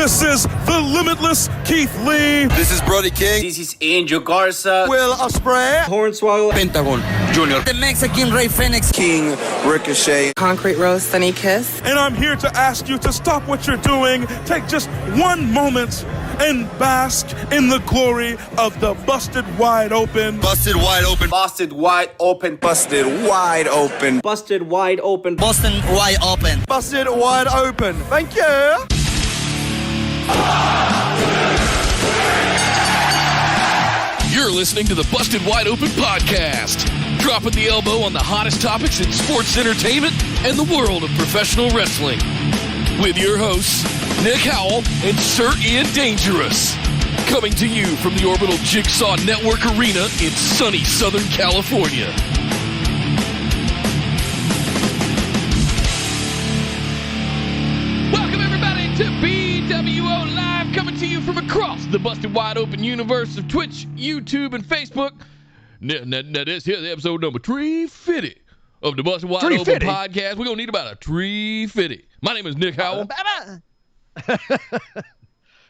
This is the limitless Keith Lee. This is Brody King. This is Angel Garza. Will Ospreay. Hornswoggle. Pentagon Junior. The Mexican Ray Phoenix. King Ricochet. Concrete Rose, Sunny Kiss. And I'm here to ask you to stop what you're doing, take just one moment, and bask in the glory of the Busted Wide Open. Busted Wide Open. Busted Wide Open. Busted Wide Open. Busted Wide Open. Boston Wide Open. Busted Wide Open. Thank you. You're listening to the Busted Wide Open podcast, dropping the elbow on the hottest topics in sports entertainment and the world of professional wrestling. With your hosts, Nick Howell and Sir Ian Dangerous. Coming to you from the Orbital Jigsaw Network Arena in sunny Southern California. Welcome everybody to BWO Live, coming to you from across the Busted Wide Open universe of Twitch, YouTube, and Facebook. Now this here's episode number 350 of the Busted Wide Open podcast. We're going to need about a 350. My name is Nick Howell.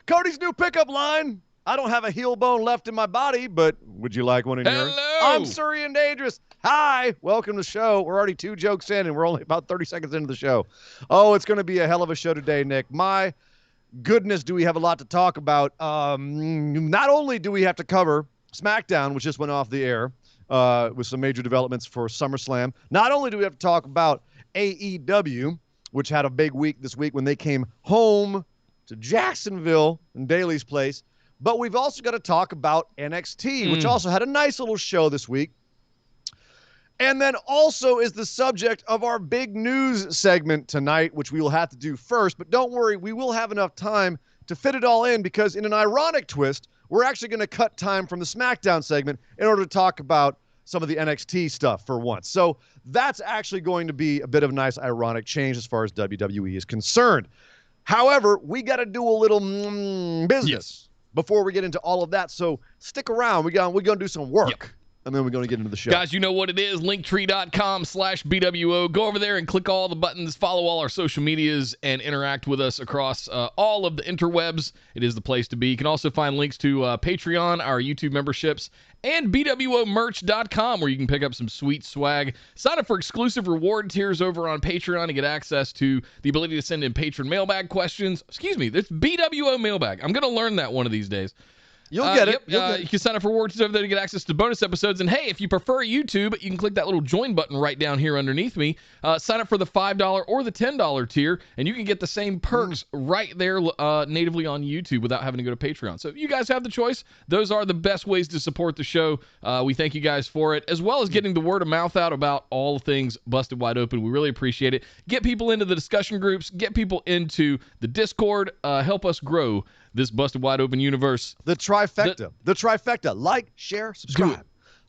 Cody's new pickup line. I don't have a heel bone left in my body, but would you like one in yours? Hello. I'm Sir Ian Dangerous. Hi. Welcome to the show. We're already 2 jokes in, and we're only about 30 seconds into the show. Oh, it's going to be a hell of a show today, Nick. My goodness, do we have a lot to talk about. Not only do we have to cover SmackDown, which just went off the air with some major developments for SummerSlam. Not only do we have to talk about AEW, which had a big week this week when they came home to Jacksonville and Daly's place, but we've also got to talk about NXT, which also had a nice little show this week. And then also is the subject of our big news segment tonight, which we will have to do first. But don't worry, we will have enough time to fit it all in, because in an ironic twist, we're actually going to cut time from the SmackDown segment in order to talk about some of the NXT stuff for once. So that's actually going to be a bit of a nice ironic change as far as WWE is concerned. However, we got to do a little business before we get into all of that. So stick around. We're going to do some work. And then we're going to get into the show. Guys, you know what it is. Linktree.com/BWO. Go over there and click all the buttons. Follow all our social medias and interact with us across all of the interwebs. It is the place to be. You can also find links to Patreon, our YouTube memberships, and BWOmerch.com, where you can pick up some sweet swag. Sign up for exclusive reward tiers over on Patreon to get access to the ability to send in patron mailbag questions. Excuse me, this BWO mailbag. I'm going to learn that one of these days. You'll get it. You can sign up for rewards over there to get access to bonus episodes. And hey, if you prefer YouTube, you can click that little join button right down here underneath me. Sign up for the $5 or the $10 tier, and you can get the same perks right there natively on YouTube without having to go to Patreon. So you guys have the choice. Those are the best ways to support the show. We thank you guys for it, as well as getting the word of mouth out about all things Busted Wide Open. We really appreciate it. Get people into the discussion groups. Get people into the Discord. Help us grow this Busted Wide Open universe. The trifecta. The trifecta. Like, share, subscribe.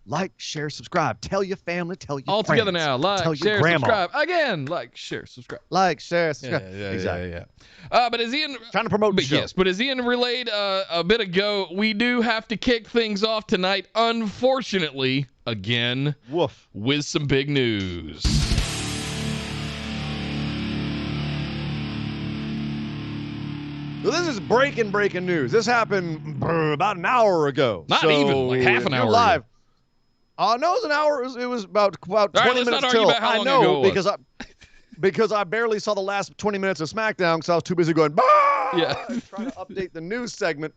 Like, share, subscribe. Tell your family. Tell your all friends. Together now. Like, share, subscribe. Again, like, share, subscribe. Like, share, subscribe. Yeah. But as Ian trying to promote the show. Yes, but as Ian relayed a bit ago, we do have to kick things off tonight, unfortunately, again, with some big news. So this is breaking news. This happened about an hour ago. Not even, like half an hour live. Ago. No, it was an hour. It was about 20 minutes till. I know, because I barely saw the last 20 minutes of SmackDown because I was too busy going, trying to update the news segment.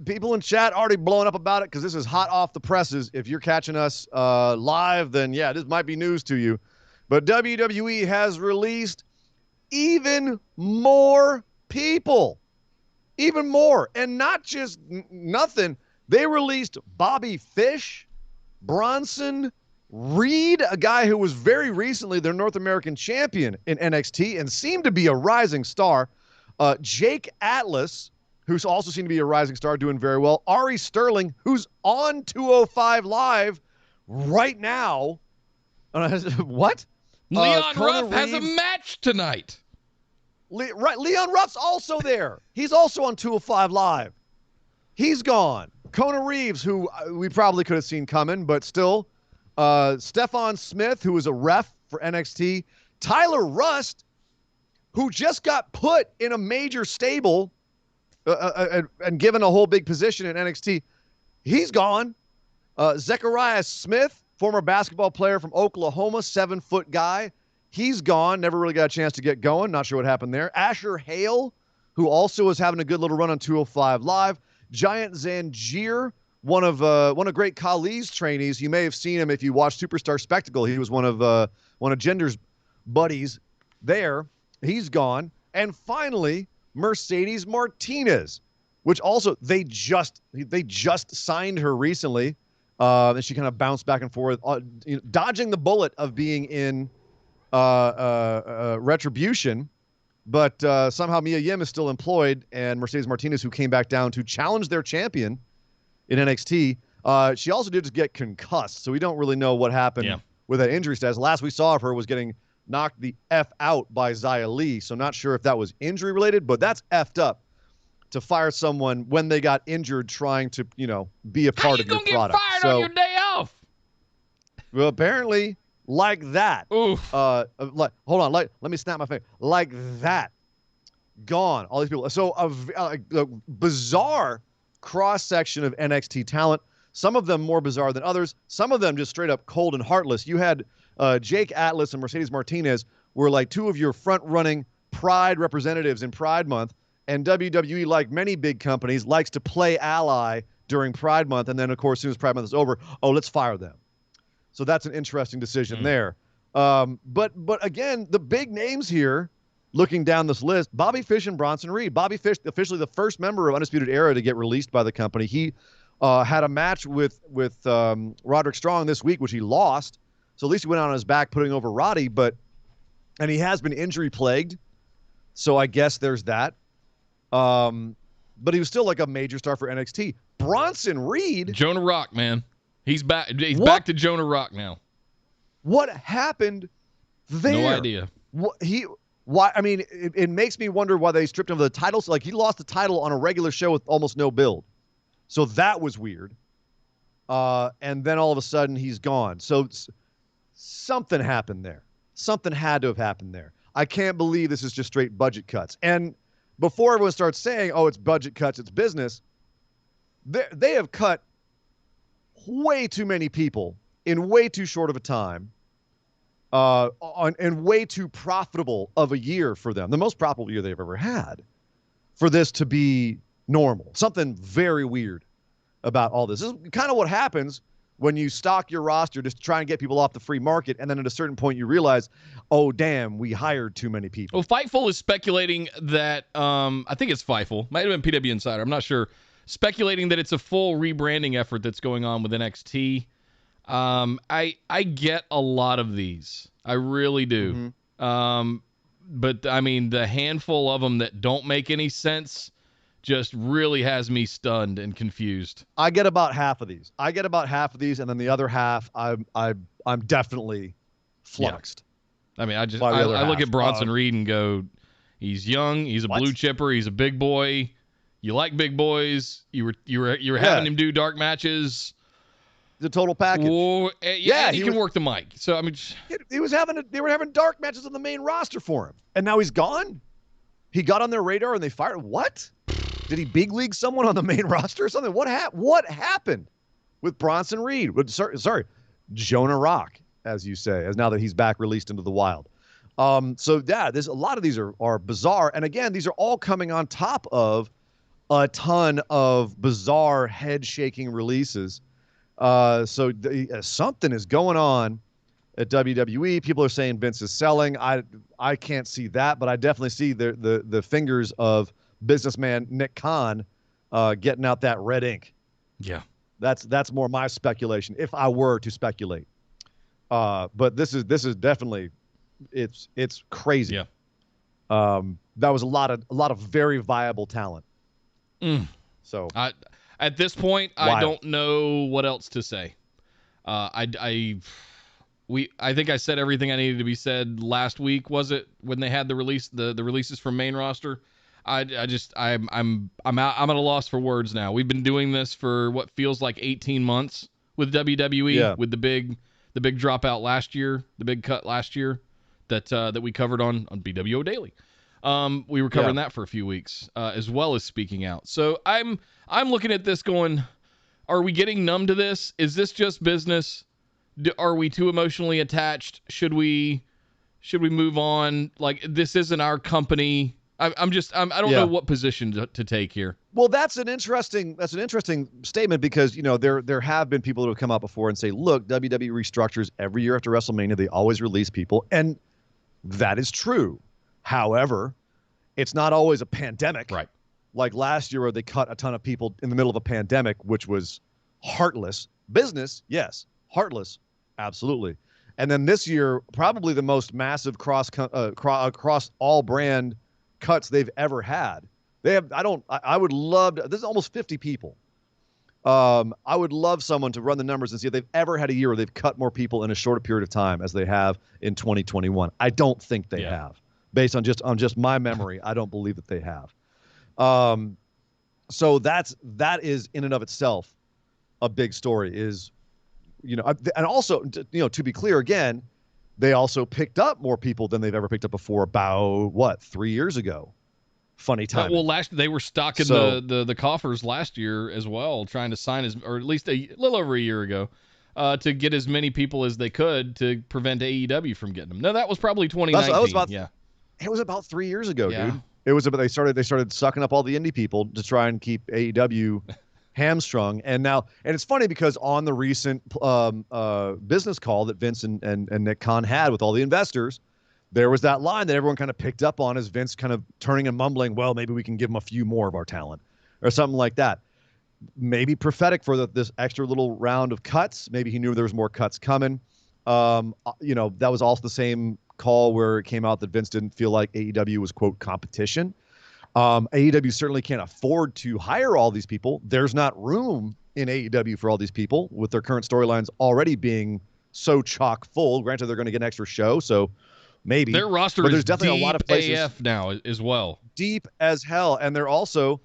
People in chat already blowing up about it because this is hot off the presses. If you're catching us live, then this might be news to you. But WWE has released even more people. Even more. And not just nothing. They released Bobby Fish, Bronson Reed, a guy who was very recently their North American champion in NXT and seemed to be a rising star. Jake Atlas, who's also seemed to be a rising star, doing very well. Ari Sterling, who's on 205 Live right now. What? Leon Ruff has a match tonight. Right, Leon Ruff's also there. He's also on 205 Live. He's gone. Kona Reeves, who we probably could have seen coming, but still. Stephon Smith, who is a ref for NXT. Tyler Rust, who just got put in a major stable and given a whole big position in NXT, he's gone. Zechariah Smith, former basketball player from Oklahoma, 7-foot guy, he's gone. Never really got a chance to get going. Not sure what happened there. Asher Hale, who also was having a good little run on 205 Live. Giant Zangier, one of Great Khali's trainees. You may have seen him if you watched Superstar Spectacle. He was one of Jinder's buddies there. He's gone. And finally, Mercedes Martinez, which also they just signed her recently, and she kind of bounced back and forth, dodging the bullet of being in Retribution. But somehow Mia Yim is still employed, and Mercedes Martinez, who came back down to challenge their champion in NXT, she also did just get concussed, so we don't really know what happened with that injury status. Last we saw of her was getting knocked the F out by Xia Li, so not sure if that was injury-related, but that's effed up to fire someone when they got injured trying to, be a part of your product. How you gonna get fired on your day off? Well, apparently... like that. Oof. Hold on. Let me snap my finger. Like that. Gone. All these people. So a bizarre cross-section of NXT talent. Some of them more bizarre than others. Some of them just straight up cold and heartless. You had Jake Atlas and Mercedes Martinez were like two of your front-running Pride representatives in Pride Month. And WWE, like many big companies, likes to play ally during Pride Month. And then, of course, as soon as Pride Month is over, let's fire them. So that's an interesting decision there. But again, the big names here, looking down this list, Bobby Fish and Bronson Reed. Bobby Fish, officially the first member of Undisputed Era to get released by the company. He had a match with Roderick Strong this week, which he lost. So at least he went out on his back putting over Roddy. And he has been injury plagued. So I guess there's that. But he was still like a major star for NXT. Bronson Reed. Jonah Rock, man. He's back. He's back to Jonah Rock now. What happened there? No idea. Why? I mean, it makes me wonder why they stripped him of the title. So, like, he lost the title on a regular show with almost no build. So that was weird. And then all of a sudden he's gone. So something happened there. Something had to have happened there. I can't believe this is just straight budget cuts. And before everyone starts saying, it's budget cuts, it's business, they have cut way too many people in way too short of a time, and way too profitable of a year for them, the most profitable year they've ever had, for this to be normal. Something very weird about all this. This is kind of what happens when you stock your roster just to try and get people off the free market, and then at a certain point you realize, damn, we hired too many people. Well, Fightful is speculating that, I think it's Fightful, might have been PW Insider, I'm not sure, speculating that it's a full rebranding effort that's going on with NXT. I get a lot of these. I really do. Mm-hmm. But, I mean, the handful of them that don't make any sense just really has me stunned and confused. I get about half of these. And then the other half, I'm definitely flummoxed. Yeah. I mean, I look at Bronson Reed and go, he's young, he's a blue chipper, he's a big boy. You like big boys. You were having him do dark matches. The total package. He can work the mic. So I mean, they were having dark matches on the main roster for him, and now he's gone. He got on their radar and they fired. What? Did he big league someone on the main roster or something? What happened with Bronson Reed? Sorry, Jonah Rock, as you say, as now that he's back released into the wild. There's a lot of these are bizarre, and again, these are all coming on top of a ton of bizarre head-shaking releases. Something is going on at WWE. People are saying Vince is selling. I can't see that, but I definitely see the fingers of businessman Nick Khan getting out that red ink. Yeah. That's more my speculation, if I were to speculate. But this is definitely it's crazy. Yeah. That was a lot of very viable talent. So at this point, I don't know what else to say. I think I said everything I needed to be said last week. Was it when they had the releases from main roster? I'm at a loss for words now. We've been doing this for what feels like 18 months with WWE, with the big dropout last year, the big cut last year that we covered on BWO Daily. We were covering that for a few weeks, as well as speaking out. So I'm looking at this going, are we getting numb to this? Is this just business? Are we too emotionally attached? Should we move on? Like, this isn't our company. I don't know what position to take here. Well, that's an interesting statement because, there have been people who have come out before and say, look, WWE restructures every year after WrestleMania. They always release people. And that is true. However, it's not always a pandemic. Right. Like last year where they cut a ton of people in the middle of a pandemic, which was heartless. Business, yes. Heartless, absolutely. And then this year, probably the most massive across all brand cuts they've ever had. I would love to, this is almost 50 people. I would love someone to run the numbers and see if they've ever had a year where they've cut more people in a shorter period of time as they have in 2021. I don't think they have. Based on just my memory, I don't believe that they have. So that is in and of itself a big story is, and also, to be clear again, they also picked up more people than they've ever picked up before about 3 years ago. Funny time. Well, they were stocking the coffers last year as well, trying to sign or at least a little over a year ago, to get as many people as they could to prevent AEW from getting them. No, that was probably 2019. It was about 3 years ago, Yeah. dude. It was about they started sucking up all the indie people to try and keep AEW hamstrung. And it's funny because on the recent business call that Vince and Nick Khan had with all the investors, there was that line that everyone kind of picked up on as Vince kind of turning and mumbling, well, maybe we can give them a few more of our talent or something like that. Maybe prophetic for this extra little round of cuts. Maybe he knew there was more cuts coming. That was also the same call where it came out that Vince didn't feel like AEW was, quote, competition. AEW certainly can't afford to hire all these people. There's not room in AEW for all these people with their current storylines already being so chock full. Granted, they're going to get an extra show, so maybe. Their roster but is there's definitely deep a lot of places AF now as well. Deep as hell. And they're also,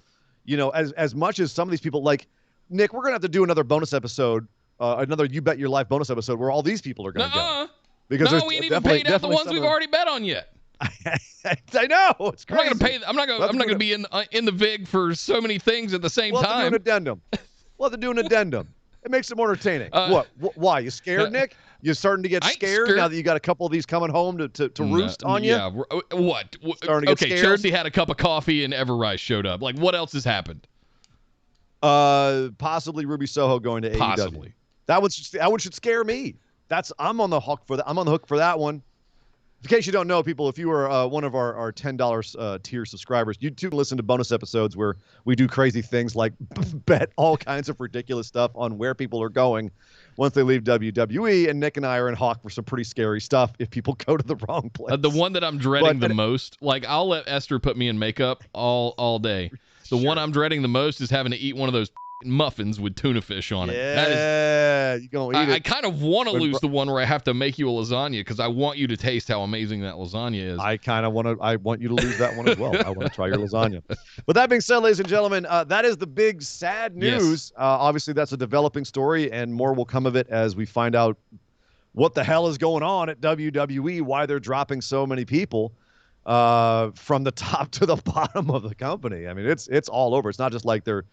as much as some of these people, like, Nick, we're going to have to do another bonus episode, another You Bet Your Life bonus episode where all these people are going to go. Because we ain't even paid out the ones we've already bet on yet. I know. It's crazy. I'm not going to be in the VIG for so many things at the same time. We'll have to do an addendum. It makes it more entertaining. Why? You scared, Nick? You starting to get scared now that you got a couple of these coming home to roost on you? Yeah. What? Starting to get scared? Chelsea had a cup of coffee and Everrise showed up. Like, what else has happened? Possibly Ruby Soho going to AEW. Possibly. That one should scare me. I'm on the hook for that. I'm on the hook for that one. In case you don't know, people, if you are one of our $10 tier subscribers, you too listen to bonus episodes where we do crazy things like bet all kinds of ridiculous stuff on where people are going once they leave WWE. And Nick and I are in hawk for some pretty scary stuff if people go to the wrong place. The one that I'm dreading the most, like, I'll let Esther put me in makeup all day. The one I'm dreading the most is having to eat one of those muffins with tuna fish on it. Yeah, you're going to eat it. I kind of want to lose the one where I have to make you a lasagna because I want you to taste how amazing that lasagna is. I want you to lose that one as well. I want to try your lasagna. But that being said, ladies and gentlemen, that is the big sad news. Yes. Obviously, that's a developing story, and more will come of it as we find out what the hell is going on at WWE, why they're dropping so many people from the top to the bottom of the company. I mean, it's all over. It's not just like they're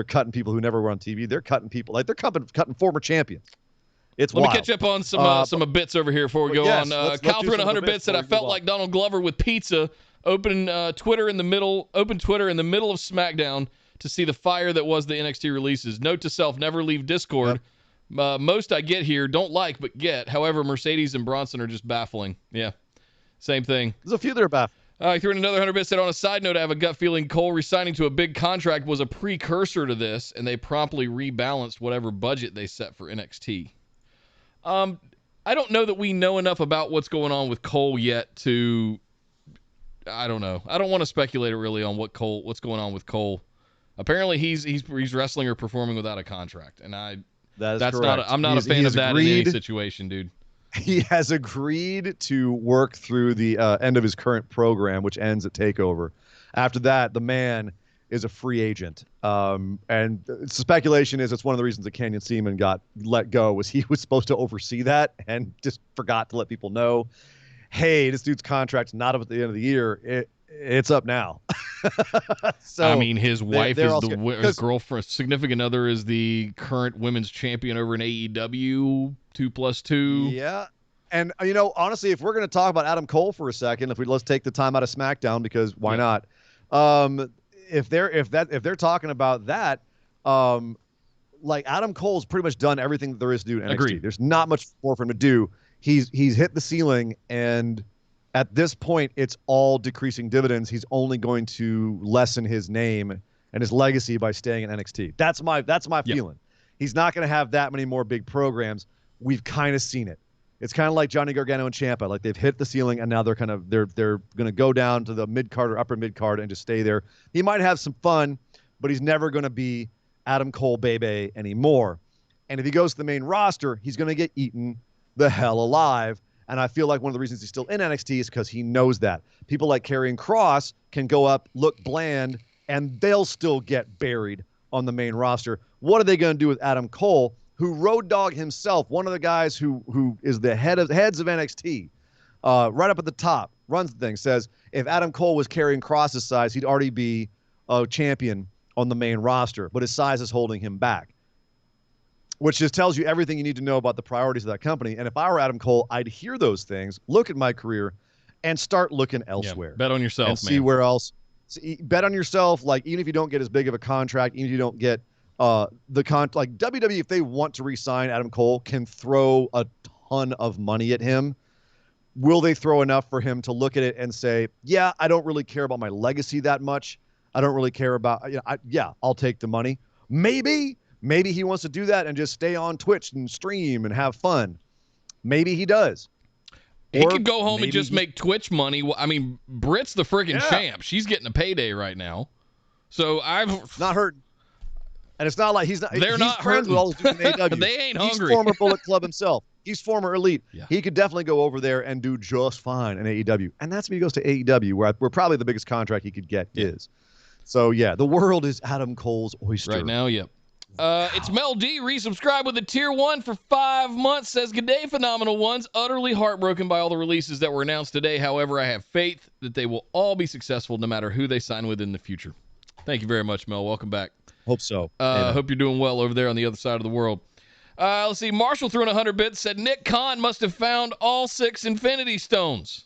cutting people who never were on TV. They're cutting people like they're cutting former champions. It's Let wild. me catch up on some bits over here before we go on. Cal threw in 100 bits that I felt like Donald Glover with pizza. Open Twitter in the middle of SmackDown to see the fire that was the NXT releases. Note to self: never leave Discord. Yep. Most I get here don't like but get. However, Mercedes and Bronson are just baffling. Yeah, same thing. There's a few that are baffling. I threw in another 100 bits. Said on a side note, I have a gut feeling Cole resigning to a big contract was a precursor to this, and they promptly rebalanced whatever budget they set for NXT. I don't know that we know enough about what's going on with Cole yet to. I don't know. I don't want to speculate really on what's going on with Cole. Apparently, he's wrestling or performing without a contract, and that's correct. I'm not a fan of that in any situation, dude. He has agreed to work through the end of his current program, which ends at TakeOver. After that, the man is a free agent. And the speculation is it's one of the reasons that Canyon Ceman got let go was he was supposed to oversee that and just forgot to let people know, hey, this dude's contract's not up at the end of the year. it's up now. So I mean, his wife they're is also- his girlfriend, significant other is the current women's champion over in AEW 2+2. Yeah. And honestly, if we're going to talk about Adam Cole for a second, let's take the time out of SmackDown, because why not? If they're talking about that, like Adam Cole's pretty much done everything that there is to do in NXT. Agreed. There's not much more for him to do. He's hit the ceiling, and at this point, it's all decreasing dividends. He's only going to lessen his name and his legacy by staying in NXT. That's my feeling. He's not going to have that many more big programs. We've kind of seen it. It's kind of like Johnny Gargano and Ciampa. Like, they've hit the ceiling, and now they're going to go down to the mid card or upper mid card and just stay there. He might have some fun, but he's never going to be Adam Cole Bebe anymore. And if he goes to the main roster, he's going to get eaten the hell alive. And I feel like one of the reasons he's still in NXT is because he knows that. People like Karrion Kross can go up, look bland, and they'll still get buried on the main roster. What are they going to do with Adam Cole, who Road Dogg himself, one of the guys who is the heads of NXT, right up at the top, runs the thing, says if Adam Cole was Karrion Kross's size, he'd already be a champion on the main roster, but his size is holding him back, which just tells you everything you need to know about the priorities of that company. And if I were Adam Cole, I'd hear those things, look at my career, and start looking elsewhere. Bet on yourself, and see where else. Bet on yourself. Like, even if you don't get as big of a contract, even if you don't get like WWE, if they want to re-sign Adam Cole, can throw a ton of money at him. Will they throw enough for him to look at it and say, yeah, I don't really care about my legacy that much. I don't really care about, I'll take the money. Maybe he wants to do that and just stay on Twitch and stream and have fun. Maybe he does. He could go home and just make Twitch money. I mean, Britt's the freaking champ. She's getting a payday right now. So It's not hurting. And it's not like he's not. They're he's not friends hurting. with all the dudes in AEW. They ain't He's hungry. former Bullet Club himself. He's former Elite. Yeah. He could definitely go over there and do just fine in AEW. And that's when he goes to AEW, where probably the biggest contract he could get is. So, yeah, the world is Adam Cole's oyster. Right now, yep. It's Mel D. Resubscribe with a tier 1 for 5 months. Says, good day, phenomenal ones. Utterly heartbroken by all the releases that were announced today. However, I have faith that they will all be successful no matter who they sign with in the future. Thank you very much, Mel. Welcome back. Hope so. Hope you're doing well over there on the other side of the world. Let's see. Marshall threw in 100 bits. Said, Nick Khan must have found all 6 Infinity Stones.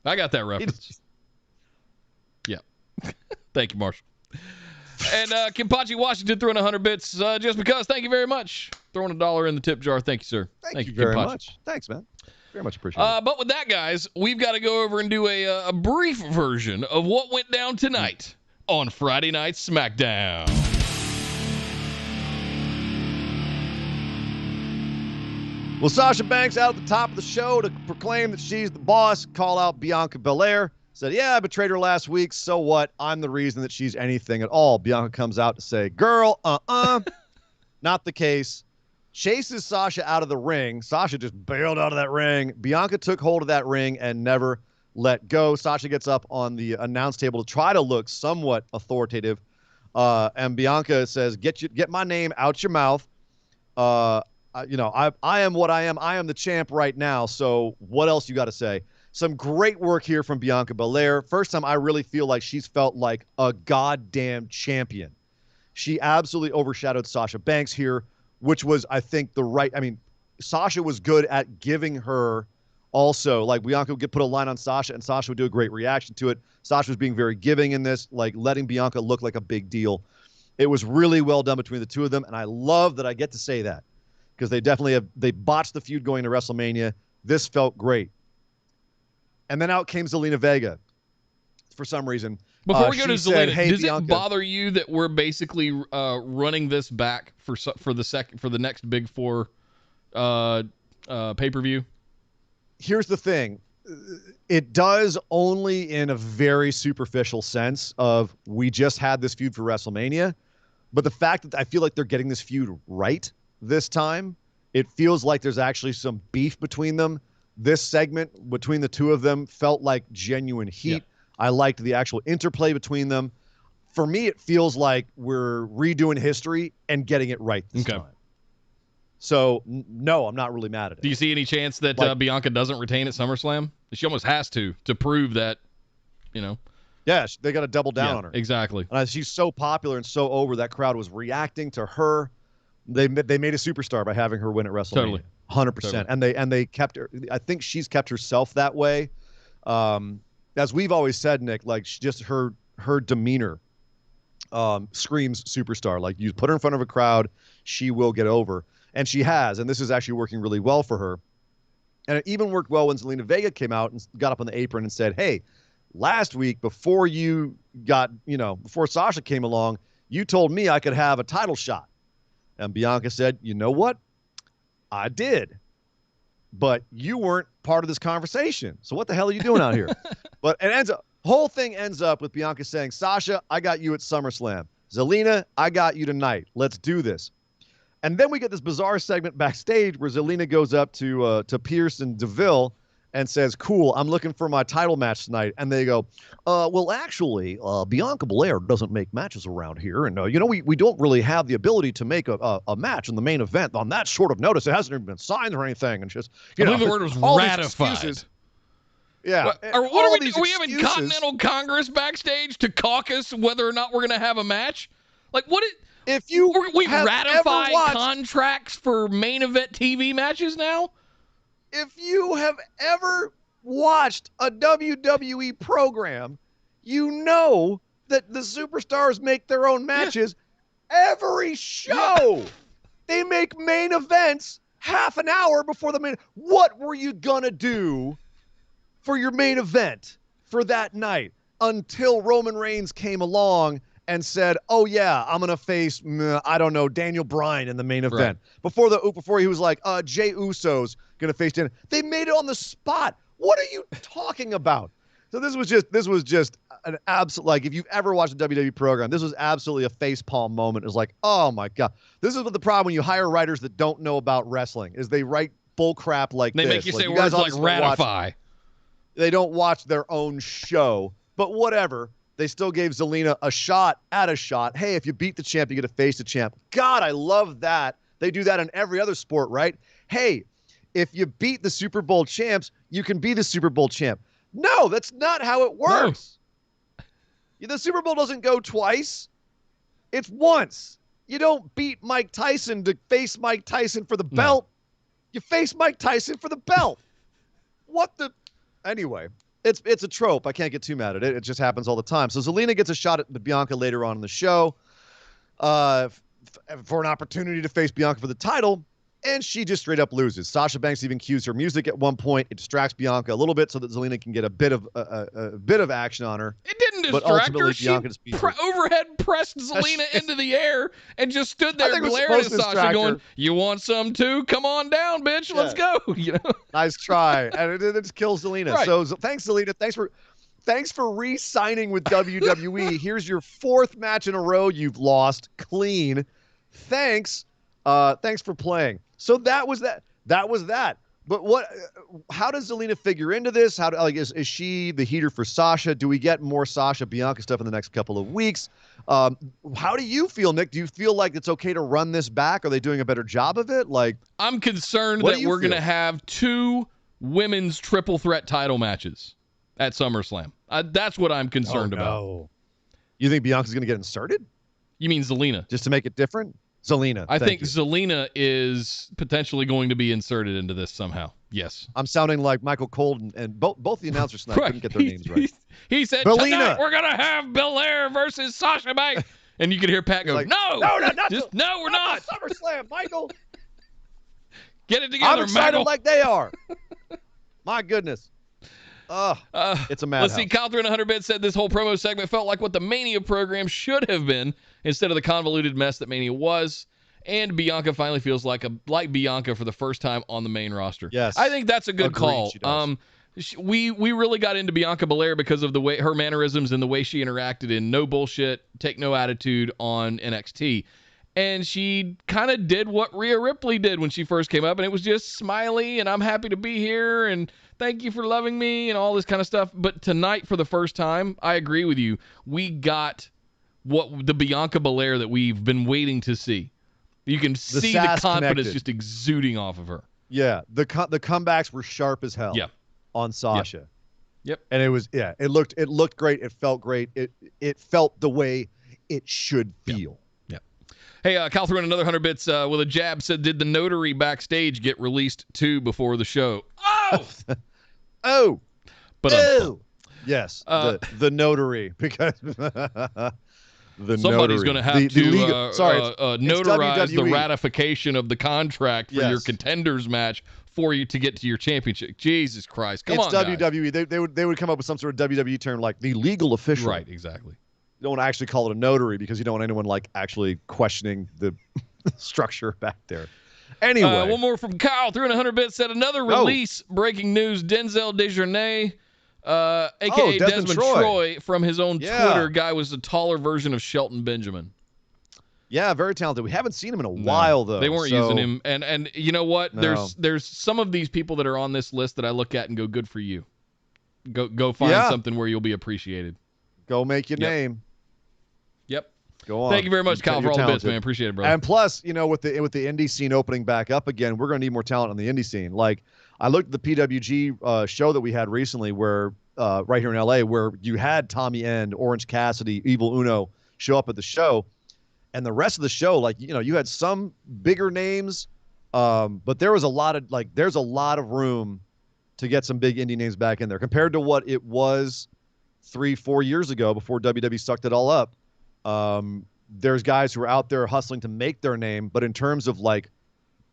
I got that reference. Yeah. Thank you, Marshall. And Kimpachi Washington threw in 100 bits just because. Thank you very much. Throwing $1 in the tip jar. Thank you, sir. Thank you very much. Thanks, man. Very much appreciated. But with that, guys, we've got to go over and do a brief version of what went down tonight on Friday Night Smackdown. Well, Sasha Banks out at the top of the show to proclaim that she's the boss, call out Bianca Belair. Said, yeah, I betrayed her last week. So what? I'm the reason that she's anything at all. Bianca comes out to say, girl, not the case. Chases Sasha out of the ring. Sasha just bailed out of that ring. Bianca took hold of that ring and never let go. Sasha gets up on the announce table to try to look somewhat authoritative. And Bianca says, get my name out your mouth. I am what I am. I am the champ right now. So what else you got to say? Some great work here from Bianca Belair. First time I really feel like she's felt like a goddamn champion. She absolutely overshadowed Sasha Banks here, which was, I think, Sasha was good at giving her also, like, Bianca would put a line on Sasha, and Sasha would do a great reaction to it. Sasha was being very giving in this, like letting Bianca look like a big deal. It was really well done between the two of them, and I love that I get to say that because they botched the feud going to WrestleMania. This felt great. And then out came Zelina Vega for some reason. Before we go to Zelina, hey, does Bianca, it bother you that we're basically running this back for the next Big Four pay-per-view? Here's the thing. It does only in a very superficial sense of we just had this feud for WrestleMania. But the fact that I feel like they're getting this feud right this time, it feels like there's actually some beef between them. This segment between the two of them felt like genuine heat. Yeah. I liked the actual interplay between them. For me, it feels like we're redoing history and getting it right this time. So, no, I'm not really mad at it. Do you see any chance that Bianca doesn't retain at SummerSlam? She almost has to prove that you know. Yeah, they got to double down on her. Exactly. She's so popular and so over, that crowd was reacting to her. They made a superstar by having her win at WrestleMania. Totally. 100%. Totally. And they kept her. I think she's kept herself that way. As we've always said, Nick, like just her demeanor screams superstar. Like you put her in front of a crowd, she will get over. And she has, and this is actually working really well for her. And it even worked well when Zelina Vega came out and got up on the apron and said, hey, last week before Sasha came along, you told me I could have a title shot. And Bianca said, you know what? I did. But you weren't part of this conversation. So what the hell are you doing out here? But whole thing ends up with Bianca saying, Sasha, I got you at SummerSlam. Zelina, I got you tonight. Let's do this. And then we get this bizarre segment backstage where Zelina goes up to Pierce and DeVille and says, cool, I'm looking for my title match tonight. And they go, well, actually, Bianca Belair doesn't make matches around here. And, we don't really have the ability to make a match in the main event on that short of notice. It hasn't even been signed or anything. And just, I believe the word was ratified. Yeah. What are we having Continental Congress backstage to caucus whether or not we're going to have a match? Like, if you we ratify contracts for main event TV matches now? If you have ever watched a WWE program, you know that the superstars make their own matches every show. Yeah. They make main events half an hour before the main. What were you gonna do for your main event for that night until Roman Reigns came along and said, oh yeah, I'm gonna face Daniel Bryan in the main event. Right. Before he was like, Jey Uso's gonna face Daniel. They made it on the spot. What are you talking about? So this was just an absolute, like, if you've ever watched a WWE program, this was absolutely a facepalm moment. It was like, oh my God. This is what the problem when you hire writers that don't know about wrestling is they write bull crap like this. They make you say words like ratify. They don't watch their own show, but whatever. They still gave Zelina a shot at a shot. Hey, if you beat the champ, you get to face the champ. God, I love that. They do that in every other sport, right? Hey, if you beat the Super Bowl champs, you can be the Super Bowl champ. No, that's not how it works. No. The Super Bowl doesn't go twice. It's once. You don't beat Mike Tyson to face Mike Tyson for the belt. You face Mike Tyson for the belt. Anyway. It's a trope. I can't get too mad at it. It just happens all the time. So Zelina gets a shot at Bianca later on in the show for an opportunity to face Bianca for the title, and she just straight up loses. Sasha Banks even cues her music at one point. It distracts Bianca a little bit so that Zelina can get a bit of action on her. It didn't distract her. She overhead pressed Zelina into the air and just stood there glaring at Sasha going, you want some too? Come on down, bitch. Let's go. Nice try. And it just kills Zelina. Right. So thanks, Zelina. Thanks for re-signing with WWE. Here's your 4th match in a row you've lost clean. Thanks for playing. So that was that. But how does Zelina figure into this? Is she the heater for Sasha? Do we get more Sasha Bianca stuff in the next couple of weeks? How do you feel, Nick? Do you feel like it's okay to run this back? Are they doing a better job of it? I'm concerned that we're going to have 2 women's triple threat title matches at SummerSlam. That's what I'm concerned about. You think Bianca's going to get inserted? You mean Zelina? Just to make it different? Zelina. I think Zelina is potentially going to be inserted into this somehow. Yes. I'm sounding like Michael Cole and both the announcers tonight couldn't get their names right. He said, tonight we're going to have Belair versus Sasha Banks. And you could hear Pat go, no, we're not. SummerSlam, Michael. Get it together, I'm excited Michael. like they are. My goodness. It's a madhouse. Let's see. Kyle 100-bit said this whole promo segment felt like what the Mania program should have been instead of the convoluted mess that Mania was. And Bianca finally feels like Bianca for the first time on the main roster. Yes, I think that's a good call. We really got into Bianca Belair because of the way her mannerisms and the way she interacted in no bullshit, take no attitude on NXT. And she kind of did what Rhea Ripley did when she first came up, and it was just smiley, and I'm happy to be here, and thank you for loving me, and all this kind of stuff. But tonight, for the first time, I agree with you. We got the Bianca Belair that we've been waiting to see. You can see the confidence just exuding off of her. Yeah, the comebacks were sharp as hell. Yeah. On Sasha. Yep. And it looked great. It felt great. It felt the way it should feel. Yep. Hey, Cal threw in another 100 bits with a jab. Said, did the notary backstage get released too before the show? Oh, oh, but yes, the notary, because somebody's going to have to notarize the WWE. ratification of the contract for your contenders match for you to get to your championship. Jesus Christ. Come on, WWE. They would come up with some sort of WWE term like the legal official. Right, exactly. You don't want to actually call it a notary because you don't want anyone like actually questioning the structure back there. Anyway. One more from Kyle. 100 bits said another release. Breaking news. Denzel Desjardins, a.k.a. Desmond Troy, from his own Twitter. Guy was a taller version of Shelton Benjamin. Yeah, very talented. We haven't seen him in a while, though. They weren't using him. And you know what? No. There's some of these people that are on this list that I look at and go, good for you. Go find something where you'll be appreciated. Go make your name. Yep. Go on. Thank you very much, Kyle, for all the bits, man. Appreciate it, brother. And plus, with the indie scene opening back up again, we're going to need more talent on the indie scene. Like, I looked at the PWG show that we had recently where right here in LA, where you had Tommy End, Orange Cassidy, Evil Uno show up at the show. And the rest of the show, like, you had some bigger names, but there was there's a lot of room to get some big indie names back in there compared to what it was 3-4 years ago before WWE sucked it all up. There's guys who are out there hustling to make their name, but in terms of like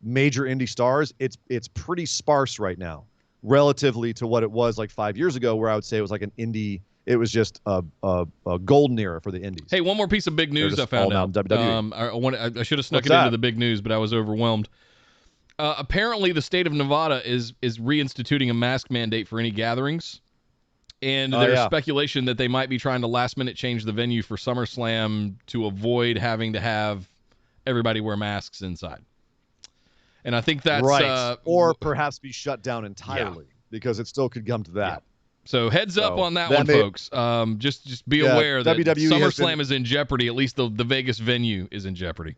major indie stars, it's pretty sparse right now relatively to what it was like 5 years ago, where I would say it was like an indie. It was just a golden era for the indies. Hey, one more piece of big news I found out. I should have snuck into the big news, but I was overwhelmed. Apparently, the state of Nevada is reinstituting a mask mandate for any gatherings. And there's speculation that they might be trying to last-minute change the venue for SummerSlam to avoid having to have everybody wear masks inside. And I think that's... Right. Or perhaps be shut down entirely, because it still could come to that. Yeah. So heads up on that one, folks. Just be aware that WWE SummerSlam is in jeopery. At least the Vegas venue is in jeopardy.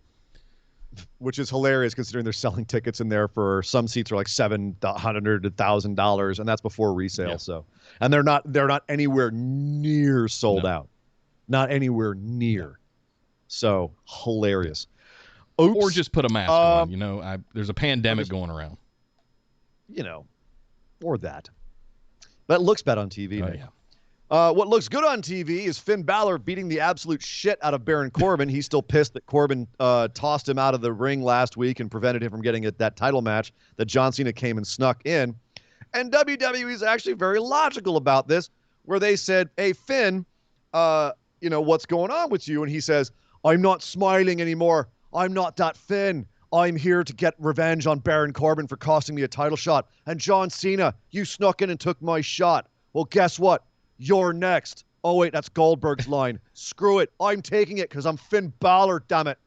Which is hilarious considering they're selling tickets in there for some seats are like $700 to $1,000, and that's before resale. Yeah. So, and they're not anywhere near sold out, not anywhere near. So hilarious. Oops. Or just put a mask on. There's a pandemic going around. Or that. That looks bad on TV. Oh, yeah. What looks good on TV is Finn Balor beating the absolute shit out of Baron Corbin. He's still pissed that Corbin tossed him out of the ring last week and prevented him from getting that title match that John Cena came and snuck in. And WWE is actually very logical about this, where they said, hey, Finn, what's going on with you? And he says, I'm not smiling anymore. I'm not that Finn. I'm here to get revenge on Baron Corbin for costing me a title shot. And John Cena, you snuck in and took my shot. Well, guess what? You're next. Oh, wait, that's Goldberg's line. Screw it. I'm taking it because I'm Finn Balor, damn it.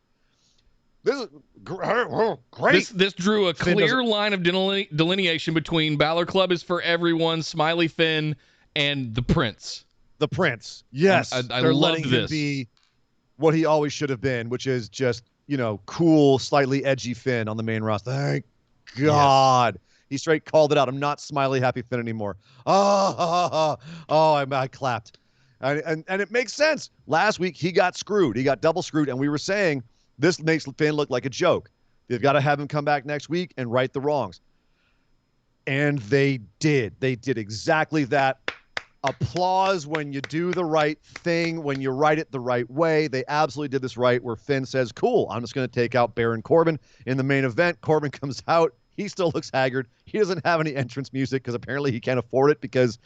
This is great. This drew a clear line of delineation between Balor Club is for everyone, Smiley Finn, and the Prince. The Prince. Yes. I They're loved letting this. him be what he always should have been, which is just, cool, slightly edgy Finn on the main roster. Thank God. Yes. He straight called it out. I'm not Smiley Happy Finn anymore. I clapped. And it makes sense. Last week, he got screwed. He got double screwed, and we were saying this makes Finn look like a joke. They've got to have him come back next week and right the wrongs. And they did. They did exactly that. Applause when you do the right thing, when you write it the right way. They absolutely did this right, where Finn says, cool, I'm just going to take out Baron Corbin in the main event. Corbin comes out. He still looks haggard. He doesn't have any entrance music because apparently he can't afford it because,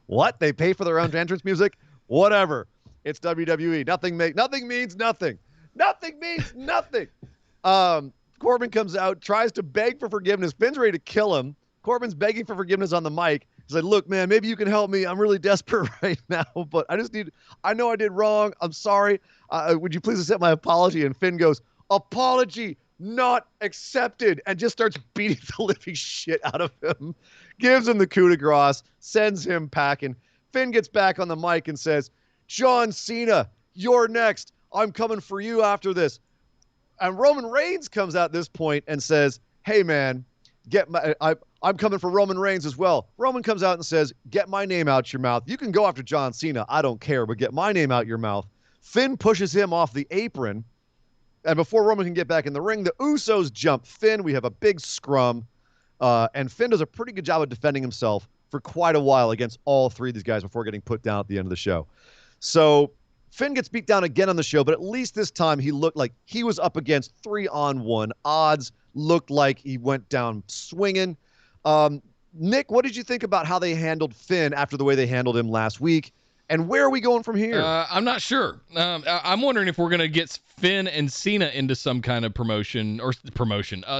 what? They pay for their own entrance music? Whatever. It's WWE. Nothing means nothing. Nothing means nothing. Corbin comes out, tries to beg for forgiveness. Finn's ready to kill him. Corbin's begging for forgiveness on the mic. He's like, look, man, maybe you can help me. I'm really desperate right now, but I know I did wrong. I'm sorry. Would you please accept my apology? And Finn goes, apology not accepted, and just starts beating the living shit out of him. Gives him the coup de grace, sends him packing. Finn gets back on the mic and says, John Cena, you're next. I'm coming for you after this. And Roman Reigns comes out at this point and says, hey, man, I'm coming for Roman Reigns as well. Roman comes out and says, get my name out your mouth. You can go after John Cena. I don't care, but get my name out your mouth. Finn pushes him off the apron. And before Roman can get back in the ring, the Usos jump Finn. We have a big scrum. And Finn does a pretty good job of defending himself for quite a while against all three of these guys before getting put down at the end of the show. So Finn gets beat down again on the show, but at least this time he looked like he was up against 3-on-1 odds. Looked like he went down swinging. Nick, what did you think about how they handled Finn after the way they handled him last week? And where are we going from here? I'm not sure. I'm wondering if we're going to get Finn and Cena into some kind of promotion,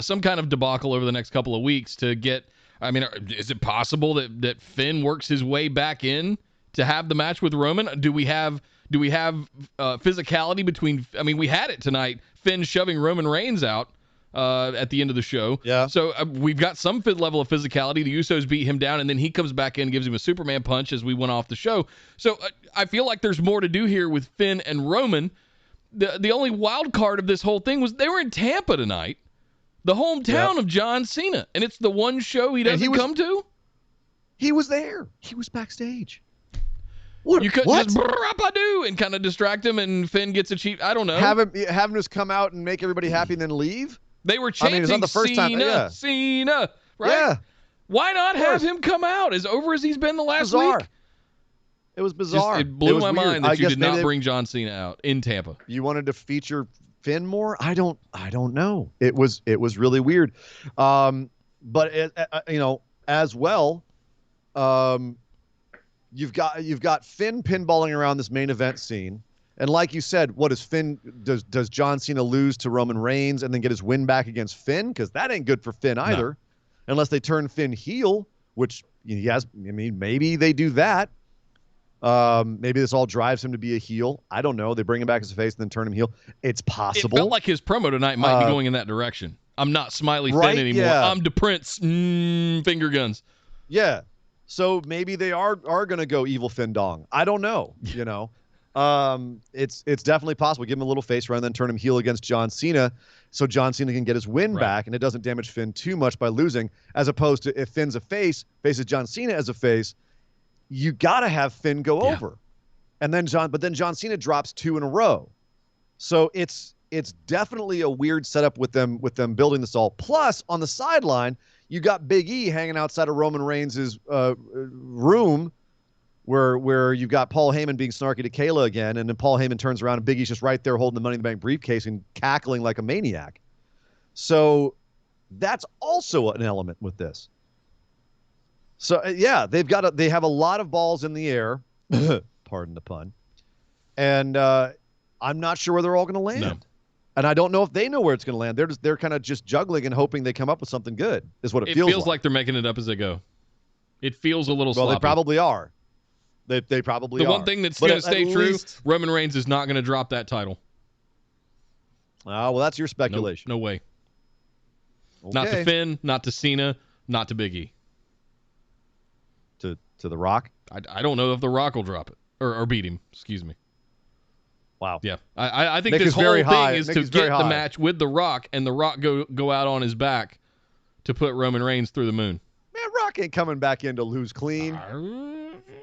some kind of debacle over the next couple of weeks to get, I mean, is it possible that Finn works his way back in to have the match with Roman? Do we have physicality between, I mean, we had it tonight, Finn shoving Roman Reigns out at the end of the show. Yeah. So we've got some level of physicality. The Usos beat him down, and then he comes back in and gives him a Superman punch as we went off the show. So I feel like there's more to do here with Finn and Roman. The only wild card of this whole thing was they were in Tampa tonight, the hometown of John Cena, and it's the one show he doesn't come to. He was there. He was backstage. You couldn't just brap-a-doo and kind of distract him, and Finn gets a cheap. I don't know. Have him just come out and make everybody happy and then leave. They were chanting, it's not the first time. Yeah. Cena, right? Yeah. Why not have him come out as over as he's been the last week? It was bizarre. It blew my mind that you did not maybe bring John Cena out in Tampa. You wanted to feature Finn more? I don't know. It was really weird. But as well, you've got Finn pinballing around this main event scene. And like you said, what does John Cena lose to Roman Reigns and then get his win back against Finn? Because that ain't good for Finn either, unless they turn Finn heel, which he has. I mean, maybe they do that. Maybe this all drives him to be a heel. I don't know. They bring him back as a face and then turn him heel. It's possible. It felt like his promo tonight might be going in that direction. I'm not Smiley Finn anymore. Yeah. I'm the Prince. Finger guns. Yeah. So maybe they are going to go evil Finn Dong. I don't know. It's definitely possible. Give him a little face run, then turn him heel against John Cena, so John Cena can get his win back, and it doesn't damage Finn too much by losing. As opposed to if Finn's a face, faces John Cena as a face, you gotta have Finn go over, and then John Cena drops 2 in a row. So it's definitely a weird setup with them building this all. Plus on the sideline, you got Big E hanging outside of Roman Reigns' room. Where you've got Paul Heyman being snarky to Kayla again, and then Paul Heyman turns around and Big E's just right there holding the Money in the Bank briefcase and cackling like a maniac. So that's also an element with this. So they have a lot of balls in the air, pardon the pun, and I'm not sure where they're all going to land. No. And I don't know if they know where it's going to land. They're kind of just juggling and hoping they come up with something good. Is what it feels like. It feels like they're making it up as they go. It feels a little sloppy. Well, they probably are. They probably are. The one thing that's going to stay true, Roman Reigns is not going to drop that title. Well, that's your speculation. No way. Okay. Not to Finn, not to Cena, not to Big E. To The Rock? I don't know if The Rock will drop it or beat him. Excuse me. Wow. Yeah. I think Nick this whole thing is Nick to get the match with The Rock and The Rock go out on his back to put Roman Reigns through the moon. Man, Rock ain't coming back in to lose clean.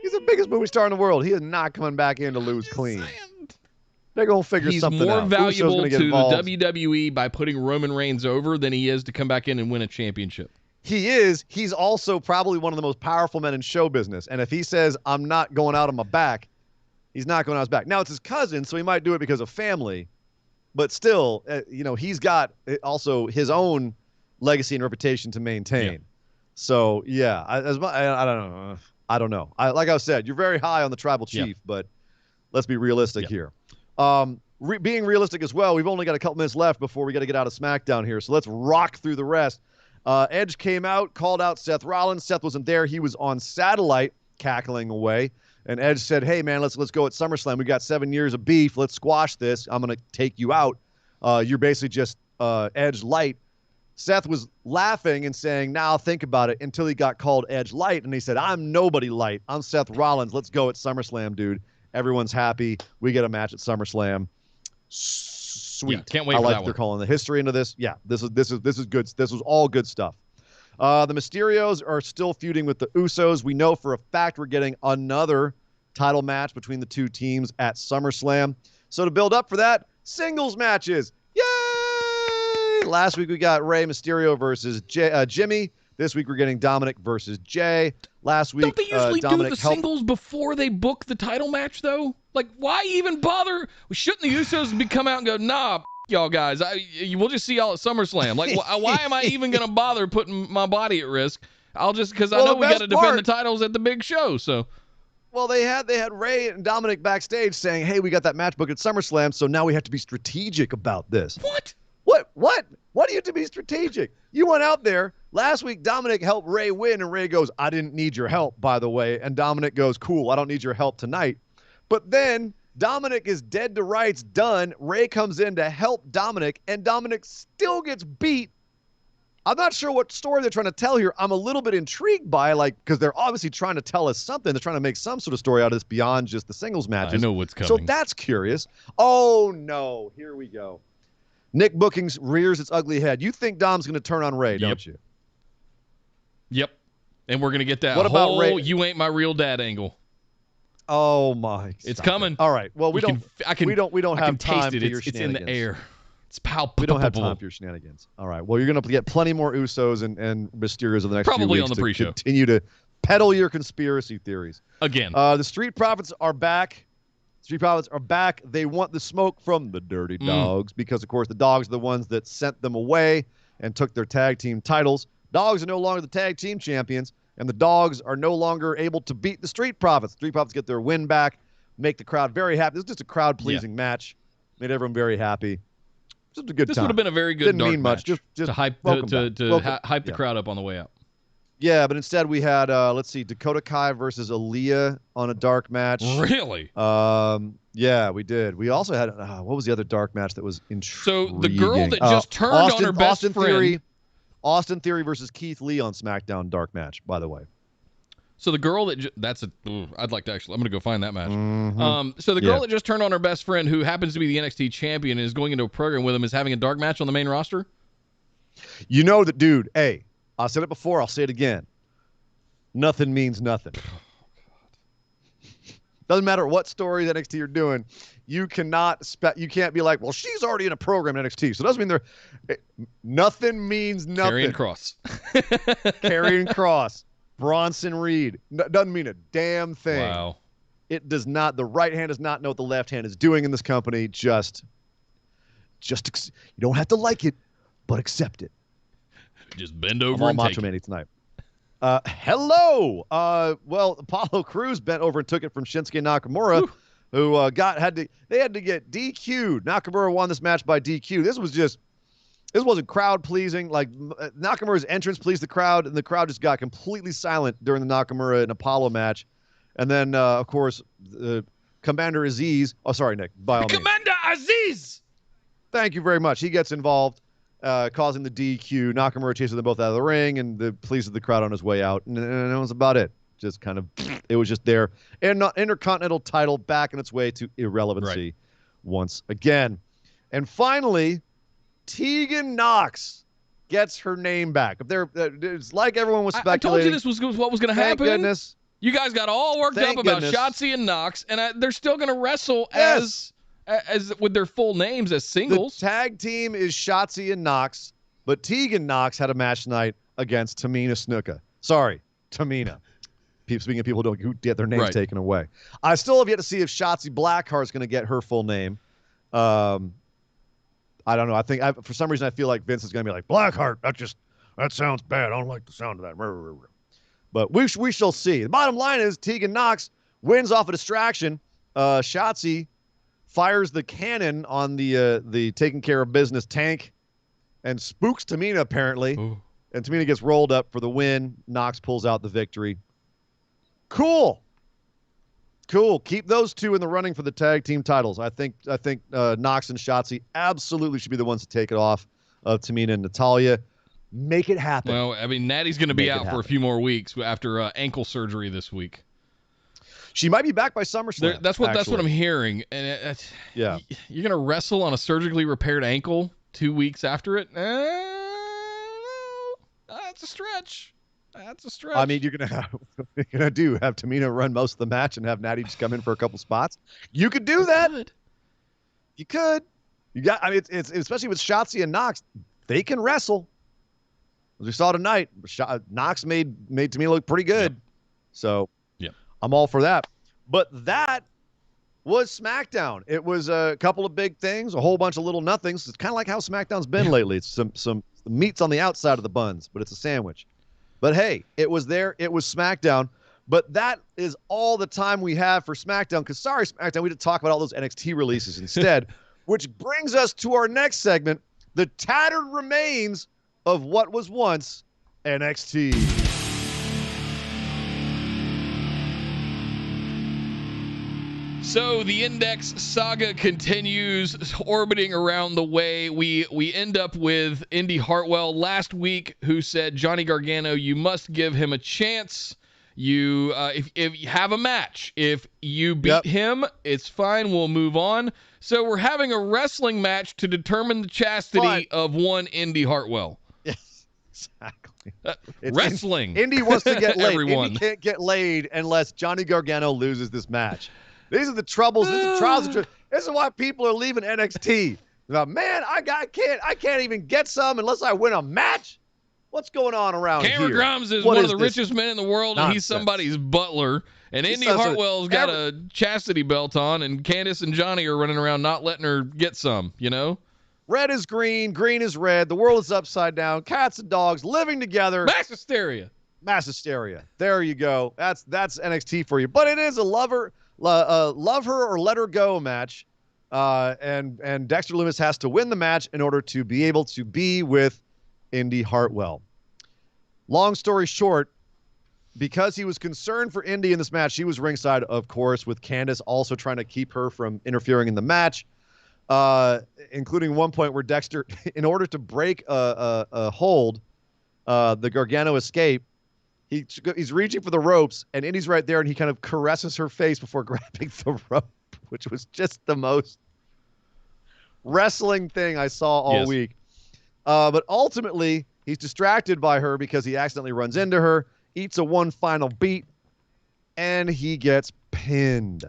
He's the biggest movie star in the world. He is not coming back in to lose clean. They're going to figure something out. He's more valuable to the WWE by putting Roman Reigns over than he is to come back in and win a championship. He is. He's also probably one of the most powerful men in show business. And if he says, I'm not going out on my back, he's not going out on his back. Now, it's his cousin, so he might do it because of family. But still, he's got also his own legacy and reputation to maintain. Yeah. So, yeah, I don't know. I don't know. Like I said, you're very high on the tribal chief, but let's be realistic here. Being realistic as well, we've only got a couple minutes left before we got to get out of SmackDown here, so let's rock through the rest. Edge came out, called out Seth Rollins. Seth wasn't there. He was on satellite cackling away, and Edge said, hey, man, let's go at SummerSlam. We got 7 years of beef. Let's squash this. I'm going to take you out. You're basically just Edge light. Seth was laughing and saying, now think about it, until he got called Edge Light, and he said, I'm nobody light. I'm Seth Rollins. Let's go at SummerSlam, dude. Everyone's happy. We get a match at SummerSlam. Sweet. Yeah, can't wait for that that one. They're calling the history into this. Yeah, this is good. This was all good stuff. The Mysterios are still feuding with the Usos. We know for a fact we're getting another title match between the two teams at SummerSlam. So to build up for that, singles matches. Yay! Last week we got Rey Mysterio versus Jimmy. This week we're getting Dominic versus Jay. Last week, Don't they usually Dominic do the singles before they book the title match, though? Like, why even bother? Shouldn't the Usos come out and go, nah, y'all guys, we'll just see y'all at SummerSlam. Like, why am I even going to bother putting my body at risk? I'll just, because I know we got to defend the titles at the big show, so. Well, they had Rey and Dominic backstage saying, hey, we got that match booked at SummerSlam, so now we have to be strategic about this. What? What do you have to be strategic? You went out there. Last week, Dominic helped Rey win, and Rey goes, I didn't need your help, by the way. And Dominic goes, cool, I don't need your help tonight. But then Dominic is dead to rights, done. Rey comes in to help Dominic, and Dominic still gets beat. I'm not sure what story they're trying to tell here. I'm a little bit intrigued by, because they're obviously trying to tell us something. They're trying to make some sort of story out of this beyond just the singles matches. I know what's coming. So that's curious. Oh, no. Here we go. Nick Bookings rears its ugly head. You think Dom's going to turn on Rey, don't you? Yep. And we're going to get that what about Rey? You ain't my real dad angle. Oh, my. It's coming. All right. Well, we don't have time taste for it. your It's in the air. It's palpable. We don't have time for your shenanigans. All right. Well, you're going to get plenty more Usos and Mysterios in the next few weeks. Probably on the pre-show. Continue to peddle your conspiracy theories. Again. The Street Profits are back. They want the smoke from the Dirty Dogs because, of course, the Dogs are the ones that sent them away and took their tag team titles. Dogs are no longer the tag team champions, and the Dogs are no longer able to beat the Street Profits. The Street Profits get their win back, make the crowd very happy. This is just a crowd-pleasing match. Made everyone very happy. Just a good time. This would have been a very good Didn't dark mean much. match Just to hype hype the crowd up on the way out. Yeah, but instead we had, Dakota Kai versus Aaliyah on a dark match. Really? Yeah, we did. We also had, what was the other dark match that was intriguing? So the girl that just turned on her best friend. Austin Theory versus Keith Lee on SmackDown dark match, by the way. So the girl that I'd like to I'm going to go find that match. So the girl that just turned on her best friend, who happens to be the NXT champion, and is going into a program with him, is having a dark match on the main roster. You know that, dude. Hey, I said it before. I'll say it again. Nothing means nothing. Doesn't matter what story that NXT you're doing. You can't be like, well, she's already in a program in NXT, so it doesn't mean nothing means nothing. Karrion Kross. Karrion Kross. Bronson Reed. Doesn't mean a damn thing. Wow. It does not. The right hand does not know what the left hand is doing in this company. Just you don't have to like it, but accept it. Just bend over I'm all and Macho take Man tonight. Hello. Well, Apollo Crews bent over and took it from Shinsuke Nakamura, who they had to get DQ'd. Nakamura won this match by DQ. This wasn't crowd pleasing. Like, Nakamura's entrance pleased the crowd, and the crowd just got completely silent during the Nakamura and Apollo match. And then, of course, Commander Aziz. Oh, sorry, Nick. By all means. Commander Aziz. Thank you very much. He gets involved, causing the DQ. Nakamura chases them both out of the ring and pleases the crowd on his way out. And that was about it. Just kind of, it was just there. And Intercontinental title back on its way to irrelevancy once again. And finally, Tegan Nox gets her name back. It's like everyone was speculating. I told you this was what was going to happen. Thank goodness. You guys got all worked up about Shotzi and Nox, and they're still going to wrestle as with their full names as singles. The tag team is Shotzi and Nox, but Tegan Nox had a match tonight against Tamina Snuka. Sorry, Tamina. Speaking of people who get their names taken away. I still have yet to see if Shotzi Blackheart's going to get her full name. I don't know. I think for some reason I feel like Vince is going to be like, Blackheart, that sounds bad. I don't like the sound of that. But we shall see. The bottom line is Tegan Nox wins off a distraction. Shotzi fires the cannon on the taking care of business tank and spooks Tamina apparently. Ooh. And Tamina gets rolled up for the win. Nox pulls out the victory. Cool. Keep those two in the running for the tag team titles. I think Nox and Shotzi absolutely should be the ones to take it off of Tamina and Natalya. Make it happen. Well, I mean, Natty's going to be out for a few more weeks after ankle surgery this week. She might be back by SummerSlam. That's what I'm hearing. And yeah, you're going to wrestle on a surgically repaired ankle 2 weeks after it. That's a stretch. That's a stretch. I mean, you're gonna have Tamina run most of the match and have Natty just come in for a couple spots. You could do that. You could. You got. I mean, it's especially with Shotzi and Nox, they can wrestle. As we saw tonight, Nox made Tamina look pretty good. Yep. So, I'm all for that. But that was SmackDown. It was a couple of big things, a whole bunch of little nothings. It's kind of like how SmackDown's been lately. It's some meats on the outside of the buns, but it's a sandwich. But hey, it was there. It was SmackDown. But that is all the time we have for SmackDown. Because sorry, SmackDown, we didn't talk about all those NXT releases instead. Which brings us to our next segment, the tattered remains of what was once NXT. So the Index saga continues, orbiting around the way. We end up with Indy Hartwell last week, who said, Johnny Gargano, you must give him a chance. You, if you have a match, if you beat him, it's fine. We'll move on. So we're having a wrestling match to determine the chastity of one Indy Hartwell. Yes, exactly. Wrestling. Indy wants to get laid. Everyone. Indy can't get laid unless Johnny Gargano loses this match. These are the troubles. These are trials. This is why people are leaving NXT. Like, man, I can't even get some unless I win a match. What's going on around here? Cameron Grimes is one of the richest men in the world, and he's somebody's butler. And Indy Hartwell's got a chastity belt on, and Candice and Johnny are running around not letting her get some, you know? Red is green, green is red. The world is upside down. Cats and dogs living together. Mass hysteria. Mass hysteria. There you go. That's NXT for you. But it is a love her or let her go match. And Dexter Lumis has to win the match in order to be able to be with Indy Hartwell. Long story short, because he was concerned for Indy in this match, she was ringside, of course, with Candice also trying to keep her from interfering in the match, including one point where Dexter, in order to break a hold, the Gargano escape, he's reaching for the ropes, and Indy's right there, and he kind of caresses her face before grabbing the rope, which was just the most wrestling thing I saw all week. But ultimately, he's distracted by her because he accidentally runs into her, eats a one final beat, and he gets pinned.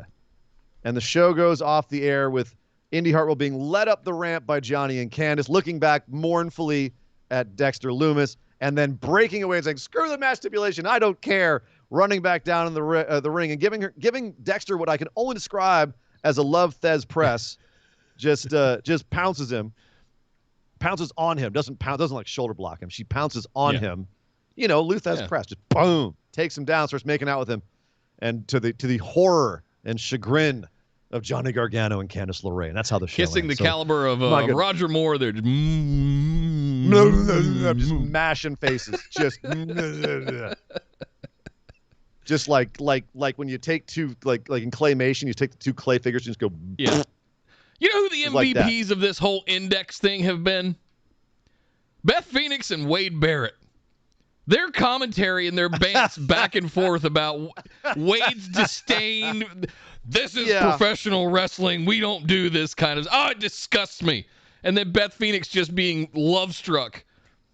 And the show goes off the air with Indy Hartwell being led up the ramp by Johnny and Candice, looking back mournfully at Dexter Lumis, and then breaking away and saying, screw the match stipulation, I don't care, running back down in the ring and giving Dexter what I can only describe as a love Thez press, just pounces him. Pounces on him, doesn't like shoulder block him. She pounces on him. You know, Luthez press, just boom, takes him down, starts making out with him, and to the horror and chagrin of Johnny Gargano and Candice LeRae. And that's how the show kissing ends. The caliber of Roger Moore. They're just, just mashing faces, just like when you take two like in claymation, you take the two clay figures and just go. Yeah. You know who the MVPs of this whole Index thing have been? Beth Phoenix and Wade Barrett. Their commentary and their bants back and forth about Wade's disdain. This is professional wrestling. We don't do this kind of. Oh, it disgusts me. And then Beth Phoenix just being love struck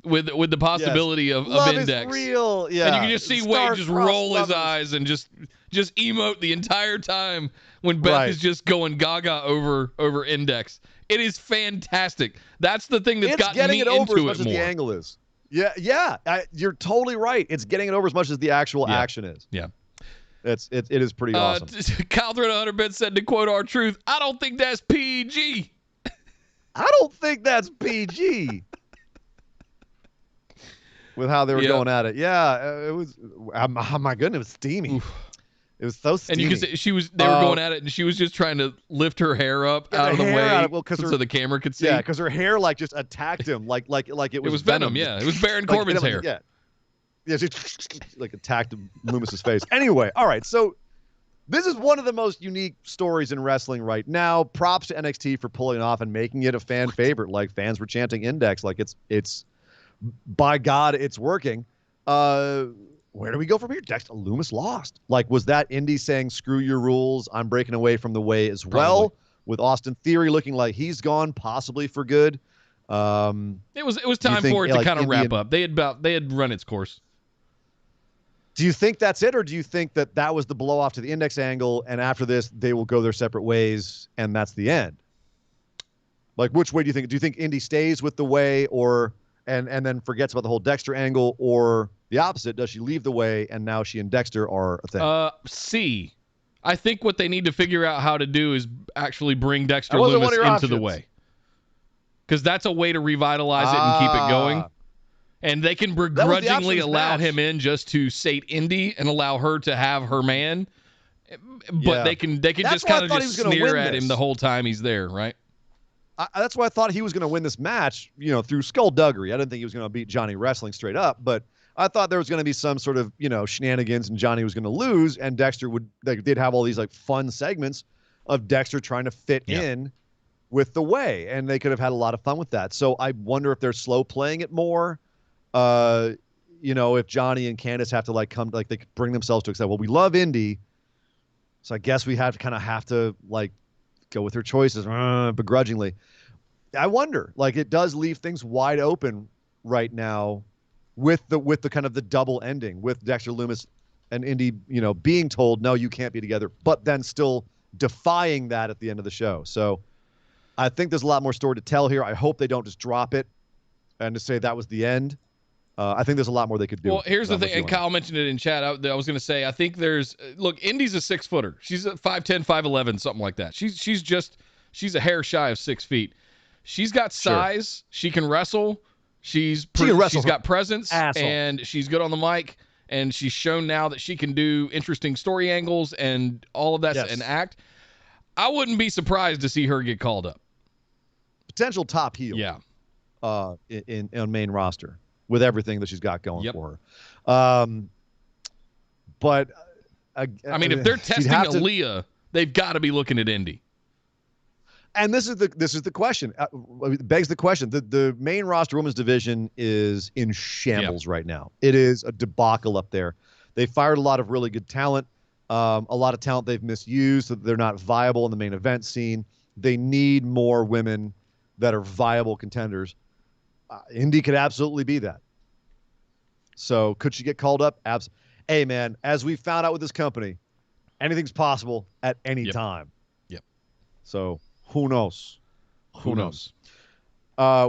with the possibility of Index. Is real. Yeah. And you can just see Wade just roll his eyes and just emote the entire time when Beth is just going gaga over Index. It is fantastic. That's the thing that's gotten me into it more. It's getting it over as much as the angle is. Yeah. You're totally right. It's getting it over as much as the actual action is. Yeah. It is pretty awesome. Kyle Thread 100 said, to quote R-Truth, I don't think that's PG. I don't think that's PG. With how they were going at it. Yeah, it was, oh my goodness, it was steamy. Oof. It was so steamy. And you could say they were going at it, and she was just trying to lift her hair up out of the way so the camera could see. Yeah, because her hair just attacked him like it was venom. Yeah, it was Baron Corbin's hair. Yeah, she attacked Loomis's face. Anyway, all right, so this is one of the most unique stories in wrestling right now. Props to NXT for pulling it off and making it a fan favorite. Like, fans were chanting Index. Like, it's by God, it's working. Where do we go from here? Dexter Lumis lost. Like, was that Indy saying, screw your rules, I'm breaking away from the way as well? Probably. With Austin Theory looking like he's gone, possibly for good. It was time for it to kind of wrap up. They had run its course. Do you think that's it, or do you think that was the blow off to the Index angle, and after this they will go their separate ways, and that's the end? Like, which way do you think? Do you think Indy stays with the way, or and then forgets about the whole Dexter angle, or the opposite? Does she leave the way, and now she and Dexter are a thing? C. I think what they need to figure out how to do is actually bring Dexter Lumis into the way, because that's a way to revitalize it and keep it going. And they can begrudgingly allow him in just to sate Indy and allow her to have her man, but they can just kind of sneer at him the whole time he's there, right? That's why I thought he was going to win this match, through skullduggery. I didn't think he was going to beat Johnny wrestling straight up, but I thought there was going to be some sort of, shenanigans, and Johnny was going to lose, and Dexter they'd have all these like fun segments of Dexter trying to fit in with the way, and they could have had a lot of fun with that. So I wonder if they're slow playing it more. If Johnny and Candice have to they could bring themselves to accept, well, we love Indy, so I guess we have to go with her choices begrudgingly. I wonder, it does leave things wide open right now with the kind of the double ending with Dexter Lumis and Indy, being told, no, you can't be together, but then still defying that at the end of the show. So I think there's a lot more story to tell here. I hope they don't just drop it and to say that was the end. I think there's a lot more they could do. Well, here's the thing, and Kyle mentioned it in chat. I was going to say, I think Indy's a 6-footer. She's a 5'10", 5'11", something like that. She's a hair shy of 6 feet. She's got size. Sure. She can wrestle. She's got presence, and she's good on the mic. And she's shown now that she can do interesting story angles and all of that and act. I wouldn't be surprised to see her get called up. Potential top heel. Yeah. In main roster with everything that she's got going for her. But if they're testing Aaliyah, they've got to be looking at Indy. And this is the question. It begs the question. The main roster women's division is in shambles right now. It is a debacle up there. They fired a lot of really good talent. A lot of talent they've misused, so they're not viable in the main event scene. They need more women that are viable contenders. Indy could absolutely be that. So could she get called up? Hey, man, as we found out with this company, anything's possible at any time. Yep. So who knows? Who knows?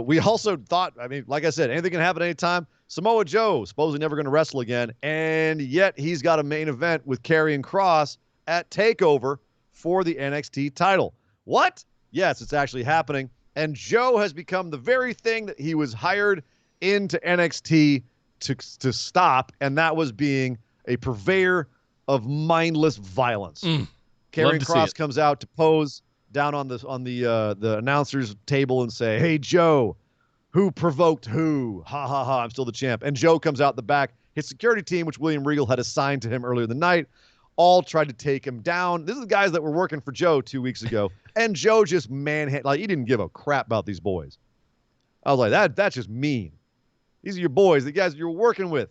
We also thought, like I said, anything can happen anytime. Samoa Joe, supposedly never going to wrestle again, and yet he's got a main event with Karrion Kross at TakeOver for the NXT title. What? Yes, it's actually happening. And Joe has become the very thing that he was hired into NXT to stop, and that was being a purveyor of mindless violence. Karrion Kross comes out to pose down on the announcer's table and say, "Hey, Joe, who provoked who? Ha, ha, ha, I'm still the champ." And Joe comes out the back. His security team, which William Regal had assigned to him earlier in the night, all tried to take him down. This is the guys that were working for Joe 2 weeks ago. And Joe just he didn't give a crap about these boys. I was like, that's just mean. These are your boys, the guys you're working with.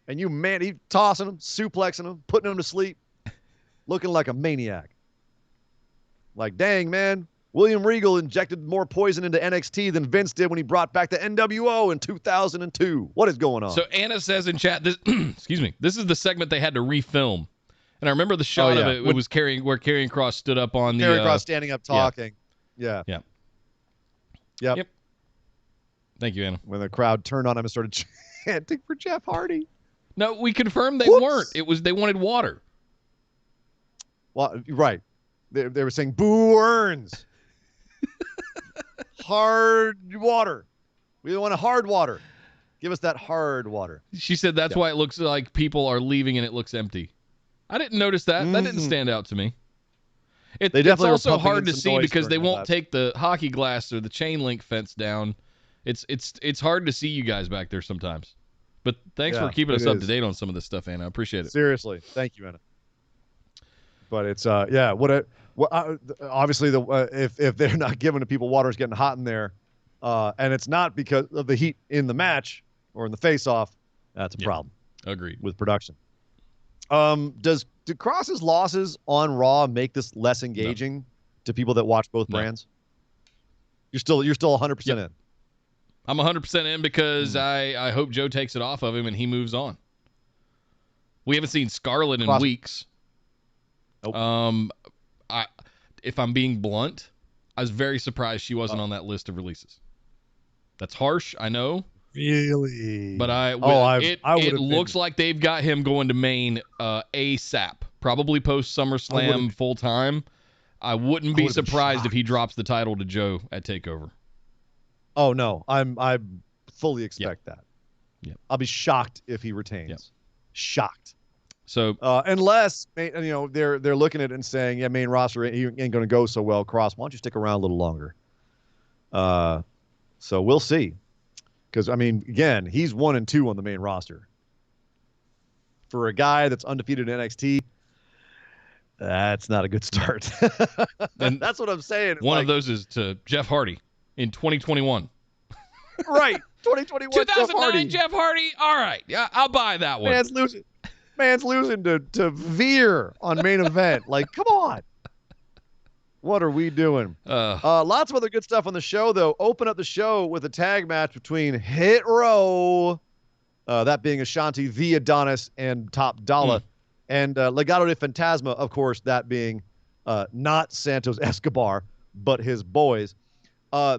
And he tossing them, suplexing them, putting them to sleep, looking like a maniac. Like, dang, man, William Regal injected more poison into NXT than Vince did when he brought back the NWO in 2002. What is going on? So Anna says in chat, this is the segment they had to refilm. And I remember the shot of it. It was where Karrion Kross stood up on the... Karrion Kross standing up talking. Yeah. Yep. Thank you, Anna. When the crowd turned on him and started chanting for Jeff Hardy. No, we confirmed they weren't. They wanted water. Well, right. They were saying, "Boo Earns." Hard water. We want a hard water. Give us that hard water. She said that's why it looks like people are leaving and it looks empty. I didn't notice that. That didn't stand out to me. It's also hard to see because they won't take the hockey glass or the chain link fence down. It's hard to see you guys back there sometimes. But thanks for keeping us up to date on some of this stuff, Anna. I appreciate it. Seriously. Thank you, Anna. But it's obviously if they're not giving the people water, it's getting hot in there, and it's not because of the heat in the match or in the face-off. That's a problem. Agreed with production. Do Kross's losses on Raw make this less engaging to people that watch both brands? You're still 100% in. I'm 100% in because I hope Joe takes it off of him and he moves on. We haven't seen Scarlett in weeks. Nope. If I'm being blunt, I was very surprised she wasn't on that list of releases. That's harsh, I know. Really? But it looks like they've got him going to Maine ASAP, probably post SummerSlam full time. I wouldn't be surprised if he drops the title to Joe at TakeOver. Oh no, I fully expect that. Yep. I'll be shocked if he retains. Yep. Shocked. So unless they're looking at it and saying, yeah, main roster ain't going to go so well. Cross, why don't you stick around a little longer? So we'll see. Because I mean, again, he's 1-2 on the main roster. For a guy that's undefeated in NXT, that's not a good start. And that's what I'm saying. One of those is to Jeff Hardy in 2021. Right, 2021. 2009 Jeff Hardy. All right, yeah, I'll buy that one. Man's losing to Veer on main event. Like, come on. What are we doing? Lots of other good stuff on the show, though. Open up the show with a tag match between Hit Row, that being Ashanti, the Adonis, and Top Dollar, and Legado de Fantasma, of course, that being not Santos Escobar, but his boys.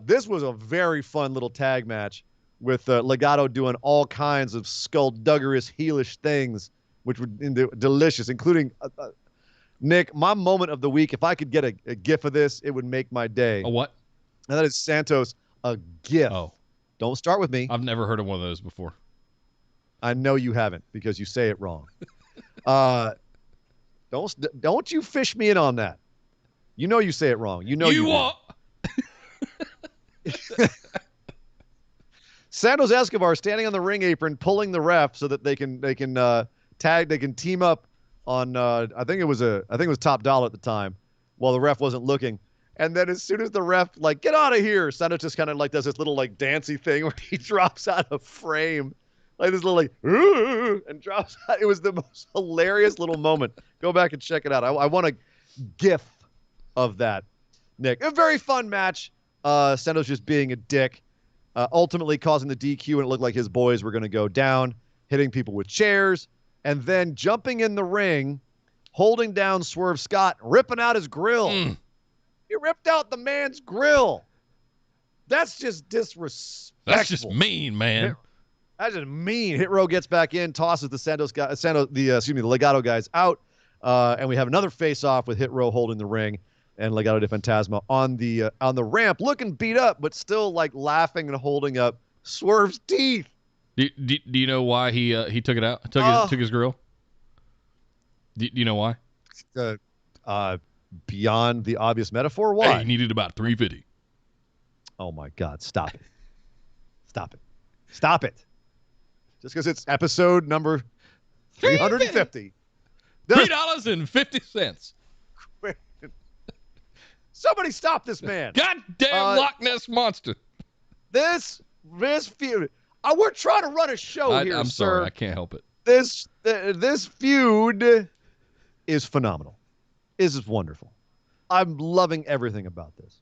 This was a very fun little tag match with Legado doing all kinds of skullduggerous, heelish things, which were delicious, including... Nick, my moment of the week, if I could get a gif of this, it would make my day. A what? And that is Santos, a gif. Oh. Don't start with me. I've never heard of one of those before. I know you haven't because you say it wrong. Don't you fish me in on that. You know you say it wrong. You know you won't. Santos Escobar standing on the ring apron, pulling the ref so that they can team up on I think it was Top Dollar at the time while the ref wasn't looking. And then as soon as the ref get out of here, Santos just kind of does this little dancey thing where he drops out of frame. This little and drops out. It was the most hilarious little moment. Go back and check it out. I want a gif of that, Nick. A very fun match. Santos just being a dick, ultimately causing the DQ, and it looked like his boys were going to go down, hitting people with chairs. And then jumping in the ring, holding down Swerve Scott, ripping out his grill. He ripped out the man's grill. That's just disrespectful. That's just mean, man. That's just mean. Hit Row gets back in, tosses the Legado guys out, and we have another face-off with Hit Row holding the ring and Legado de Fantasma on the ramp, looking beat up, but still laughing and holding up Swerve's teeth. Do you know why he took it out? Took his grill? Do you know why? Beyond the obvious metaphor, why? Hey, he needed about 350. Oh my God! Stop it! Stop it! Stop it! Just because it's episode number 350. $3.50. Somebody stop this man! Goddamn Loch Ness monster! This feud. We're trying to run a show here, I'm sir. sorry, I can't help it. This feud is phenomenal. This is wonderful. I'm loving everything about this.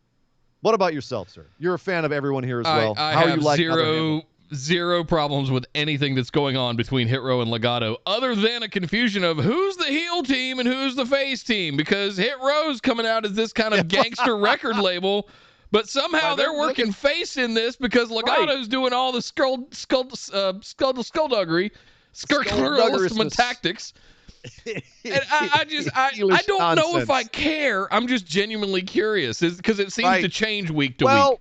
What about yourself, sir? You're a fan of everyone here as well. I How have are you zero problems with anything that's going on between Hit Row and Legado, other than a confusion of who's the heel team and who's the face team, because Hit Row's coming out as this kind of gangster record label. But somehow they're working face in this because Legado's doing all the skullduggery, scurrilous tactics. And I don't know if I care. I'm just genuinely curious because it seems to change week to week.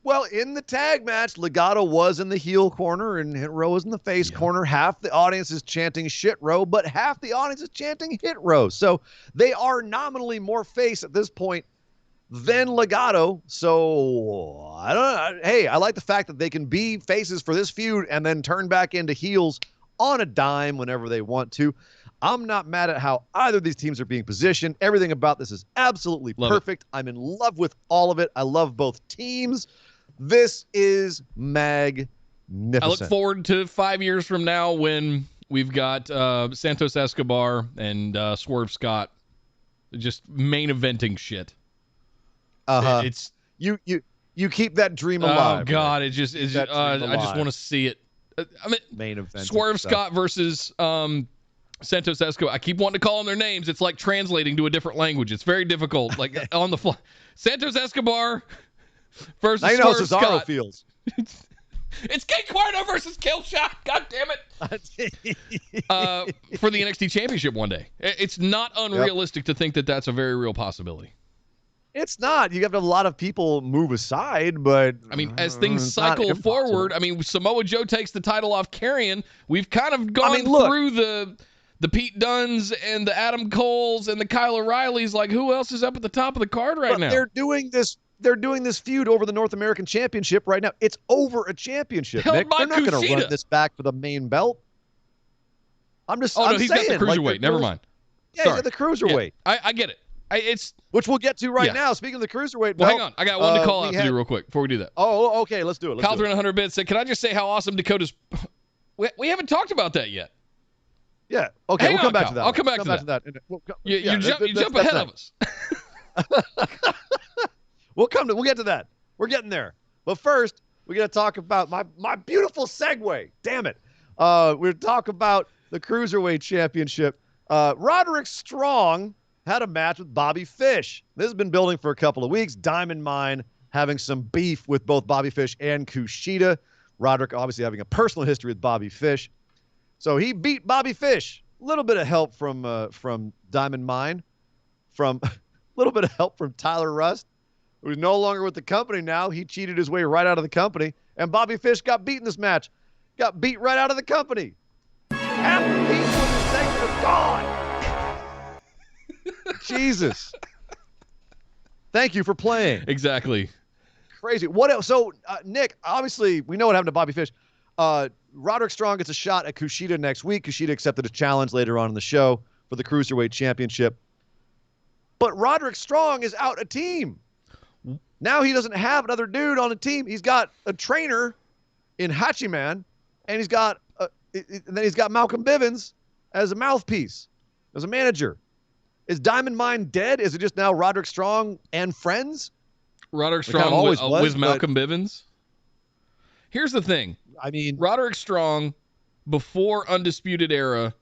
Well, in the tag match, Legado was in the heel corner and Hit Row was in the face corner. Half the audience is chanting Shit Row, but half the audience is chanting Hit Row. So they are nominally more face at this point than Legado. So I don't know. Hey, I like the fact that they can be faces for this feud and then turn back into heels on a dime whenever they want to. I'm not mad at how either of these teams are being positioned. Everything about this is absolutely perfect. I'm in love with all of it. I love both teams. This is magnificent. I look forward to 5 years from now when we've got Santos Escobar and Swerve Scott just main eventing shit. It's You keep that dream alive. Oh God, it just is. That dream I just alive. want to see it. I mean, Main event Swerve stuff. Scott versus Santos Escobar. I keep wanting to call them their names. It's like translating to a different language. It's very difficult, like on the fly. Santos Escobar versus Now you know how Swerve Cesaro Scott. feels. It's King Cuerno versus Killshot. God damn it. For the NXT Championship one day. It's not unrealistic to think that that's a very real possibility. It's not. You have to have a lot of people move aside, but I mean, as things it's not cycle impossible. forward, I mean, Samoa Joe takes the title off Karrion. We've kind of gone look. through the Pete Dunnes and the Adam Coles and the Kyle O'Reillys. Like, who else is up at the top of the card right But now? they're doing this. They're doing this feud over the North American Championship right now. It's over a championship. Held Nick. by They're not going to Kushida. run this back for the main belt. I'm just. Oh, I'm no, he's saying, got the cruiserweight. Never mind. Yeah, Sorry. he's got the cruiserweight, I get it. It's which we'll get to right Yeah. now. Speaking of the cruiserweight well, belt, hang on. I got one to call we out to had- do real quick before we do that. Oh, okay. Let's do it. Let's Kyle do it. 100 bits said, "Can I just say how awesome Dakota's?" We haven't talked about that yet. Yeah. Okay. Hang we'll come on, back Kyle. to that. I'll come back We'll to come back to that. You Yeah, jump that's ahead next. of us. We'll get to that. We're getting there. But first, we're going to talk about my beautiful segue. Damn it. We're talk about the Cruiserweight Championship. Roderick Strong had a match with Bobby Fish. This has been building for a couple of weeks. Diamond Mine having some beef with both Bobby Fish and Kushida. Roderick obviously having a personal history with Bobby Fish. So he beat Bobby Fish. A little bit of help from Diamond Mine. From a little bit of help from Tyler Rust, who's no longer with the company now. He cheated his way right out of the company. And Bobby Fish got beat in this match. Got beat right out of the company. Half the people in this segment are gone. Jesus. Thank you for playing. Exactly. Crazy. What else? So, Nick, obviously, we know what happened to Bobby Fish. Roderick Strong gets a shot at Kushida next week. Kushida accepted a challenge later on in the show for the Cruiserweight Championship. But Roderick Strong is out a team. Now he doesn't have another dude on the team. He's got a trainer in Hachiman, and he's got and then he's got Malcolm Bivens as a mouthpiece, as a manager. Is Diamond Mine dead? Is it just now Roderick Strong and friends? Roderick It kind of Strong always with, was, with Malcolm Bivens. Here's the thing. I mean, Roderick Strong, before Undisputed Era,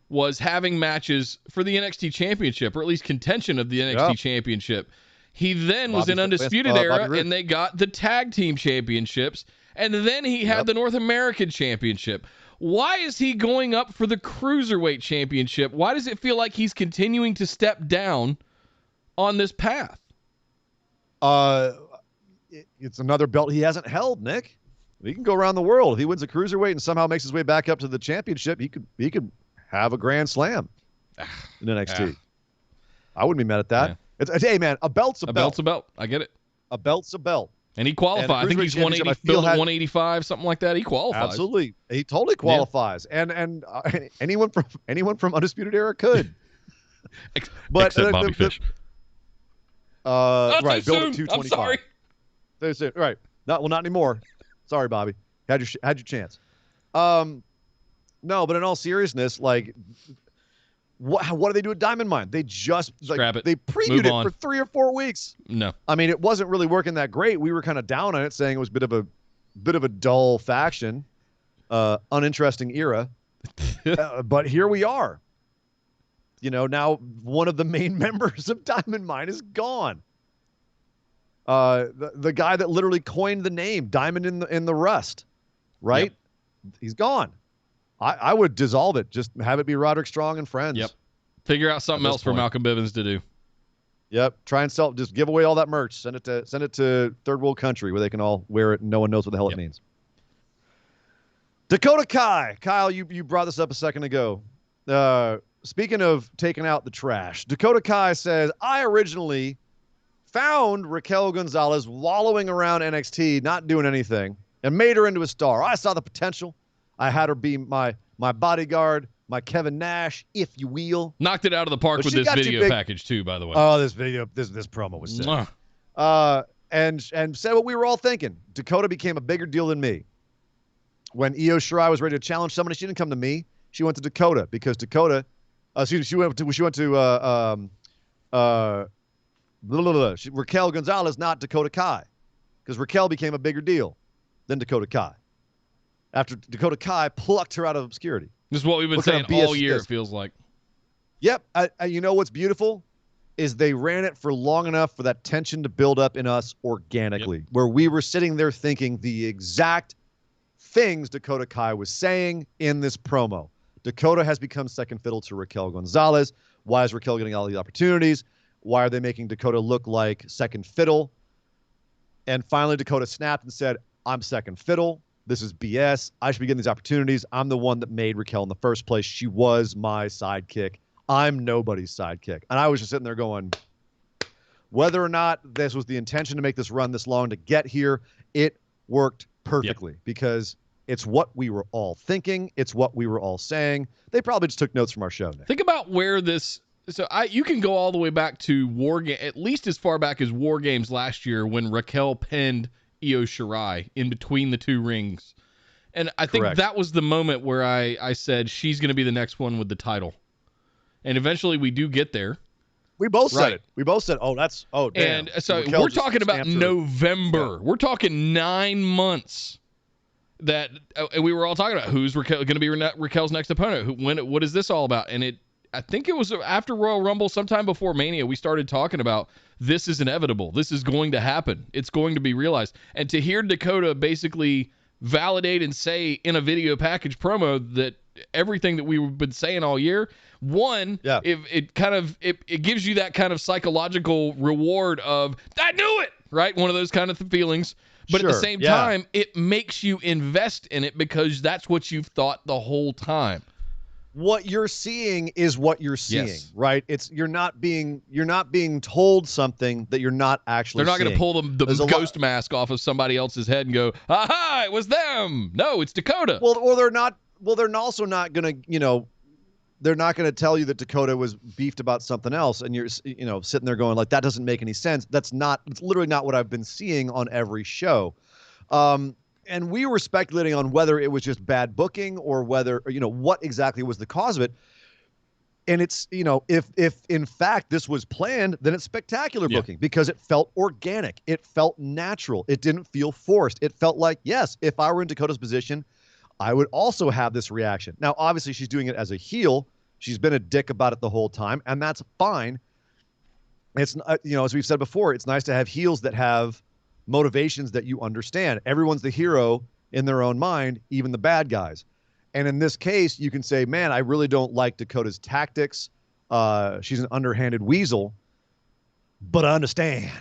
was having matches for the NXT Championship, or at least contention of the NXT Championship. He then was in Undisputed Era, and they got the Tag Team Championships, and then he had the North American Championship. Why is he going up for the Cruiserweight Championship? Why does it feel like he's continuing to step down on this path? It's another belt he hasn't held, Nick. He can go around the world. If he wins a Cruiserweight and somehow makes his way back up to the championship, he could have a Grand Slam in NXT. I wouldn't be mad at that. Yeah. Hey, man, a belt's a belt. Belt's a belt. I get it. A belt's a belt. And he qualified. I think he's 180, built at 185, something like that. He qualifies. Absolutely, he totally qualifies. And anyone from Undisputed Era could. But except Bobby Fish. Right, too built soon. at 225. I'm sorry. That's it. Right, not anymore. Sorry, Bobby. Had your chance. No, but in all seriousness, like, what do they do at Diamond Mine? They just Scrap it. They previewed Move it on. for 3 or 4 weeks. No. I mean, it wasn't really working that great. We were kind of down on it, saying it was a bit of a dull faction, uninteresting era. But here we are. You know, now one of the main members of Diamond Mine is gone. The guy that literally coined the name Diamond in the Rust, right? Yep. He's gone. I would dissolve it. Just have it be Roderick Strong and friends. Yep. Figure out something else for Malcolm Bivens to do. Yep. Try and sell. Just give away all that merch. Send it to third world country where they can all wear it and no one knows what the hell it means. Dakota Kai. Kyle, you brought this up a second ago. Speaking of taking out the trash, Dakota Kai says, I originally found Raquel Gonzalez wallowing around NXT, not doing anything, and made her into a star. I saw the potential. I had her be my bodyguard, my Kevin Nash, if you will. Knocked it out of the park with this video package too, by the way. Oh, this promo was sick. And said what we were all thinking. Dakota became a bigger deal than me. When Io Shirai was ready to challenge somebody, she didn't come to me. She went to Dakota because Dakota, she went to Raquel Gonzalez, not Dakota Kai. because Raquel became a bigger deal than Dakota Kai. After Dakota Kai plucked her out of obscurity. This is what we've been What kind saying of BS all is year, this? it feels like. Yep. You know what's beautiful is they ran it for long enough for that tension to build up in us organically, where we were sitting there thinking the exact things Dakota Kai was saying in this promo. Dakota has become second fiddle to Raquel Gonzalez. Why is Raquel getting all these opportunities? Why are they making Dakota look like second fiddle? And finally, Dakota snapped and said, I'm second fiddle. This is BS. I should be getting these opportunities. I'm the one that made Raquel in the first place. She was my sidekick. I'm nobody's sidekick. And I was just sitting there going, whether or not this was the intention to make this run this long to get here, it worked perfectly because it's what we were all thinking. It's what we were all saying. They probably just took notes from our show, Nick. Think about where this. So you can go all the way back to at least as far back as War Games last year when Raquel pinned Io Shirai in between the two rings. And I think Correct. that was the moment where I said she's going to be the next one with the title. And eventually we do get there. We both said Right. it. We both said, oh, damn. And so Raquel we're just talking about stamped her- November. We're talking 9 months that we were all talking about who's going to be Raquel's next opponent. What is this all about? And I think it was after Royal Rumble, sometime before Mania, we started talking about this is inevitable. This is going to happen. It's going to be realized. And to hear Dakota basically validate and say in a video package promo that everything that we've been saying all year, it gives you that kind of psychological reward of, I knew it, right? One of those kind of feelings. But at the same time, it makes you invest in it because that's what you've thought the whole time. What you're seeing is what you're seeing, Yes. right? You're not being told something that you're not actually. They're not going to seeing. pull the ghost mask off of somebody else's head and go, aha, it was them. No, it's Dakota. Well, they're not. Well, they're also not going to. They're not going to tell you that Dakota was beefed about something else, and you're sitting there going like, that doesn't make any sense. It's literally not what I've been seeing on every show. And we were speculating on whether it was just bad booking or whether, what exactly was the cause of it. And it's, if in fact this was planned, then it's spectacular booking because it felt organic. It felt natural. It didn't feel forced. It felt like, yes, if I were in Dakota's position, I would also have this reaction. Now, obviously, she's doing it as a heel. She's been a dick about it the whole time, and that's fine. It's, as we've said before, it's nice to have heels that have motivations that you understand. Everyone's the hero in their own mind, even the bad guys. And in this case, you can say, man, I really don't like Dakota's tactics. She's an underhanded weasel, but I understand.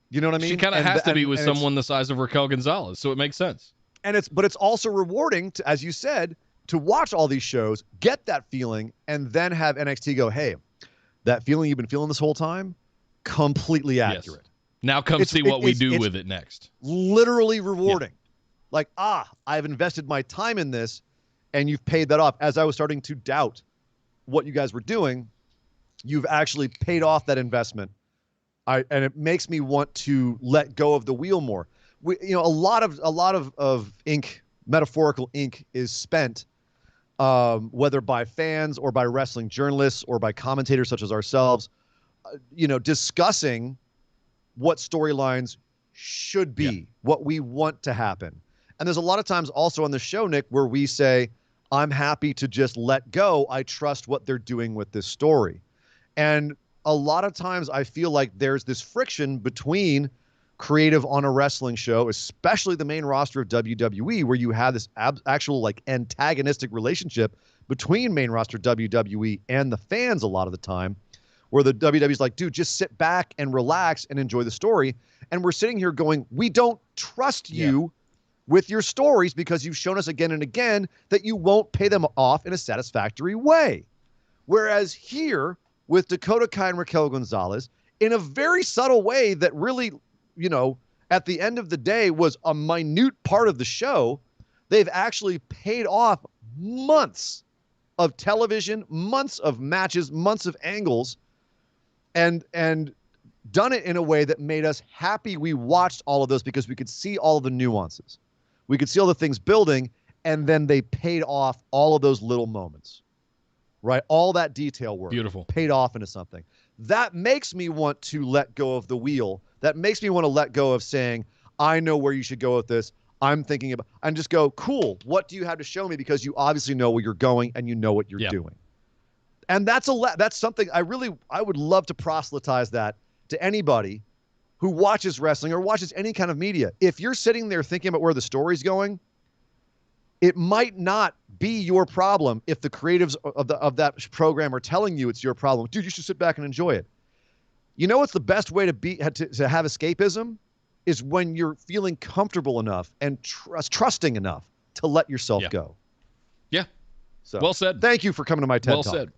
You know what I mean? She kind of has to be with someone the size of Raquel Gonzalez, so it makes sense. But it's also rewarding to, as you said, to watch all these shows, get that feeling, and then have NXT go, hey, that feeling you've been feeling this whole time, completely accurate. Yes. Now come see what we do with it next. Literally rewarding. Like, I've invested my time in this, and you've paid that off. As I was starting to doubt what you guys were doing, you've actually paid off that investment. And it makes me want to let go of the wheel more. A lot of ink, metaphorical ink, is spent, whether by fans or by wrestling journalists or by commentators such as ourselves, discussing what storylines should be, what we want to happen. And there's a lot of times also on the show, Nick, where we say, I'm happy to just let go. I trust what they're doing with this story. And a lot of times I feel like there's this friction between creative on a wrestling show, especially the main roster of WWE, where you have this actual like antagonistic relationship between main roster WWE and the fans a lot of the time, where the WWE's like, dude, just sit back and relax and enjoy the story. And we're sitting here going, we don't trust you with your stories because you've shown us again and again that you won't pay them off in a satisfactory way. Whereas here with Dakota Kai and Raquel Gonzalez, in a very subtle way that really, at the end of the day was a minute part of the show, they've actually paid off months of television, months of matches, months of angles, and done it in a way that made us happy we watched all of those because we could see all of the nuances. We could see all the things building, and then they paid off all of those little moments, right? All that detail work Beautiful. paid off into something. That makes me want to let go of the wheel that makes me want to let go of saying, I know where you should go with this. I'm thinking about, and just go, cool. What do you have to show me? Because you obviously know where you're going and you know what you're doing. And that's something I would love to proselytize that to anybody who watches wrestling or watches any kind of media. If you're sitting there thinking about where the story's going, it might not be your problem if the creatives of that program are telling you it's your problem. Dude, you should sit back and enjoy it. You know what's the best way to have escapism? Is when you're feeling comfortable enough and trusting enough to let yourself go. Yeah. So, well said. Thank you for coming to my TED Talk. Well said.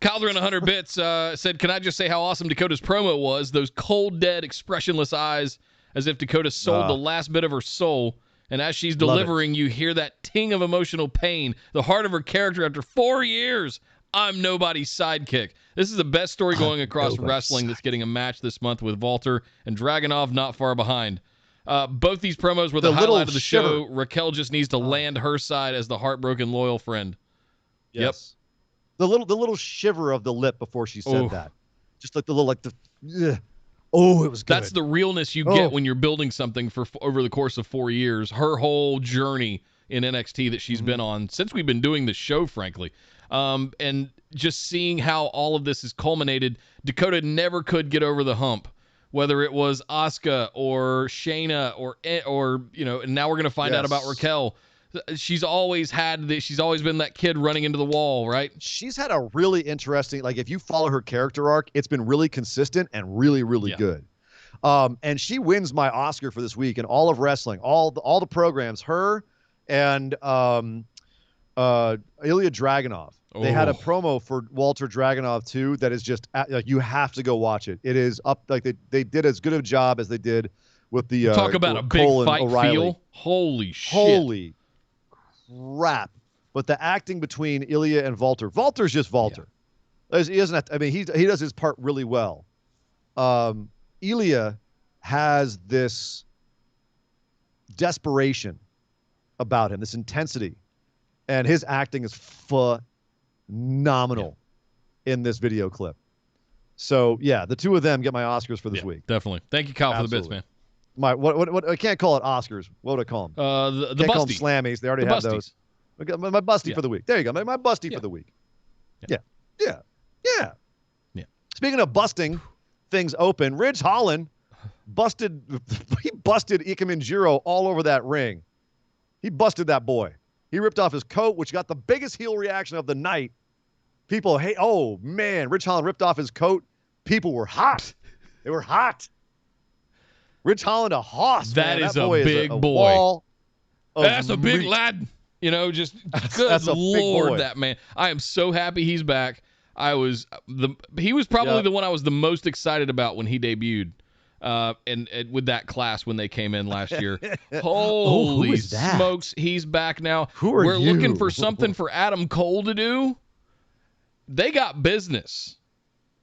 Calder in 100 bits said, can I just say how awesome Dakota's promo was? Those cold, dead, expressionless eyes as if Dakota sold the last bit of her soul. And as she's delivering, you hear that ting of emotional pain, the heart of her character after 4 years. I'm nobody's sidekick. This is the best story going across wrestling that's getting a match this month with Walter and Dragunov not far behind. Both these promos were the highlight of the show. Raquel just needs to land her side as the heartbroken loyal friend. Yes. Yep. The little shiver of the lip before she said that. Just like the little it was good. That's the realness you get when you're building something for over the course of 4 years. Her whole journey in NXT that she's been on since we've been doing this show, frankly. And just seeing how all of this is culminated, Dakota never could get over the hump, whether it was Asuka or Shayna or and now we're going to find out about Raquel. She's always been that kid running into the wall, right? She's had a really interesting, if you follow her character arc, it's been really consistent and really, really good. And she wins my Oscar for this week in all of wrestling, all the programs, her and Ilya Dragunov. They had a promo for Walter Dragunov too that is just you have to go watch it. It is up they did as good a job as they did with the talk about a big fight O'Reilly. Feel. Holy shit. Holy crap. But the acting between Ilya and Walter's just Walter. Yeah. He doesn't have to, he does his part really well. Ilya has this desperation about him, this intensity. And his acting is phenomenal in this video clip. So, the two of them get my Oscars for this week. Definitely. Thank you, Kyle, for the bits, man. What I can't call it Oscars. What would I call them? The can't Busty. call them Slammies. They already have those. My Busty for the week. There you go. My Busty for the week. Yeah. Speaking of busting things open, Ridge Holland busted Ikemen Jiro all over that ring. He busted that boy. He ripped off his coat, which got the biggest heel reaction of the night. People, oh man, Ridge Holland ripped off his coat. People were hot. They were hot. Ridge Holland, a hoss. That man. is that a boy big is a boy. Wall That's a big lad. Just good that's a Lord, big boy. that man. I am so happy he's back. He was probably the one I was the most excited about when he debuted. And with that class when they came in last year. Holy who is that? smokes, he's back now. We're looking for something for Adam Cole to do. They got business.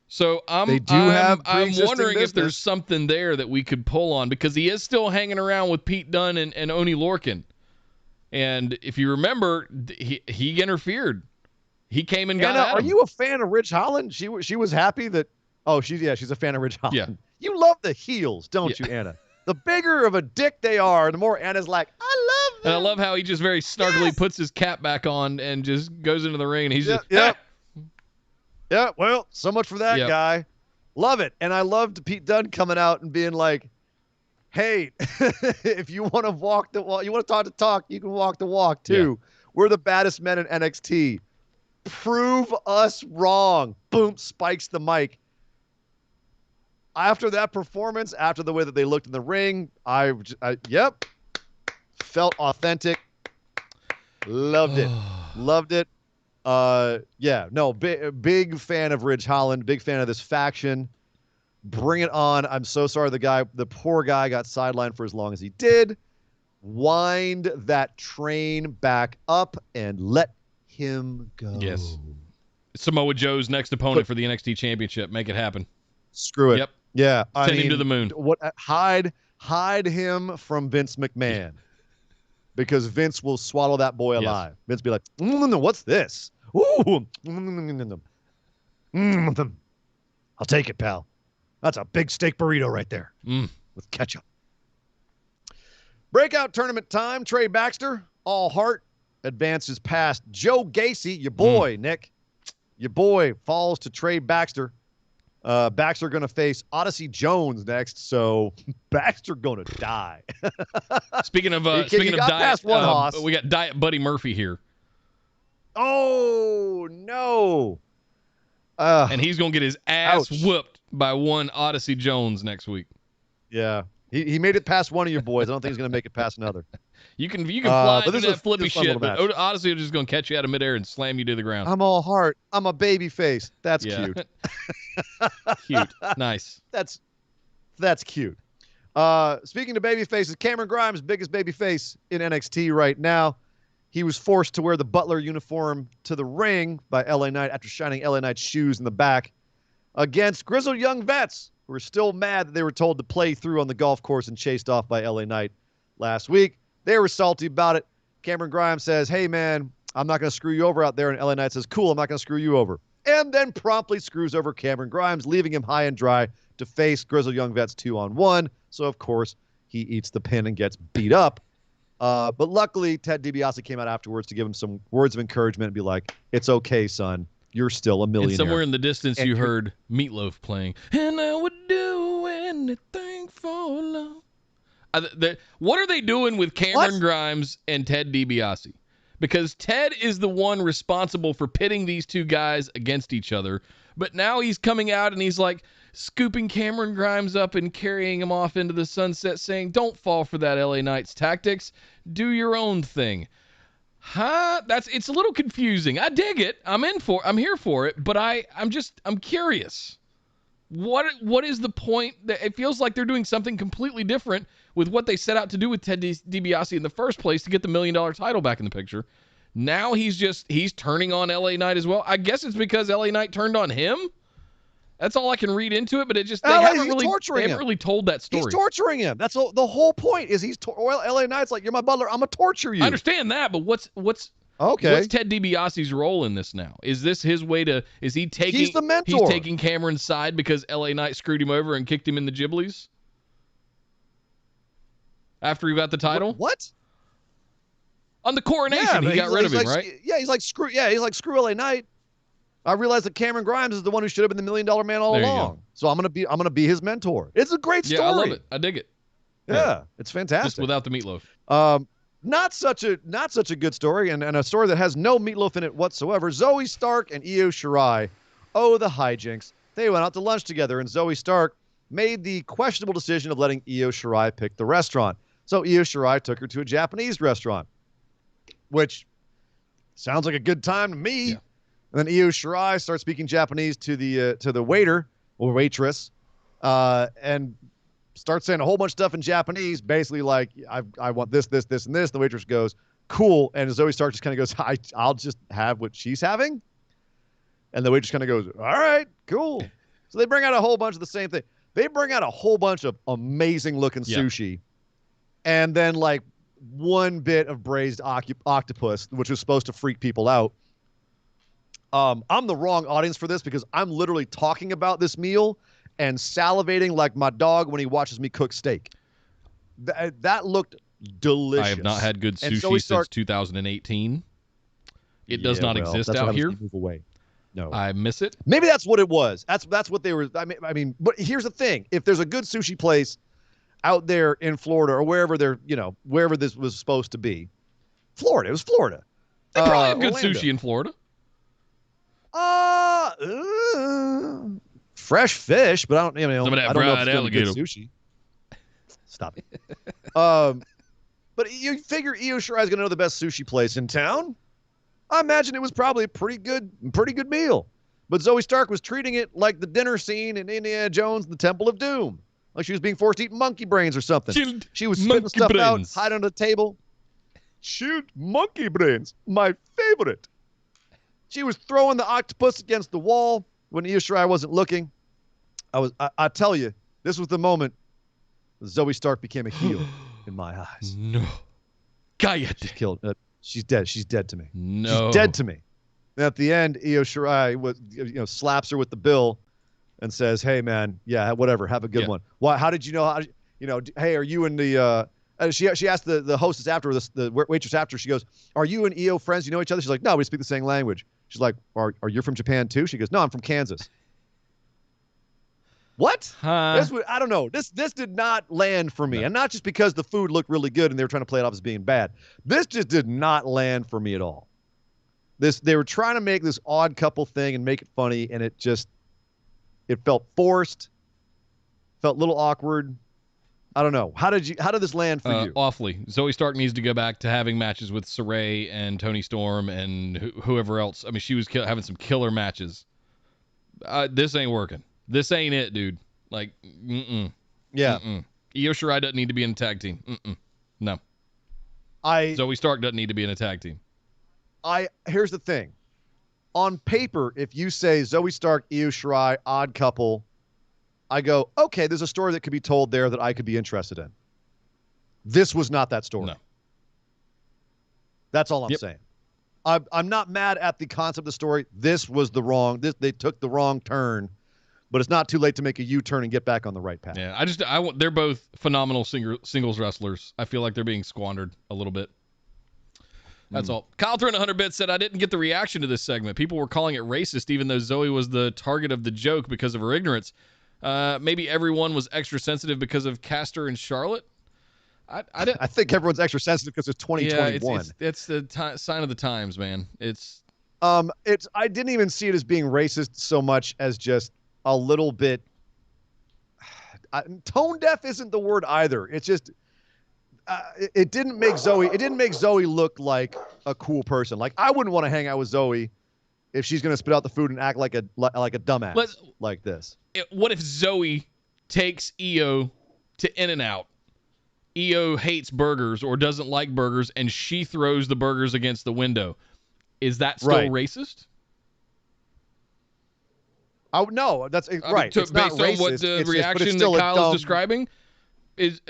So I'm wondering if there's something there that we could pull on, because he is still hanging around with Pete Dunne and Oni Lorcan. And if you remember, he interfered. He came and got at him. Are you a fan of Ridge Holland? She was happy that she's a fan of Ridge Holland. Yeah. You love the heels, don't you, Anna? The bigger of a dick they are, the more Anna's like, I love them. And I love how he just very snarkily puts his cap back on and just goes into the ring. And he's just, yeah, well, so much for that guy. Love it. And I loved Pete Dunne coming out and being like, hey, if you want to walk the walk, you want to talk the talk, you can walk the walk too. Yeah. We're the baddest men in NXT. Prove us wrong. Boom, spikes the mic. After that performance, after the way that they looked in the ring, I felt authentic. Loved it. Loved it. Big fan of Ridge Holland. Big fan of this faction. Bring it on. I'm so sorry the poor guy got sidelined for as long as he did. Wind that train back up and let him go. Yes. Samoa Joe's next opponent for the NXT Championship. Make it happen. Screw it. Yep. Yeah. Send him to the moon. Hide him from Vince McMahon. Because Vince will swallow that boy alive. Yes. Vince be like, what's this? Ooh. I'll take it, pal. That's a big steak burrito right there. with ketchup. Breakout tournament time. Trey Baxter, all heart, advances past Joe Gacy, your boy, Nick. Your boy falls to Trey Baxter. Baxter going to face Odyssey Jones next, so Baxter going to die. Speaking of diet, we got Diet Buddy Murphy here. Oh, no. And he's going to get his ass whooped by one Odyssey Jones next week. Yeah. He made it past one of your boys. I don't think he's going to make it past another. You can fly into that flippy shit, but match. Odyssey is just going to catch you out of midair and slam you to the ground. I'm all heart. I'm a baby face. That's cute. Cute. Nice. That's cute. Speaking of baby faces, Cameron Grimes, biggest baby face in NXT right now. He was forced to wear the Butler uniform to the ring by LA Knight after shining LA Knight's shoes in the back against grizzled young vets who are still mad that they were told to play through on the golf course and chased off by LA Knight last week. They were salty about it. Cameron Grimes says, hey, man, I'm not going to screw you over out there. And LA Knight says, cool, I'm not going to screw you over. And then promptly screws over Cameron Grimes, leaving him high and dry to face grizzled young vets 2-on-1. So, of course, he eats the pin and gets beat up. But luckily, Ted DiBiase came out afterwards to give him some words of encouragement and be like, it's okay, son. You're still a millionaire. And somewhere in the distance, you heard Meatloaf playing. And I would do anything for love. What are they doing with Cameron Grimes and Ted DiBiase? Because Ted is the one responsible for pitting these two guys against each other. But now he's coming out and he's like scooping Cameron Grimes up and carrying him off into the sunset saying, don't fall for that LA Knights tactics. Do your own thing. It's a little confusing. I dig it. I'm here for it, but I'm curious. What is the point? It feels like they're doing something completely different with what they set out to do with Ted DiBiase in the first place to get the $1 million title back in the picture. Now he's turning on LA Knight as well. I guess it's because LA Knight turned on him. That's all I can read into it, but they haven't really told that story. He's torturing him. That's the whole point. Is LA Knight's like, you're my butler. I'm gonna torture you. I understand that, but what's Ted DiBiase's role in this now? Is this his way to? Is he taking? He's the mentor. He's taking Cameron's side because LA Knight screwed him over and kicked him in the Ghiblies after he got the title. What? On the coronation, he got rid of him, right? Yeah, he's like screw LA Knight. I realized that Cameron Grimes is the one who should have been the $1 million man all along. So I'm gonna be his mentor. It's a great story. Yeah, I love it. I dig it. Yeah, it's fantastic. Just without the meatloaf. Not such a good story, and a story that has no meatloaf in it whatsoever. Zoe Stark and Io Shirai. Oh, the hijinks. They went out to lunch together, and Zoe Stark made the questionable decision of letting Io Shirai pick the restaurant. So Io Shirai took her to a Japanese restaurant, which sounds like a good time to me. Yeah. And then Io Shirai starts speaking Japanese to the waiter or waitress, and starts saying a whole bunch of stuff in Japanese, basically like, I want this, and this. The waitress goes, cool. And Zoe Stark just kind of goes, I'll just have what she's having. And the waitress kind of goes, all right, cool. So they bring out a whole bunch of the same thing. They bring out a whole bunch of amazing looking sushi. And then like one bit of braised octopus, which was supposed to freak people out. I'm the wrong audience for this because I'm literally talking about this meal and salivating like my dog when he watches me cook steak. That looked delicious. I have not had good sushi since 2018. It does not exist out here. Move away. No, I miss it. Maybe that's what it was. That's what they were. I mean, but here's the thing: if there's a good sushi place out there in Florida or wherever wherever this was supposed to be, Florida. It was Florida. They probably have good sushi in Florida. Fresh fish, but I don't. Some of that I don't know if fried it's alligator good sushi. Stop it. But you figure Io Shirai is going to know the best sushi place in town. I imagine it was probably a pretty good meal. But Zoe Stark was treating it like the dinner scene in Indiana Jones and the Temple of Doom, like she was being forced to eat monkey brains or something. She was spitting stuff out, hiding under the table. Chilled monkey brains, my favorite. She was throwing the octopus against the wall when Io Shirai wasn't looking. I tell you, this was the moment Zoe Stark became a heel in my eyes. No. Cállate. She's killed. She's dead. She's dead to me. No. She's dead to me. And at the end, Io Shirai slaps her with the bill and says, "Hey man, yeah, whatever, have a good one." Why? How did you know? Hey, are you in the? She asked the hostess after the waitress after. She goes, "Are you and EO friends? You know each other?" She's like, "No, we speak the same language." She's like, "Are you from Japan too?" She goes, "No, I'm from Kansas." What? I don't know. This did not land for me, and not just because the food looked really good and they were trying to play it off as being bad. This just did not land for me at all. They were trying to make this odd couple thing and make it funny, and it felt forced, felt a little awkward. I don't know. How did this land for you? Awfully. Zoe Stark needs to go back to having matches with Saray and Toni Storm and whoever else. I mean, she was having some killer matches. This ain't working. This ain't it, dude. Like, Yeah. Io Shirai doesn't need to be in a tag team. No. Zoe Stark doesn't need to be in a tag team. Here's the thing. On paper, if you say Zoe Stark, Io Shirai, odd couple, I go, okay, there's a story that could be told there that I could be interested in. This was not that story. No. That's all I'm saying. I'm not mad at the concept of the story. This was they took the wrong turn. But it's not too late to make a U-turn and get back on the right path. Yeah, they're both phenomenal singles wrestlers. I feel like they're being squandered a little bit. That's all. Kyle throwing 100 bits said, I didn't get the reaction to this segment. People were calling it racist, even though Zoe was the target of the joke because of her ignorance. Maybe everyone was extra sensitive because of Castor and Charlotte. I think everyone's extra sensitive because it's 2021. Yeah, it's the sign of the times, man. I didn't even see it as being racist so much as just a little bit tone deaf isn't the word either. It's just it didn't make Zoe look like a cool person. Like, I wouldn't want to hang out with Zoe if she's going to spit out the food and act like a dumbass like this. What if Zoe takes Io to In-N-Out? Io hates burgers or doesn't like burgers, and she throws the burgers against the window. Is that still racist? Oh no, that's right. It's not racist. On what the reaction that Kyle is describing is,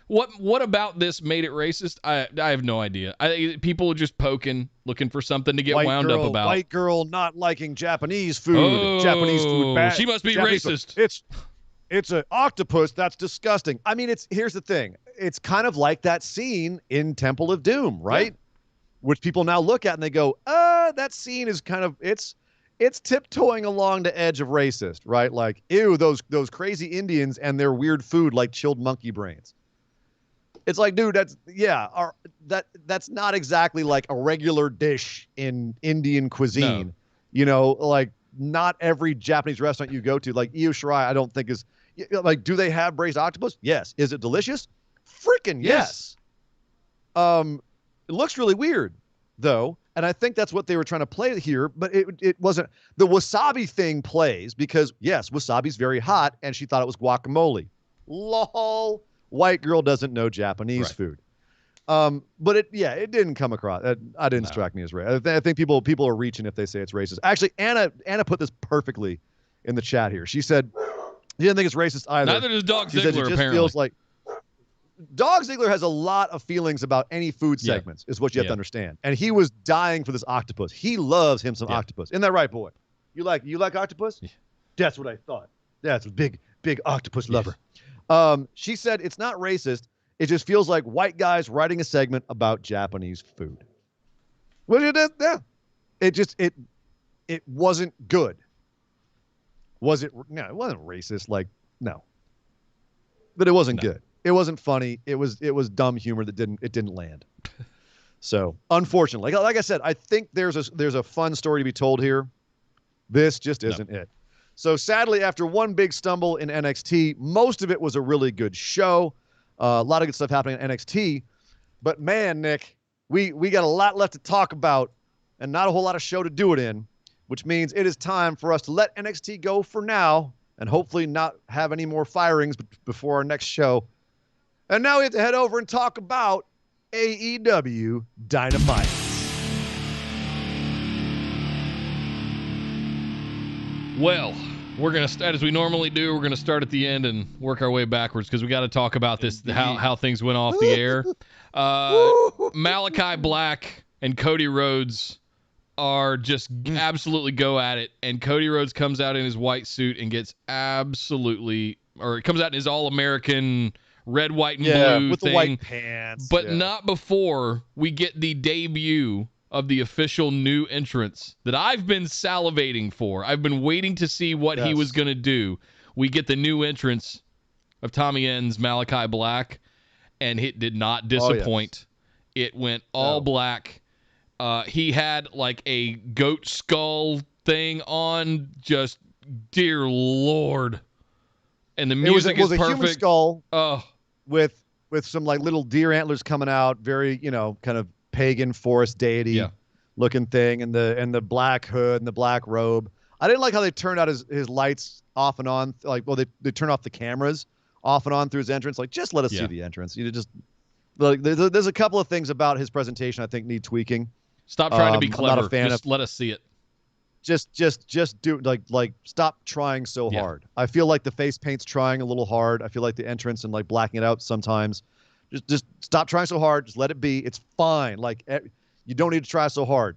what about this made it racist? I have no idea. People are just poking, looking for something to get wound up about. White girl not liking Japanese food. Japanese food bad. She must be racist. It's an octopus. That's disgusting. I mean, here's the thing. It's kind of like that scene in Temple of Doom, right? Yeah. Which people now look at and they go, that scene is kind of it's tiptoeing along the edge of racist, right? Like, ew, those crazy Indians and their weird food like chilled monkey brains. It's like, dude, that's not exactly like a regular dish in Indian cuisine. No. Like, not every Japanese restaurant you go to, like Io Shirai, I don't think is like, do they have braised octopus? Yes. Is it delicious? Freaking yes. It looks really weird though. And I think that's what they were trying to play here, but it wasn't. The wasabi thing plays because, yes, wasabi's very hot, and she thought it was guacamole. Lol. White girl doesn't know Japanese food. But it didn't come across. I didn't strike me as racist. I think people are reaching if they say it's racist. Actually, Anna put this perfectly in the chat here. She said she didn't think it's racist either. Neither does Dog Ziggler, it just apparently. Feels like Dog Ziggler has a lot of feelings about any food segments, is what you have to understand. And he was dying for this octopus. He loves him some octopus. Isn't that right, boy? You like octopus? Yeah. That's what I thought. That's a big octopus lover. She said it's not racist. It just feels like white guys writing a segment about Japanese food. Well, yeah. It wasn't good. Was it? No, it wasn't racist. Like, no. But it wasn't good. It wasn't funny. It was dumb humor that didn't land. So, unfortunately, like I said, I think there's a fun story to be told here. This just isn't it. So, sadly, after one big stumble in NXT, most of it was a really good show. A lot of good stuff happening in NXT. But man, Nick, we got a lot left to talk about and not a whole lot of show to do it in, which means it is time for us to let NXT go for now and hopefully not have any more firings before our next show. And now we have to head over and talk about AEW Dynamite. Well, we're going to start as we normally do. We're going to start at the end and work our way backwards because we got to talk about this, how things went off the air. Malakai Black and Cody Rhodes are just absolutely go at it. And Cody Rhodes comes out in his white suit and gets comes out in his All-American red, white, and blue with thing. the white pants. But not before we get the debut of the official new entrance that I've been salivating for. I've been waiting to see what he was going to do. We get the new entrance of Tommy End's Malakai Black, and it did not disappoint. It went all black. He had like a goat skull thing on, just dear Lord. And the music is perfect. A human skull oh. with some like little deer antlers coming out, very, kind of pagan forest deity looking thing, and the black hood and the black robe. I didn't like how they turned out his lights off and on. Like, well, they turn off the cameras off and on through his entrance. Like, just let us see the entrance. Just like there's a couple of things about his presentation I think need tweaking. Stop trying to be clever. I'm not a fan just let us see it. Just do like stop trying so hard. I feel like the face paint's trying a little hard. I feel like the entrance and like blacking it out sometimes. Just stop trying so hard. Just let it be. It's fine. Like, you don't need to try so hard.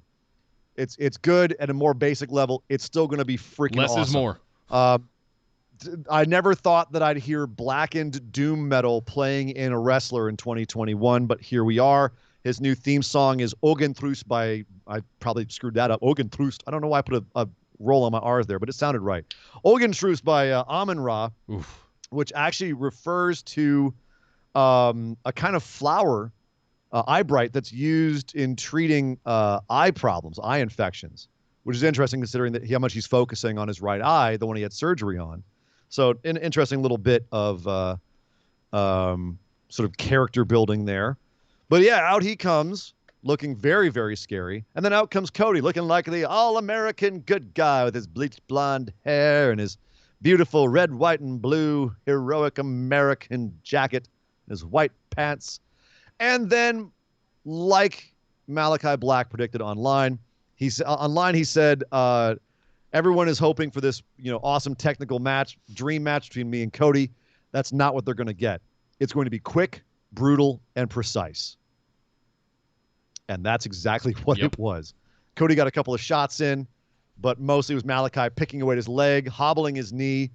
It's good at a more basic level. It's still going to be freaking less awesome. is more. I never thought that I'd hear blackened doom metal playing in a wrestler in 2021, but here we are. His new theme song is Ogentrust by, I probably screwed that up, Ogentrust. I don't know why I put a roll on my R's there, but it sounded right. Ogentrust by Amon-Ra, which actually refers to a kind of flower, eyebright, that's used in treating eye problems, eye infections, which is interesting considering that how much he's focusing on his right eye, the one he had surgery on. So an interesting little bit of sort of character building there. But yeah, out he comes looking very, very scary. And then out comes Cody looking like the all-American good guy with his bleached blonde hair and his beautiful red, white, and blue heroic American jacket, his white pants. And then, like Malakai Black predicted online, he said, everyone is hoping for this, awesome technical match, dream match between me and Cody. That's not what they're going to get. It's going to be quick, brutal, and precise. And that's exactly what it was. Cody got a couple of shots in, but mostly it was Malakai picking away at his leg, hobbling his knee,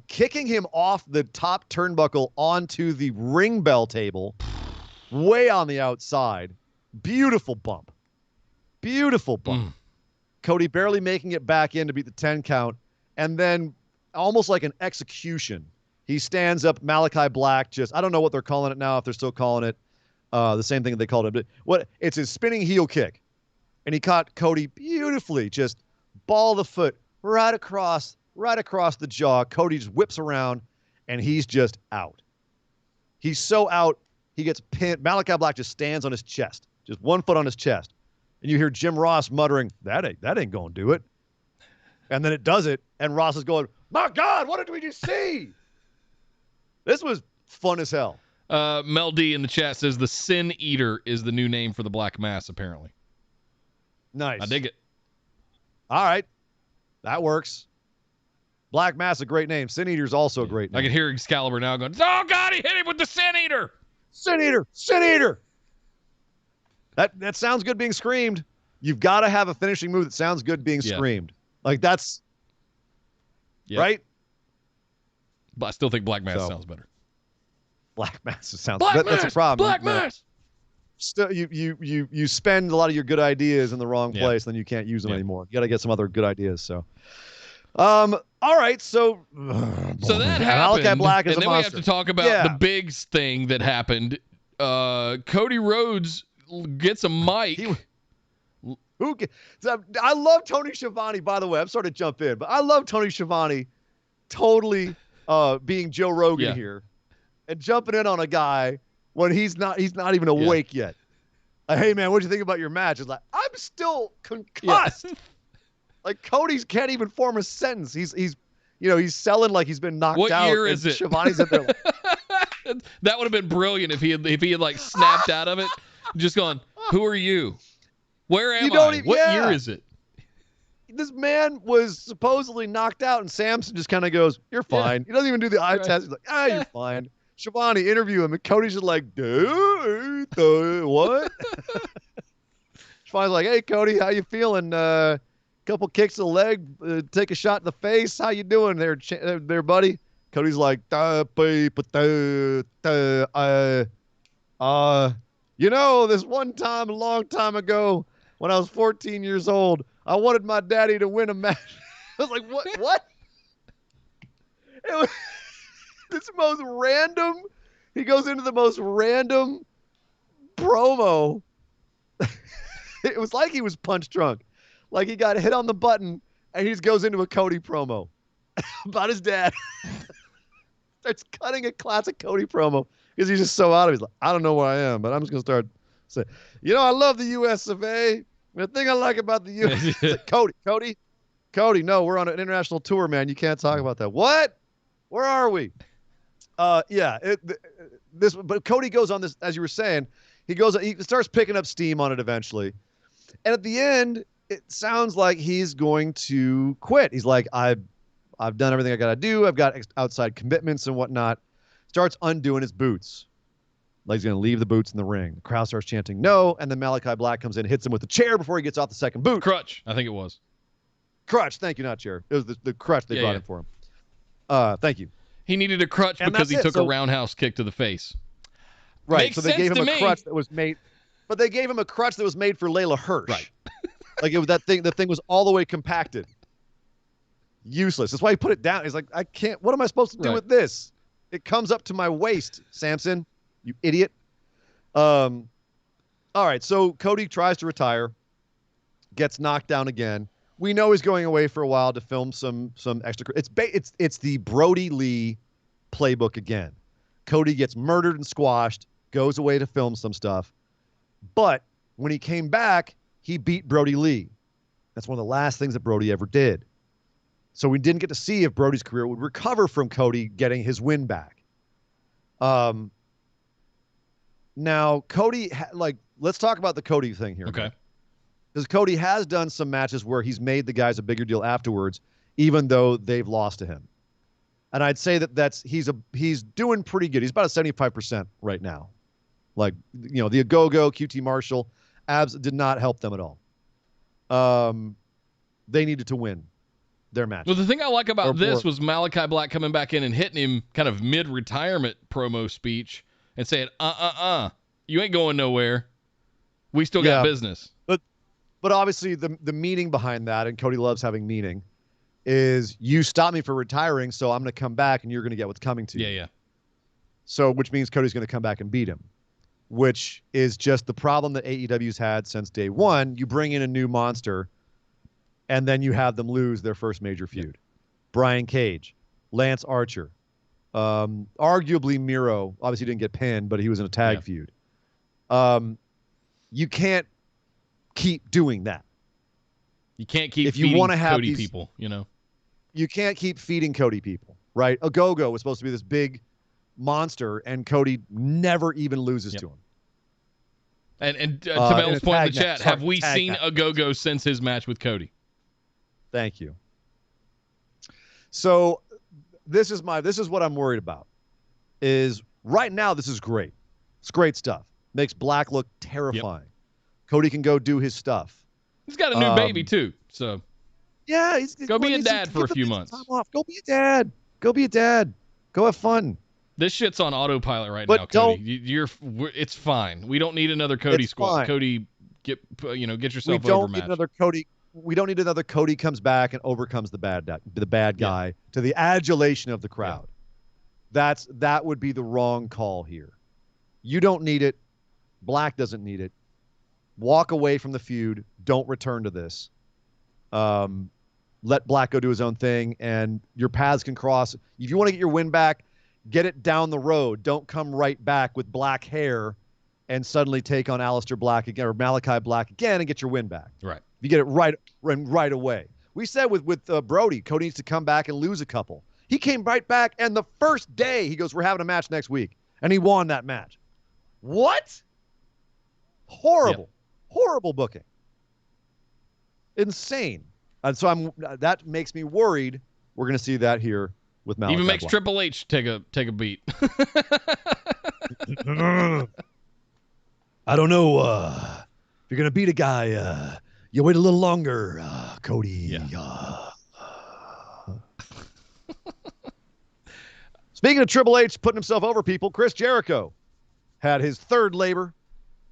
kicking him off the top turnbuckle onto the ring bell table, way on the outside. Beautiful bump. Beautiful bump. Cody barely making it back in to beat the 10 count, and then almost like an execution, he stands up. Malakai Black I don't know what they're calling it now, if they're still calling it the same thing that they called it. But it's his spinning heel kick, and he caught Cody beautifully, just ball of the foot right across the jaw. Cody just whips around, and he's just out. He's so out, he gets pinned. Malakai Black just stands on his chest, just one foot on his chest. And you hear Jim Ross muttering, that ain't going to do it. And then it does it, and Ross is going, my God, what did we just see? This was fun as hell. Mel D in the chat says the Sin Eater is the new name for the Black Mass, apparently. Nice. I dig it. All right. That works. Black Mass is a great name. Sin Eater is also a great name. I can hear Excalibur now going, oh, God, he hit him with the Sin Eater. Sin Eater. Sin Eater. That sounds good being screamed. You've got to have a finishing move that sounds good being screamed. Like, that's right. But I still think Black Mass sounds better. Black Mass sounds better. That's a problem. Black Mass. Still, you spend a lot of your good ideas in the wrong place, then you can't use them anymore. You got to get some other good ideas. So, all right. So that happened. Malakai Black is and a then monster. We have to talk about the big thing that happened. Cody Rhodes gets a mic. I love Tony Schiavone, by the way. I'm sorry to jump in, but I love Tony Schiavone totally being Joe Rogan here and jumping in on a guy when he's not even awake yet. Hey, man, what'd you think about your match? It's like, I'm still concussed. Like, Cody's can't even form a sentence. He's selling like he's been knocked out. What year is it? Schiavone's in there. That would have been brilliant if he had like snapped out of it, just gone, who are you? Where am I? What year is it? This man was supposedly knocked out, and Samson just kind of goes, you're fine. He doesn't even do the eye test. He's like, you're fine. Schiavone interview him, and Cody's just like, dude, what? Schiavone's like, hey, Cody, how you feeling? Couple kicks to the leg, take a shot in the face. How you doing there, buddy? Cody's like, this one time, a long time ago, when I was 14 years old, I wanted my daddy to win a match. I was like, what? It was this most random. He goes into the most random promo. It was like he was punch drunk. Like he got hit on the button and he just goes into a Cody promo about his dad. Starts cutting a classic Cody promo because he's just so out of it. He's like, I don't know where I am, but I'm just going to start saying, I love the US of A. The thing I like about the US like, Cody, no, we're on an international tour, man. You can't talk about that. What? Where are we? But Cody goes on this, as you were saying, he starts picking up steam on it eventually. And at the end, it sounds like he's going to quit. He's like, I've done everything I got to do. I've got outside commitments and whatnot. Starts undoing his boots. Like he's going to leave the boots in the ring. The crowd starts chanting no, and then Malakai Black comes in, hits him with the chair before he gets off the second boot. Crutch, I think it was. Crutch, thank you, not chair. It was the crutch they brought in for him. Thank you. He needed a crutch because he took a roundhouse kick to the face. Right, Makes so they gave him a crutch that was made, but they gave him a crutch that was made for Layla Hirsch. Right. Like it was that thing. The thing was all the way compacted. Useless. That's why he put it down. He's like, I can't. What am I supposed to do with this? It comes up to my waist, Samson. You idiot. All right. So Cody tries to retire, gets knocked down again. We know he's going away for a while to film some extra. It's the Brody Lee playbook again. Cody gets murdered and squashed, goes away to film some stuff, but when he came back, he beat Brody Lee. That's one of the last things that Brody ever did. So we didn't get to see if Brody's career would recover from Cody getting his win back. Now Cody, let's talk about the Cody thing here. Okay. Because Cody has done some matches where he's made the guys a bigger deal afterwards, even though they've lost to him. And I'd say he's doing pretty good. He's about a 75% right now. Like, the Agogo, QT Marshall, Abs did not help them at all. They needed to win their match. Well, the thing I like about this was Malakai Black coming back in and hitting him kind of mid-retirement promo speech and saying, you ain't going nowhere. We still got business. But obviously the meaning behind that, and Cody loves having meaning, is you stopped me for retiring, so I'm going to come back and you're going to get what's coming to you. Yeah. So, which means Cody's going to come back and beat him, which is just the problem that AEW's had since day one. You bring in a new monster, and then you have them lose their first major feud. Brian Cage, Lance Archer, arguably Miro. Obviously didn't get pinned, but he was in a tag feud. You can't keep doing that. You can't keep if you want to have Cody people, You can't keep feeding Cody people, right? Ogogo was supposed to be this big monster, and Cody never even loses to him. And to Mel's point in the chat, have we seen Ogogo since his match with Cody? Thank you. So this is what I'm worried about. Is right now this is great. It's great stuff. Makes Black look terrifying. Yep. Cody can go do his stuff. He's got a new baby too, so yeah, go be a dad for a few months. Time off. Go be a dad. Go be a dad. Go have fun. This shit's on autopilot right now, Cody. It's fine. We don't need another Cody squad. Fine. Cody, get yourself we don't over need match. Another Cody. We don't need another Cody comes back and overcomes the bad guy to the adulation of the crowd. Yeah. That would be the wrong call here. You don't need it. Black doesn't need it. Walk away from the feud. Don't return to this. Let Black go do his own thing, and your paths can cross. If you want to get your win back, get it down the road. Don't come right back with black hair and suddenly take on Aleister Black again or Malakai Black again and get your win back. Right. You get it right away. We said with Brody, Cody needs to come back and lose a couple. He came right back, and the first day he goes, "We're having a match next week," and he won that match. What? Horrible. Yep. Horrible booking. Insane. And so that makes me worried. We're going to see that here with Malakai. Even makes Black. Triple H take a beat. I don't know. If you're going to beat a guy, you wait a little longer, Cody. Yeah. Speaking of Triple H putting himself over people, Chris Jericho had his third labor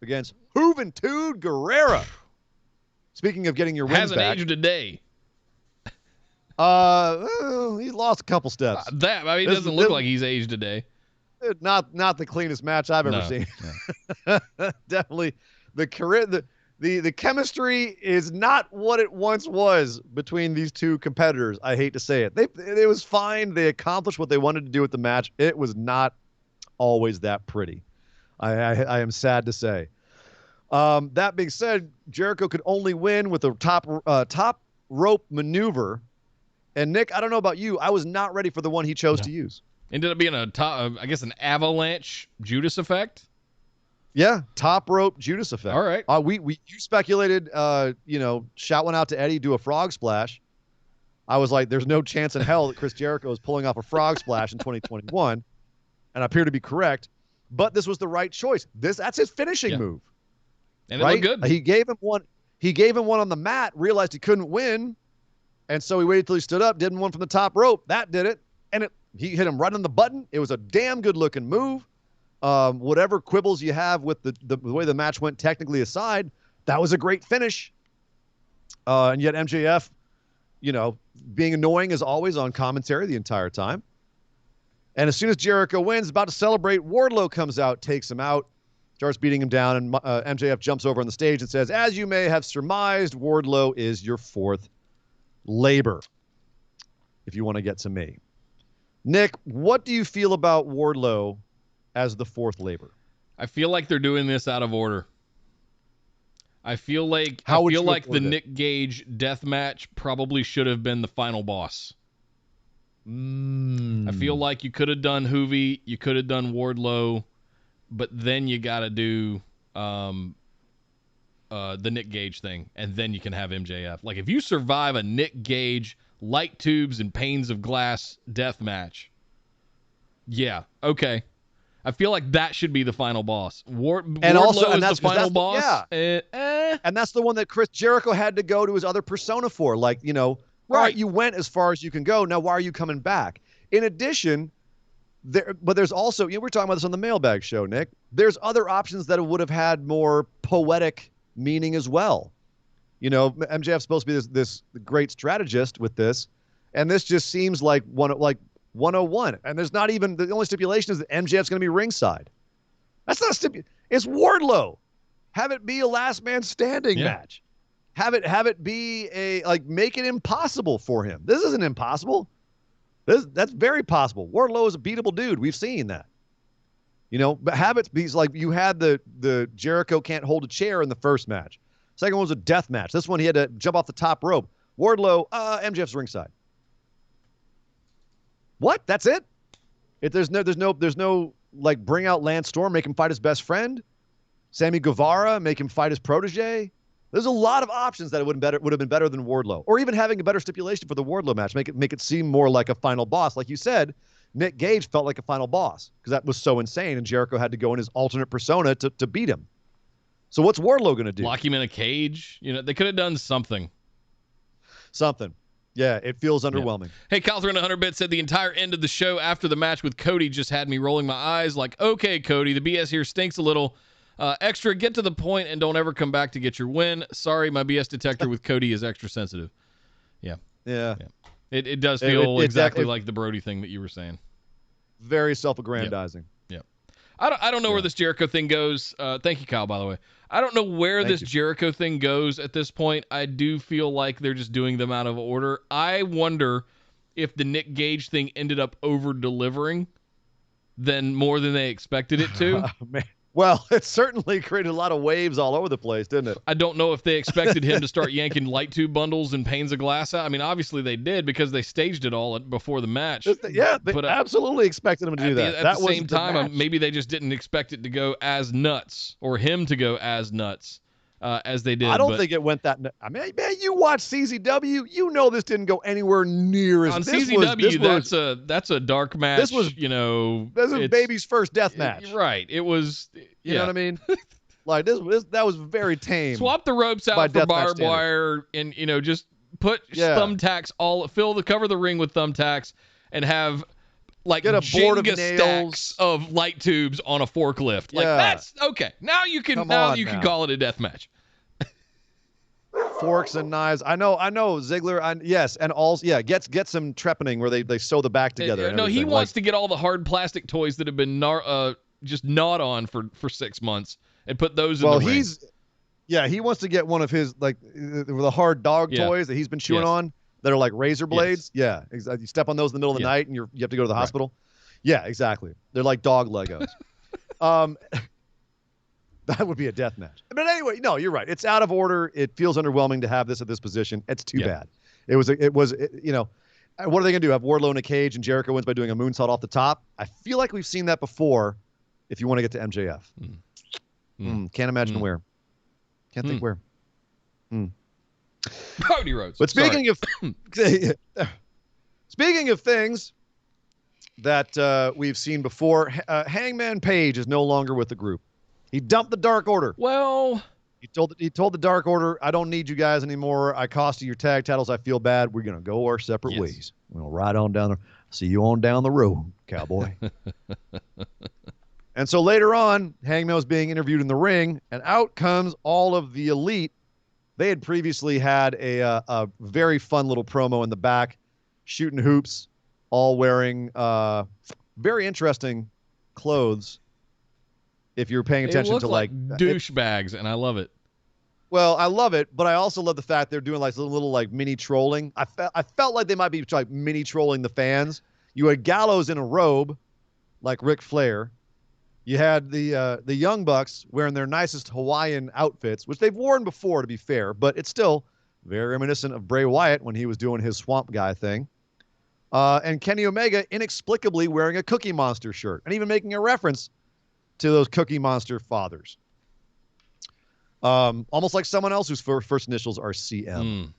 against Juventud Guerrera. Speaking of getting your wins Hasn't back. aged a day. He's lost a couple steps. He doesn't look like he's aged a day. Not the cleanest match I've ever seen. No. Definitely the chemistry is not what it once was between these two competitors. I hate to say it. It was fine. They accomplished what they wanted to do with the match. It was not always that pretty. I am sad to say. That being said, Jericho could only win with a top rope maneuver. And Nick, I don't know about you. I was not ready for the one he chose to use. Ended up being an avalanche Judas effect. Yeah, top rope Judas effect. All right. You speculated, shout one out to Eddie, do a frog splash. I was like, there's no chance in hell that Chris Jericho is pulling off a frog splash in 2021, and I appear to be correct. But this was the right choice. That's his finishing move. And it looked good. He gave him one. He gave him one on the mat. Realized he couldn't win, and so he waited till he stood up. Did one from the top rope. That did it, and he hit him right on the button. It was a damn good looking move. Whatever quibbles you have with the way the match went technically aside, that was a great finish. And yet MJF, being annoying as always on commentary the entire time. And as soon as Jericho wins, about to celebrate, Wardlow comes out, takes him out, starts beating him down, and MJF jumps over on the stage and says, as you may have surmised, Wardlow is your fourth labor, if you want to get to me. Nick, what do you feel about Wardlow as the fourth labor? I feel like they're doing this out of order. I feel like the Nick Gage death match probably should have been the final boss. I feel like you could have done Hoovy, you could have done Wardlow, but then you got to do the Nick Gage thing, and then you can have MJF. Like, if you survive a Nick Gage light tubes and panes of glass death match, yeah, okay. I feel like that should be the final boss. Wardlow is the final boss. Yeah. And that's the one that Chris Jericho had to go to his other persona for. Like, all right, you went as far as you can go. Now, why are you coming back? In addition, there's also, we're talking about this on the Mailbag show, Nick. There's other options that would have had more poetic meaning as well. MJF's supposed to be this great strategist with this, and this just seems like 101. And there's not even, the only stipulation is that MJF's going to be ringside. That's not a stipulation. It's Wardlow. Have it be a last man standing match. Have it be make it impossible for him. This isn't impossible. That's very possible. Wardlow is a beatable dude. We've seen that. But have it be like you had the Jericho can't hold a chair in the first match. Second one was a death match. This one he had to jump off the top rope. Wardlow, MJF's ringside. What? That's it? There's no like bring out Lance Storm, make him fight his best friend. Sammy Guevara, make him fight his protege. There's a lot of options that would have been better than Wardlow, or even having a better stipulation for the Wardlow match. Make it seem more like a final boss. Like you said, Nick Gage felt like a final boss because that was so insane, and Jericho had to go in his alternate persona to beat him. So what's Wardlow going to do? Lock him in a cage? They could have done something. Something. Yeah, it feels underwhelming. Yeah. Hey, Kyle 300 bit said the entire end of the show after the match with Cody just had me rolling my eyes like, okay, Cody, the BS here stinks a little. Extra, get to the point and don't ever come back to get your win. Sorry, my BS detector with Cody is extra sensitive. Yeah. It does feel exactly like the Brody thing that you were saying. Very self-aggrandizing. Yeah. I don't know where this Jericho thing goes. Thank you, Kyle, by the way. I don't know where this Jericho thing goes at this point. I do feel like they're just doing them out of order. I wonder if the Nick Gage thing ended up over-delivering more than they expected it to. Man. Well, it certainly created a lot of waves all over the place, didn't it? I don't know if they expected him to start yanking light tube bundles and panes of glass out. I mean, obviously they did because they staged it all before the match. Yeah, they absolutely expected him to do that. At the same time, maybe they just didn't expect it to go as nuts or him to go as nuts as they did. I don't think it went that nuts. I mean, man, you watch CZW, you know this didn't go anywhere near as on CZW. That's a dark match. This was Baby's first death match. Right. It was. You know what I mean? Like that was very tame. Swap the ropes out for barbed wire and just put thumbtacks cover the ring with thumbtacks and have like Get a board of Jenga nails. stacks of light tubes on a forklift. Like Yeah. that's okay. Now you can can call it a death match. Forks and knives. I know. Ziggler. Yes, and also get some trepanning where they sew the back together. And No, he everything. wants to get all the hard plastic toys that have been just gnawed on for 6 months and put those in the ring. He wants to get one of his like the hard dog toys that he's been chewing on that are like razor blades. Yeah, exactly. You step on those in the middle of the night and you have to go to the hospital. Yeah, exactly. They're like dog Legos. That would be a death match. But anyway, no, you're right. It's out of order. It feels underwhelming to have this at this position. It's too bad. It was, what are they going to do? Have Wardlow in a cage and Jericho wins by doing a moonsault off the top? I feel like we've seen that before if you want to get to MJF. Can't imagine where. Can't think where. Cody Rhodes. But speaking of things that we've seen before, Hangman Page is no longer with the group. He dumped the Dark Order. Well, he told the Dark Order, I don't need you guys anymore. I cost you your tag titles. I feel bad. We're gonna go our separate ways. We'll ride on down there. See you on down the road, cowboy. And so later on, Hangman was being interviewed in the ring, and out comes all of the Elite. They had previously had a very fun little promo in the back, shooting hoops, all wearing very interesting clothes. If you're paying attention to like douchebags, and I love it. Well, I love it, but I also love the fact they're doing like little like mini trolling. I felt like they might be like mini trolling the fans. You had Gallows in a robe, like Ric Flair. You had the Young Bucks wearing their nicest Hawaiian outfits, which they've worn before, to be fair, but it's still very reminiscent of Bray Wyatt when he was doing his swamp guy thing. And Kenny Omega inexplicably wearing a Cookie Monster shirt and even making a reference to those Cookie Monster fathers. Almost like someone else whose first initials are CM.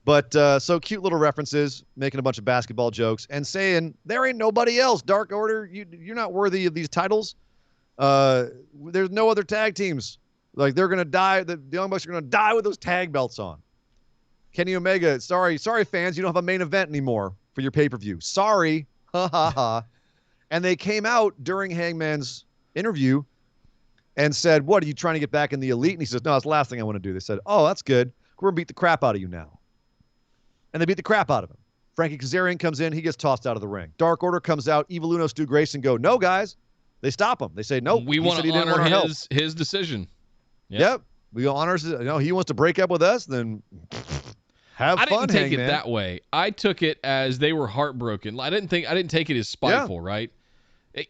But so cute little references, making a bunch of basketball jokes and saying, there ain't nobody else, Dark Order. You're not worthy of these titles. There's no other tag teams. Like, they're going to die. The Young Bucks are going to die with those tag belts on. Kenny Omega, sorry, fans, you don't have a main event anymore for your pay-per-view. Sorry. Ha, ha, ha. And they came out during Hangman's interview and said, what, are you trying to get back in the Elite? And he says, no, that's the last thing I want to do. They said, oh, that's good. We're going to beat the crap out of you now. And they beat the crap out of him. Frankie Kazarian comes in. He gets tossed out of the ring. Dark Order comes out. Evil Uno, Stu Grayson go, no, guys. They stop him. They say, nope. We want to honor his decision. Yep. We honor his, he wants to break up with us, then have fun, I didn't take Hangman. it that way. I took it as they were heartbroken. I didn't take it as spiteful, right?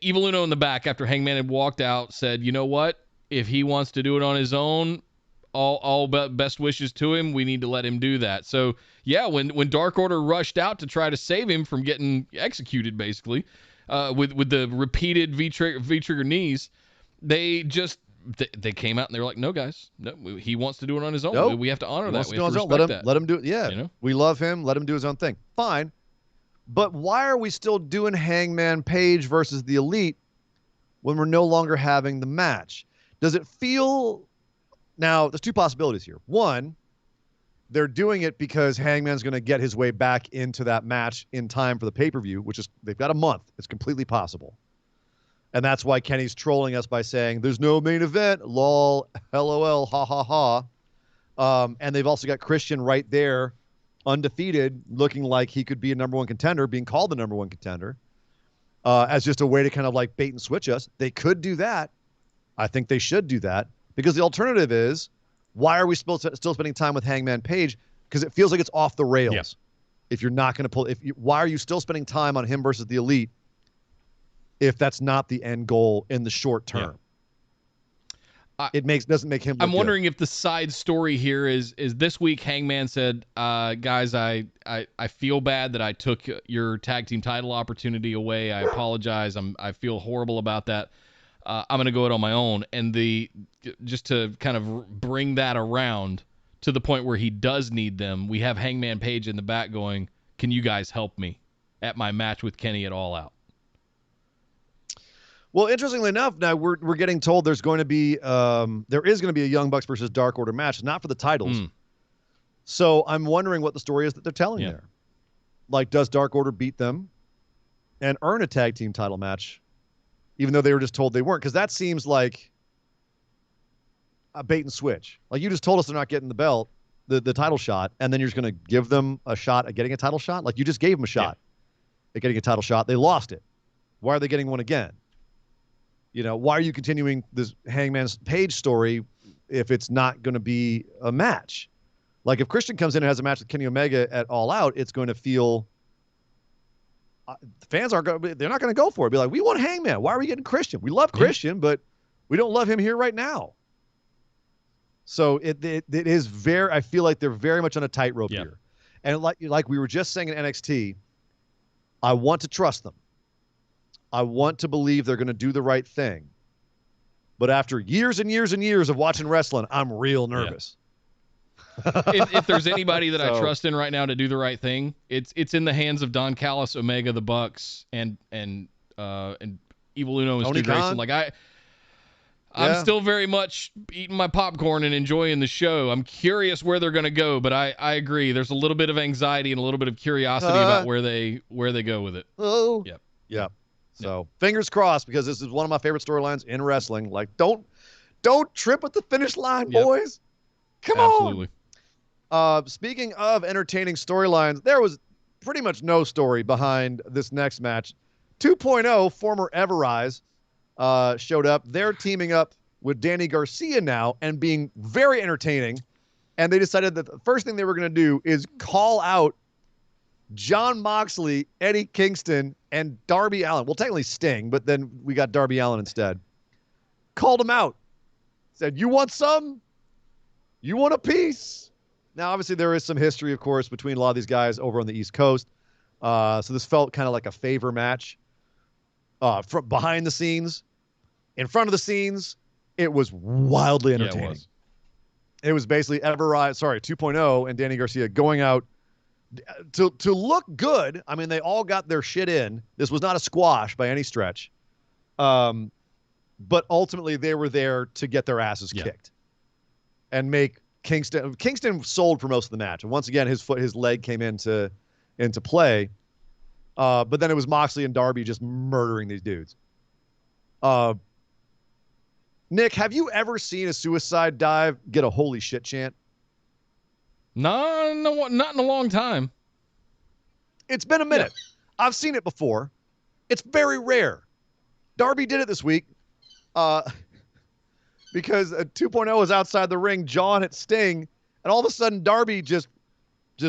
Evil Uno in the back after Hangman had walked out said, you know what? If he wants to do it on his own, all best wishes to him. We need to let him do that. So, yeah, when Dark Order rushed out to try to save him from getting executed, basically, with the repeated V-trigger knees, they came out and they were like, no, guys, no, he wants to do it on his own. Nope. We have to honor that. We have to respect that. Let him do it. Yeah, we love him. Let him do his own thing. Fine. But why are we still doing Hangman Page versus the Elite when we're no longer having the match? Does it feel... Now, there's two possibilities here. One, they're doing it because Hangman's going to get his way back into that match in time for the pay-per-view, which is, they've got a month. It's completely possible. And that's why Kenny's trolling us by saying, there's no main event, lol, LOL, ha, ha, ha. And they've also got Christian right there, undefeated, looking like he could be a number one contender, being called the number one contender, as just a way to kind of like bait and switch us. They could do that. I think they should do that. Because the alternative is, why are we still spending time with Hangman Page? Because it feels like it's off the rails. Yep. If you're not going to pull, why are you still spending time on him versus the Elite if that's not the end goal in the short term? Yeah. It doesn't make him. I'm wondering if the side story here is this week Hangman said, guys, I feel bad that I took your tag team title opportunity away. I apologize. I feel horrible about that. I'm going to go it on my own. And just to kind of bring that around to the point where he does need them, we have Hangman Page in the back going, can you guys help me at my match with Kenny at All Out? Well, interestingly enough, now we're getting told there is going to be a Young Bucks versus Dark Order match, not for the titles. So I'm wondering what the story is that they're telling there. Like, does Dark Order beat them? and earn a tag team title match, even though they were just told they weren't, because that seems like a bait and switch. Like, you just told us they're not getting the belt, the title shot, and then you're just going to give them a shot at getting a title shot? Like, you just gave them a shot at getting a title shot. They lost it. Why are they getting one again? You know, why are you continuing this Hangman Page story if it's not going to be a match? Like, if Christian comes in and has a match with Kenny Omega at All Out, it's going to feel fans aren't going. They're not going to go for it. Be like, we want Hangman. Why are we getting Christian? We love Christian, but we don't love him here right now. So it is very. I feel like they're very much on a tightrope here, and like we were just saying in NXT, I want to trust them. I want to believe they're going to do the right thing. But after years and years and years of watching wrestling, I'm real nervous. If there's anybody that I trust in right now to do the right thing, it's in the hands of Don Callis, Omega, the Bucks, and Evil Uno and Stu Grayson. Like I'm still very much eating my popcorn and enjoying the show. I'm curious where they're going to go, but I agree. There's a little bit of anxiety and a little bit of curiosity about where they go with it. Oh. Yep. So fingers crossed, because this is one of my favorite storylines in wrestling. Like, don't trip at the finish line, boys. Come on. Speaking of entertaining storylines, there was pretty much no story behind this next match. 2.0, former Everrise, showed up. They're teaming up with Danny Garcia now and being very entertaining. And they decided that the first thing they were going to do is call out Jon Moxley, Eddie Kingston, and Darby Allin. Well, technically Sting, but then we got Darby Allin instead. Called him out. Said, you want some? You want a piece? Now, obviously, there is some history, of course, between a lot of these guys over on the East Coast. So this felt kind of like a favor match. From behind the scenes, in front of the scenes, it was wildly entertaining. It was basically 2.0 and Danny Garcia going out to look good. I mean, they all got their shit in. This was not a squash by any stretch. But ultimately, they were there to get their asses kicked and make Kingston sold for most of the match. And once again, his leg came into play. But then it was Moxley and Darby just murdering these dudes. Nick, have you ever seen a suicide dive get a holy shit chant? No, not in a long time. It's been a minute. Yeah. I've seen it before. It's very rare. Darby did it this week because 2.0 was outside the ring, jawing at Sting, and all of a sudden Darby just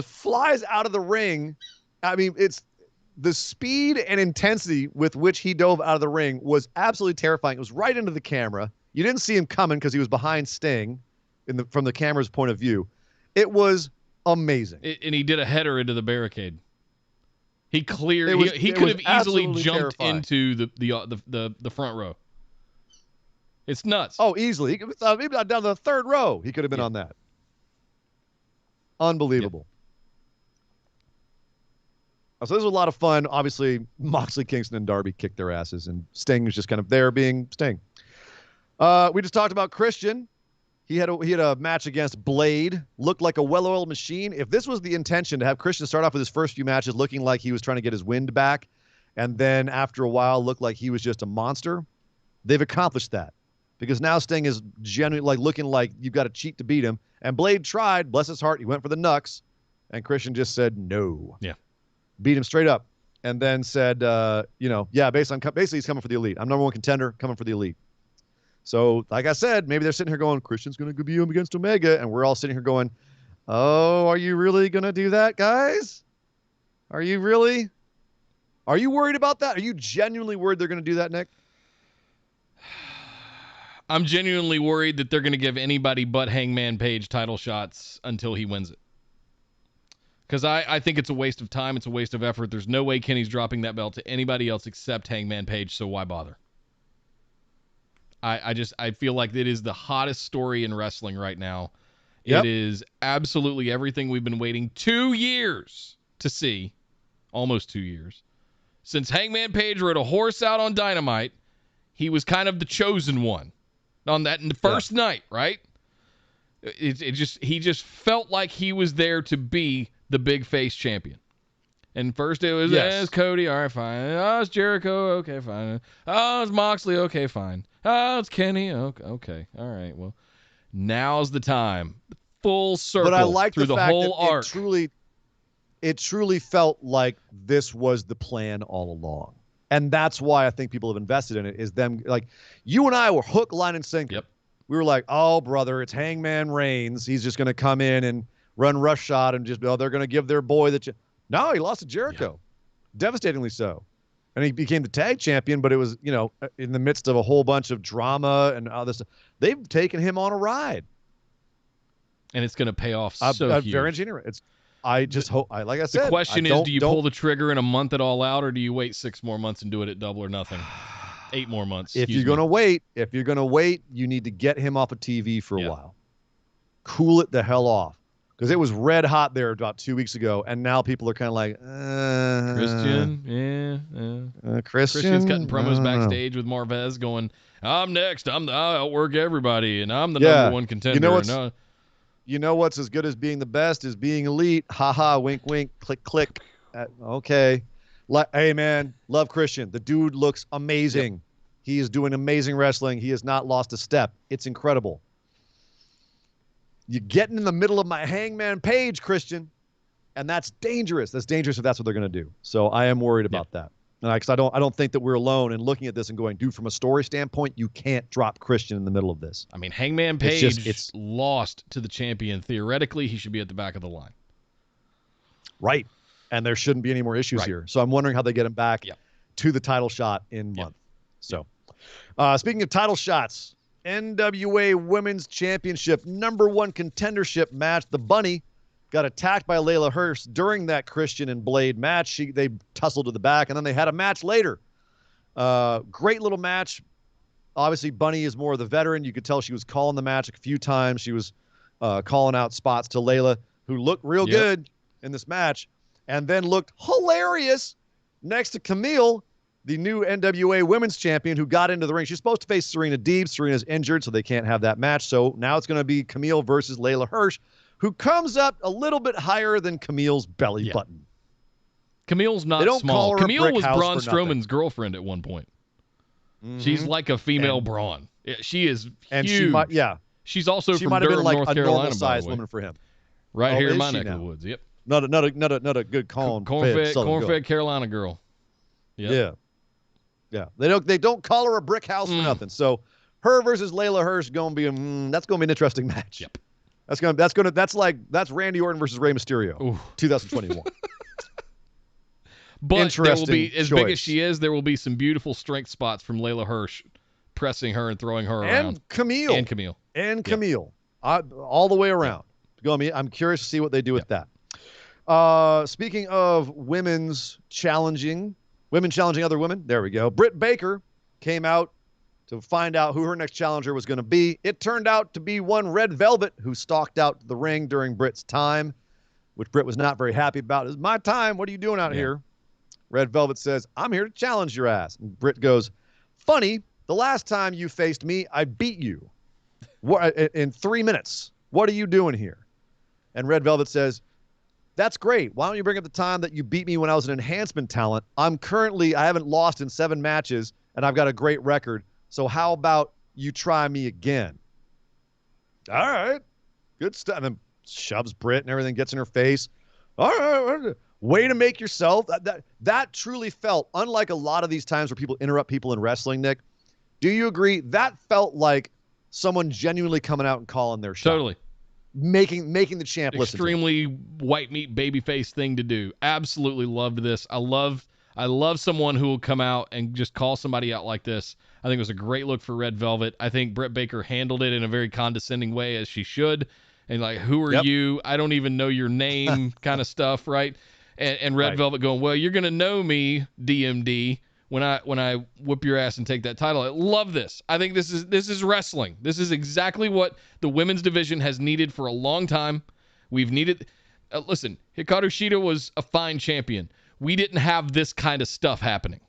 flies out of the ring. I mean, it's the speed and intensity with which he dove out of the ring was absolutely terrifying. It was right into the camera. You didn't see him coming because he was behind Sting from the camera's point of view. It was amazing. And he did a header into the barricade. He cleared. He could have easily jumped into the front row. It's nuts. Oh, easily. Maybe down the third row. He could have been on that. Unbelievable. So this was a lot of fun. Obviously, Moxley, Kingston, and Darby kicked their asses, and Sting was just kind of there being Sting. We just talked about Christian. He had a match against Blade. Looked like a well-oiled machine. If this was the intention, to have Christian start off with his first few matches looking like he was trying to get his wind back, and then after a while look like he was just a monster, they've accomplished that. Because now Sting is genuinely looking like you've got to cheat to beat him. And Blade tried, bless his heart, he went for the knucks, and Christian just said no. Yeah. Beat him straight up, and then said, basically he's coming for the elite. I'm number one contender, coming for the elite. So, like I said, maybe they're sitting here going, Christian's going to be him against Omega, and we're all sitting here going, oh, are you really going to do that, guys? Are you really? Are you worried about that? Are you genuinely worried they're going to do that, Nick? I'm genuinely worried that they're going to give anybody but Hangman Page title shots until he wins it. Because I think it's a waste of time. It's a waste of effort. There's no way Kenny's dropping that belt to anybody else except Hangman Page, so why bother? I feel like it is the hottest story in wrestling right now. Yep. It is absolutely everything we've been waiting 2 years to see. Almost 2 years. Since Hangman Page rode a horse out on Dynamite, he was kind of the chosen one on that in the first night, right? He just felt like he was there to be the big face champion. And first it was, Yes. it's Cody. All right, fine. Oh, it's Jericho. Okay, fine. Oh, it's Moxley. Okay, fine. Oh, it's Kenny. Okay. All right. Well, now's the time. Full circle But I like through the the fact whole that arc. it truly felt like this was the plan all along. And that's why I think people have invested in it, is them, like, you and I were hook, line, and sinker. Yep. We were like, oh, brother, it's Hangman Reigns. He's just going to come in and run roughshod and just, they're going to give their boy the No, he lost to Jericho. Devastatingly so. And he became the tag champion, but it was, in the midst of a whole bunch of drama and all this stuff. They've taken him on a ride. And it's going to pay off I'm so huge. very engineering. I just hope, like I said, The question is, do you pull the trigger in a month at All Out, or do you wait 6 more months and do it at Double or Nothing? 8 more months. If you're going to wait, you need to get him off of TV for a while. Cool it the hell off. Because it was red hot there about 2 weeks ago, and now people are kind of like, Christian, Christian's cutting promos backstage with Marvez going, I'm next. I'll outwork everybody, and I'm the number one contender. You know what's as good as being the best is being elite. Ha ha, wink, wink, click, click. Okay. Hey, man, love Christian. The dude looks amazing. Yep. He is doing amazing wrestling. He has not lost a step. It's incredible. You're getting in the middle of my Hangman Page, Christian, and that's dangerous. That's dangerous if that's what they're going to do. So I am worried about that. Because I don't think that we're alone in looking at this and going, dude, from a story standpoint, you can't drop Christian in the middle of this. I mean, Hangman Page it's lost to the champion. Theoretically, he should be at the back of the line. Right. And there shouldn't be any more issues here. So I'm wondering how they get him back to the title shot in month. So speaking of title shots, NWA Women's Championship #1 contendership match. The Bunny got attacked by Layla Hirsch during that Christian and Blade match. They tussled to the back, and then they had a match later. Great little match. Obviously, Bunny is more of the veteran. You could tell she was calling the match a few times. She was calling out spots to Layla, who looked real good in this match, and then looked hilarious next to Camille, the new NWA Women's Champion, who got into the ring. She's supposed to face Serena Deeb. Serena's injured, so they can't have that match. So now it's going to be Camille versus Layla Hirsch, who comes up a little bit higher than Camille's belly button. Camille's not small. Camille was Braun Strowman's girlfriend at one point. Mm-hmm. She's like a female Braun. She is huge. And she's also she from might have Durham, been like North a Carolina, normal size woman for him. Right here in my neck of the woods. Yep. Not a good corn-fed Carolina girl. Yep. Yeah. They don't call her a brick house for nothing. So her versus Layla Hirsch going to be that's going to be an interesting match. Yep. That's Randy Orton versus Rey Mysterio. 2021. But there will be, as big as she is, there will be some beautiful strength spots from Layla Hirsch pressing her and throwing her around. And Camille. All the way around. I'm curious to see what they do with that. Speaking of women challenging other women, there we go. Britt Baker came out to find out who her next challenger was going to be. It turned out to be one Red Velvet, who stalked out the ring during Britt's time, which Britt was not very happy about. It's my time. What are you doing out here? Red Velvet says, I'm here to challenge your ass. And Britt goes, funny, the last time you faced me, I beat you in 3 minutes. What are you doing here? And Red Velvet says, that's great. Why don't you bring up the time that you beat me when I was an enhancement talent? I haven't lost in 7 matches, and I've got a great record. So how about you try me again? All right. Good stuff. And then shoves Britt and everything, gets in her face. All right. Way to make yourself. That truly felt, unlike a lot of these times where people interrupt people in wrestling, Nick, do you agree? That felt like someone genuinely coming out and calling their shot. Totally. Making the champ listen. Extremely white meat babyface thing to do. Absolutely loved this. I love someone who will come out and just call somebody out like this. I think it was a great look for Red Velvet. I think Britt Baker handled it in a very condescending way, as she should. And like, who are you? I don't even know your name kind of stuff, right? And Red Velvet going, well, you're going to know me, DMD, when I whip your ass and take that title. I love this. I think this is wrestling. This is exactly what the women's division has needed for a long time. We've needed listen, Hikaru Shida was a fine champion. We didn't have this kind of stuff happening.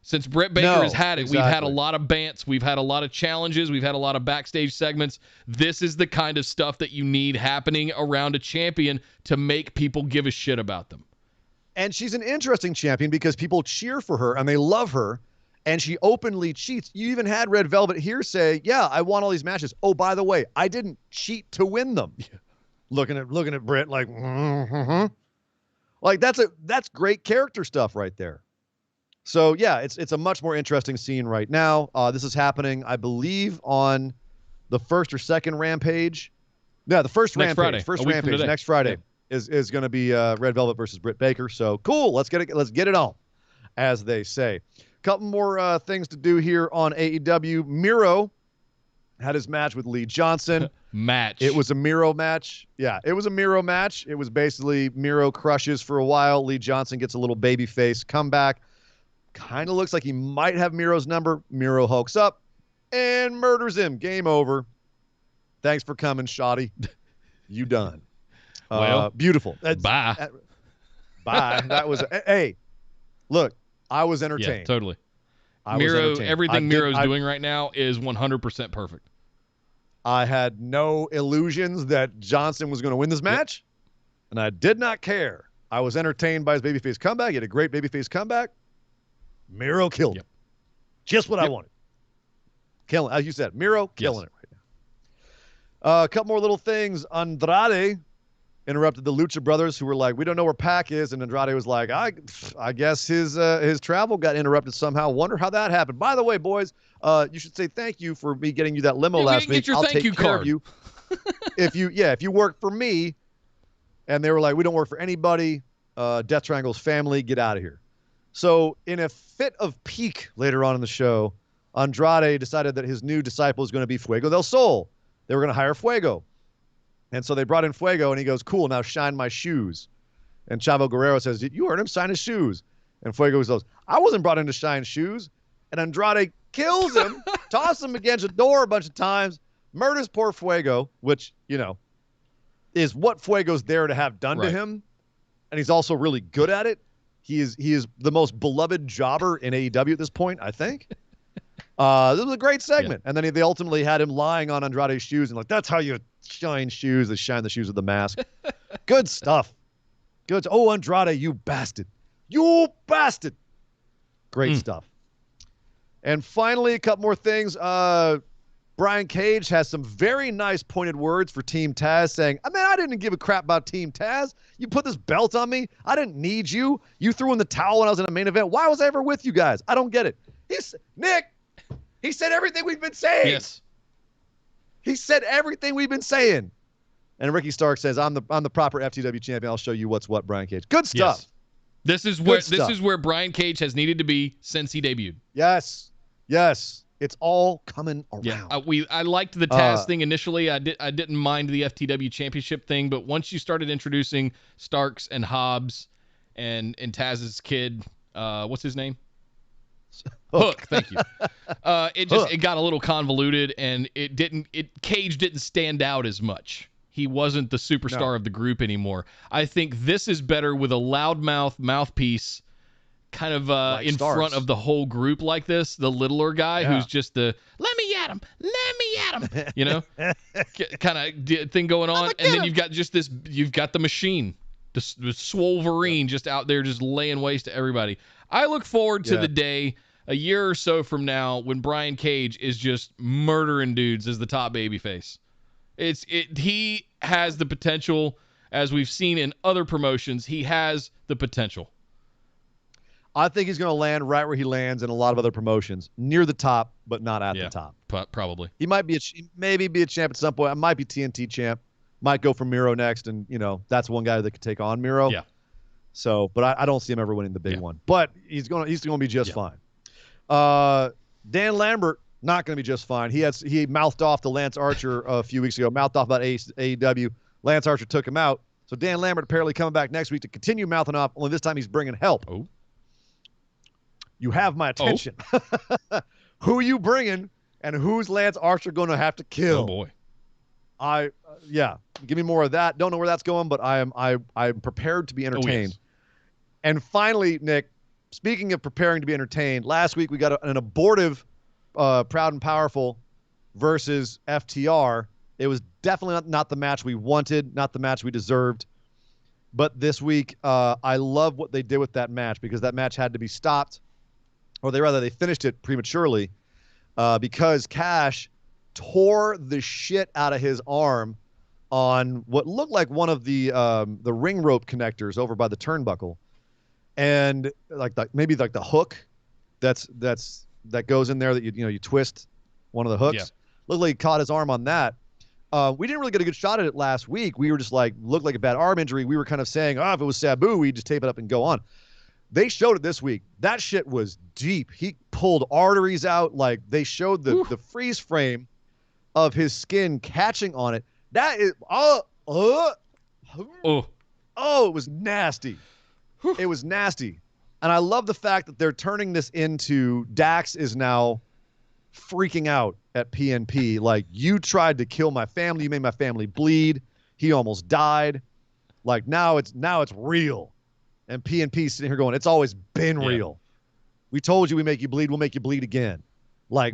Since Britt Baker has had it, we've had a lot of bants, we've had a lot of challenges, we've had a lot of backstage segments. This is the kind of stuff that you need happening around a champion to make people give a shit about them. And she's an interesting champion because people cheer for her and they love her. And she openly cheats. You even had Red Velvet here say, yeah, I won all these matches. Oh, by the way, I didn't cheat to win them. Yeah. Looking at Britt like, like that's great character stuff right there. So yeah, it's a much more interesting scene right now. This is happening, I believe, on the first or second Rampage. Yeah, the first next Rampage. Friday, First Rampage next Friday is going to be Red Velvet versus Britt Baker. So cool. Let's get it on, as they say. Couple more things to do here on AEW. Miro had his match with Lee Johnson. It was a Miro match. Yeah, it was a Miro match. It was basically Miro crushes for a while. Lee Johnson gets a little babyface comeback. Kind of looks like he might have Miro's number. Miro hulks up and murders him. Game over. Thanks for coming, Shoddy. You done. Well, beautiful. Bye. Bye. That was hey, look, I was entertained. Yeah, totally. Miro, everything Miro's doing right now is 100% perfect. I had no illusions that Johnson was going to win this match, and I did not care. I was entertained by his babyface comeback. He had a great babyface comeback. Miro killed him. Just what I wanted. Killing, as you said, Miro killing it right now. A couple more little things. Andrade interrupted the Lucha Brothers, who were like, we don't know where Pac is. And Andrade was like, I guess his travel got interrupted somehow. Wonder how that happened. By the way, boys, you should say thank you for me getting you that limo last week. I'll take care of you. if you work for me. And they were like, we don't work for anybody. Death Triangle's family, get out of here. So in a fit of pique later on in the show, Andrade decided that his new disciple is going to be Fuego del Sol. They were going to hire Fuego. And so they brought in Fuego, and he goes, cool, now shine my shoes. And Chavo Guerrero says, you heard him, shine his shoes. And Fuego goes, I wasn't brought in to shine shoes. And Andrade kills him, tosses him against the door a bunch of times, murders poor Fuego, which, is what Fuego's there to have done to him. And he's also really good at it. He is the most beloved jobber in AEW at this point, I think. This was a great segment. Yeah. And then they ultimately had him lying on Andrade's shoes and like, that's how you shine shoes. They shine the shoes with the mask. Good stuff. Good. Oh, Andrade, you bastard. You bastard. Great stuff. And finally, a couple more things. Brian Cage has some very nice pointed words for Team Taz saying, I didn't give a crap about Team Taz. You put this belt on me. I didn't need you. You threw in the towel when I was in a main event. Why was I ever with you guys? I don't get it. Nick, he said everything we've been saying. Yes. He said everything we've been saying. And Ricky Stark says, I'm the proper FTW champion. I'll show you what's what, Brian Cage. Good stuff. Yes. This is where Brian Cage has needed to be since he debuted. Yes. Yes. It's all coming around. Yeah, I liked the Taz thing initially. I didn't mind the FTW championship thing, but once you started introducing Starks and Hobbs and Taz's kid, what's his name? Hook. Thank you. It got a little convoluted, and Cage didn't stand out as much. He wasn't the superstar of the group anymore. I think this is better with a loudmouth mouthpiece kind of like in Starks. Front of the whole group like this, the littler guy who's just the let me at him, kind of thing going on. And then you've got the machine, the Swolverine just out there just laying waste to everybody. I look forward to the day a year or so from now when Brian Cage is just murdering dudes as the top babyface. He has the potential, as we've seen in other promotions, he has the potential. I think he's going to land right where he lands in a lot of other promotions, near the top, but not at the top. Probably. He might be a champ at some point. I might be TNT champ. Might go for Miro next, and that's one guy that could take on Miro. Yeah. So, but I don't see him ever winning the big one. But he's going to be just fine. Dan Lambert not going to be just fine. He mouthed off to Lance Archer a few weeks ago. Mouthed off about AEW. Lance Archer took him out. So Dan Lambert apparently coming back next week to continue mouthing off. Only this time he's bringing help. Oh. You have my attention. Oh. Who you bringing, and who's Lance Archer going to have to kill? Oh boy. Give me more of that. Don't know where that's going, but I'm prepared to be entertained. Oh, yes. And finally, Nick, speaking of preparing to be entertained, last week we got an abortive Proud and Powerful versus FTR. It was definitely not the match we wanted, not the match we deserved. But this week, I love what they did with that match because that match had to be stopped, or they finished it prematurely because Cash tore the shit out of his arm on what looked like one of the ring rope connectors over by the turnbuckle, and maybe the hook that goes in there that you twist one of the hooks. Yeah. Looked like he caught his arm on that. We didn't really get a good shot at it last week. We were just looked like a bad arm injury. We were kind of saying, if it was Sabu, we'd just tape it up and go on. They showed it this week. That shit was deep. He pulled arteries out. Like, they showed the freeze frame of his skin catching on it. That is, it was nasty. It was nasty. And I love the fact that they're turning this into Dax is now freaking out at PNP. Like, you tried to kill my family. You made my family bleed. He almost died. Like, now it's real. And PNP sitting here going, it's always been real. We told you we make you bleed. We'll make you bleed again. Like,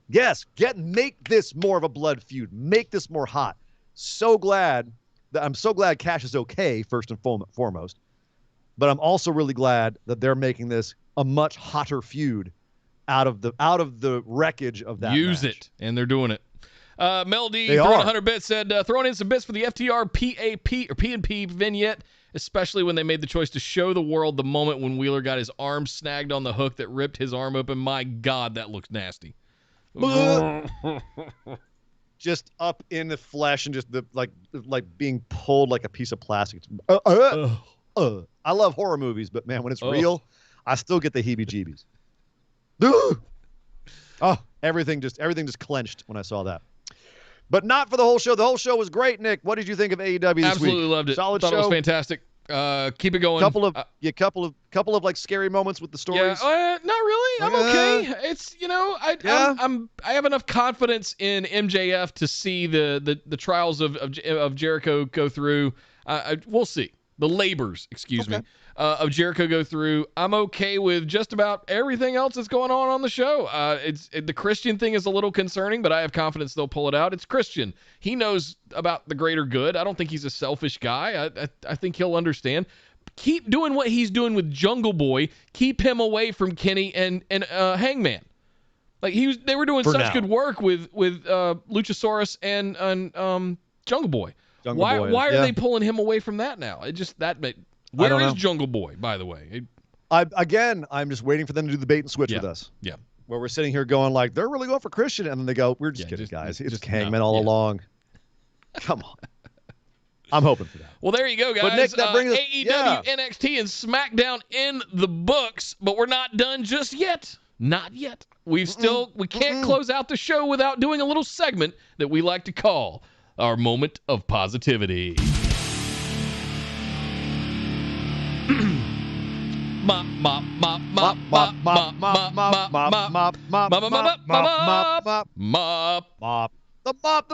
yes, make this more of a blood feud. Make this more hot. I'm so glad Cash is okay, first and foremost. But I'm also really glad that they're making this a much hotter feud out of the wreckage of that Use match. it, and they're doing it. Mel D, They throwing are. 100 bits, said, throwing in some bits for the FTR PAP or PNP vignette, especially when they made the choice to show the world the moment when Wheeler got his arm snagged on the hook that ripped his arm open. My God, that looks nasty. Just up in the flesh and just like being pulled like a piece of plastic. I love horror movies, but man, when it's real, I still get the heebie-jeebies. Everything just clenched when I saw that. But not for the whole show. The whole show was great, Nick. What did you think of AEW this week? Absolutely loved it. Solid Thought show. it was fantastic. Keep it going. Couple of like scary moments with the stories. Yeah, not really. I'm okay. It's I have enough confidence in MJF to see the trials of Jericho go through. We'll see the labors, of Jericho go through. I'm okay with just about everything else that's going on the show. The Christian thing is a little concerning, but I have confidence they'll pull it out. It's Christian. He knows about the greater good. I don't think he's a selfish guy. I think he'll understand. Keep doing what he's doing with Jungle Boy. Keep him away from Kenny and Hangman. Like they were doing such good work with Luchasaurus and Jungle Boy. Why are they pulling him away from that now? Where is Jungle Boy, by the way? I'm just waiting for them to do the bait and switch with us. Yeah. Where we're sitting here going like, they're really going for Christian. And then they go, we're just kidding, guys. It's Hangman all along. Come on. I'm hoping for that. Well, there you go, guys. But Nick, that brings us, AEW, NXT, and SmackDown in the books, but we're not done just yet. Not yet. We can't close out the show without doing a little segment that we like to call our moment of positivity. The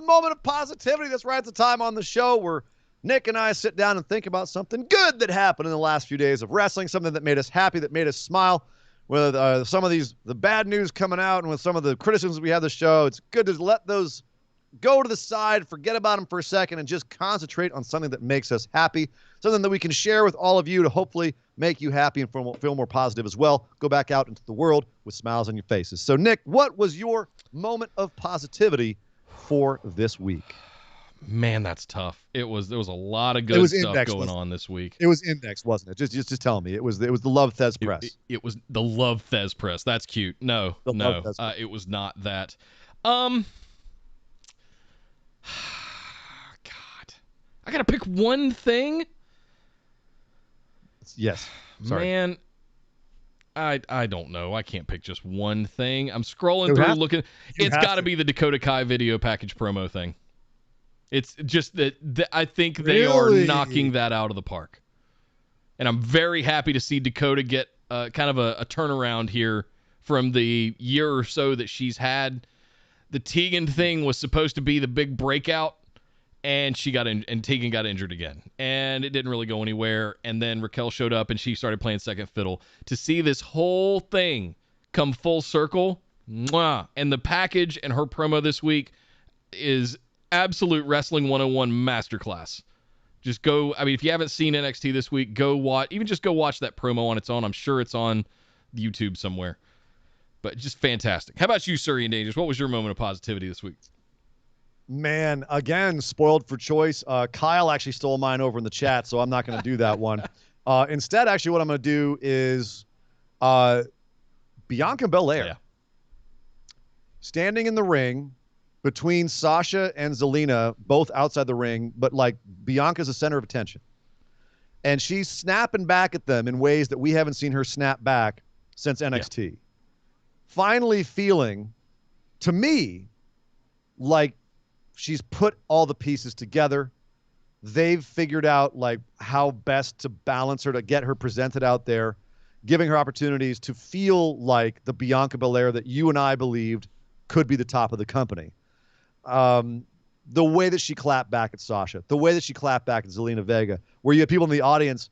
moment of positivity. That's right at the time on the show where Nick and I sit down and think about something good that happened in the last few days of wrestling, something that made us happy, that made us smile. With some of the bad news coming out and with some of the criticisms we have the show, it's good to let those go to the side, forget about them for a second, and just concentrate on something that makes us happy, something that we can share with all of you to hopefully make you happy and feel more positive as well. Go back out into the world with smiles on your faces. So, Nick, what was your moment of positivity for this week? Man, that's tough. There was a lot of good stuff going on this week. It was indexed, wasn't it? Just tell me. It was the Love Thez Press. It was the Love Thez Press. That's cute. No. It was not that. God, I gotta pick one thing. Yes. Sorry. Man, I don't know. I can't pick just one thing. I'm scrolling through looking. It's got to be the Dakota Kai video package promo thing. It's just that I think they are knocking that out of the park. And I'm very happy to see Dakota get kind of a turnaround here from the year or so that she's had. The Tegan thing was supposed to be the big breakout, and Tegan got injured again. And it didn't really go anywhere. And then Raquel showed up, and she started playing second fiddle. To see this whole thing come full circle, mwah, and the package and her promo this week is absolute Wrestling 101 masterclass. Just go. I mean, if you haven't seen NXT this week, go watch. Even just go watch that promo on its own. I'm sure it's on YouTube somewhere. But just fantastic. How about you, Surrey and Dangerous? What was your moment of positivity this week? Man, again, spoiled for choice. Kyle actually stole mine over in the chat, so I'm not going to do that one. Instead, actually, what I'm going to do is Bianca Belair. Yeah. Standing in the ring between Sasha and Zelina, both outside the ring, but like Bianca's the center of attention. And she's snapping back at them in ways that we haven't seen her snap back since NXT. Yeah. Finally feeling, to me, like she's put all the pieces together. They've figured out like how best to balance her, to get her presented out there, giving her opportunities to feel like the Bianca Belair that you and I believed could be the top of the company. The way that she clapped back at Sasha, the way that she clapped back at Zelina Vega, where you have people in the audience,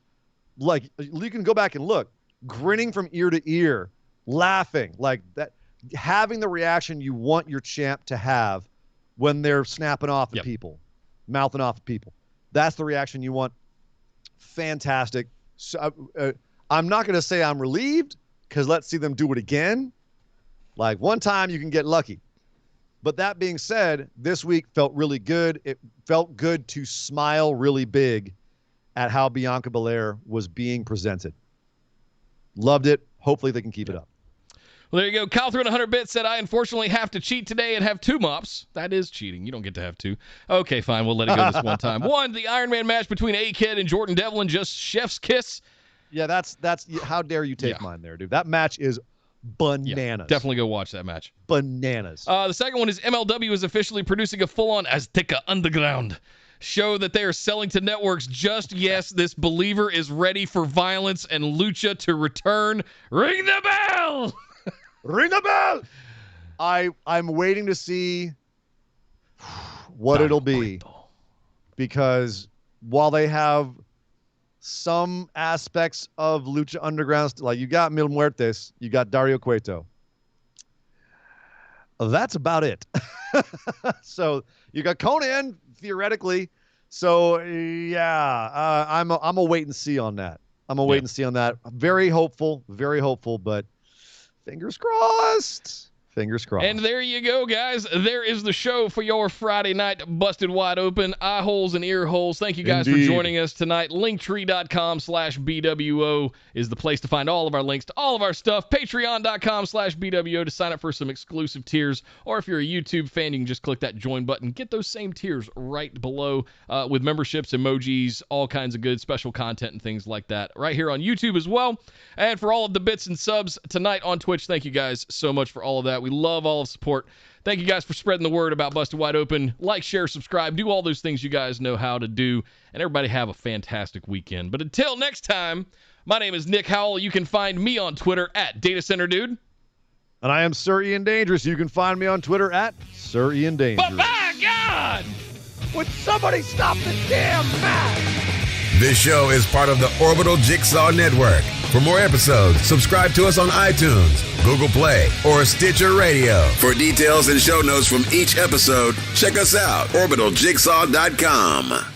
like you can go back and look, grinning from ear to ear, laughing, like that, having the reaction you want your champ to have when they're snapping off at people, mouthing off at people. That's the reaction you want. Fantastic. So, I'm not going to say I'm relieved, because let's see them do it again. Like one time you can get lucky. But that being said, this week felt really good. It felt good to smile really big at how Bianca Belair was being presented. Loved it. Hopefully they can keep it up. Well, there you go. Kyle threw in 100 bits, said, I unfortunately have to cheat today and have 2 mops. That is cheating. You don't get to have 2. Okay, fine. We'll let it go this one time. 1, the Iron Man match between A-Kid and Jordan Devlin, just chef's kiss. Yeah, that's how dare you take mine there, dude. That match is bananas. Yeah, definitely go watch that match. Bananas. The second one is MLW is officially producing a full-on Azteca Underground show that they are selling to networks. Just yes, this believer is ready for violence and lucha to return. Ring the bell! Ring the bell! I'm waiting to see what it'll be, because while they have some aspects of Lucha Underground, like you got Mil Muertes, you got Dario Cueto. That's about it. So you got Conan, theoretically. So yeah, I'm a wait and see on that. I'm a wait and see on that. Very hopeful, but fingers crossed. Fingers crossed. And there you go, guys. There is the show for your Friday night busted wide open. Eye holes and ear holes. Thank you guys for joining us tonight. Linktree.com/BWO is the place to find all of our links to all of our stuff. Patreon.com/BWO to sign up for some exclusive tiers. Or if you're a YouTube fan, you can just click that join button. Get those same tiers right below with memberships, emojis, all kinds of good special content and things like that right here on YouTube as well. And for all of the bits and subs tonight on Twitch, thank you guys so much for all of that. We love all of the support. Thank you guys for spreading the word about Busted Wide Open. Like, share, subscribe, do all those things you guys know how to do. And everybody have a fantastic weekend. But until next time, my name is Nick Howell. You can find me on Twitter at DataCenterDude. And I am Sir Ian Dangerous. You can find me on Twitter at Sir Ian Dangerous. But by God! Would somebody stop the damn match? This show is part of the Orbital Jigsaw Network. For more episodes, subscribe to us on iTunes, Google Play, or Stitcher Radio. For details and show notes from each episode, check us out, orbitaljigsaw.com.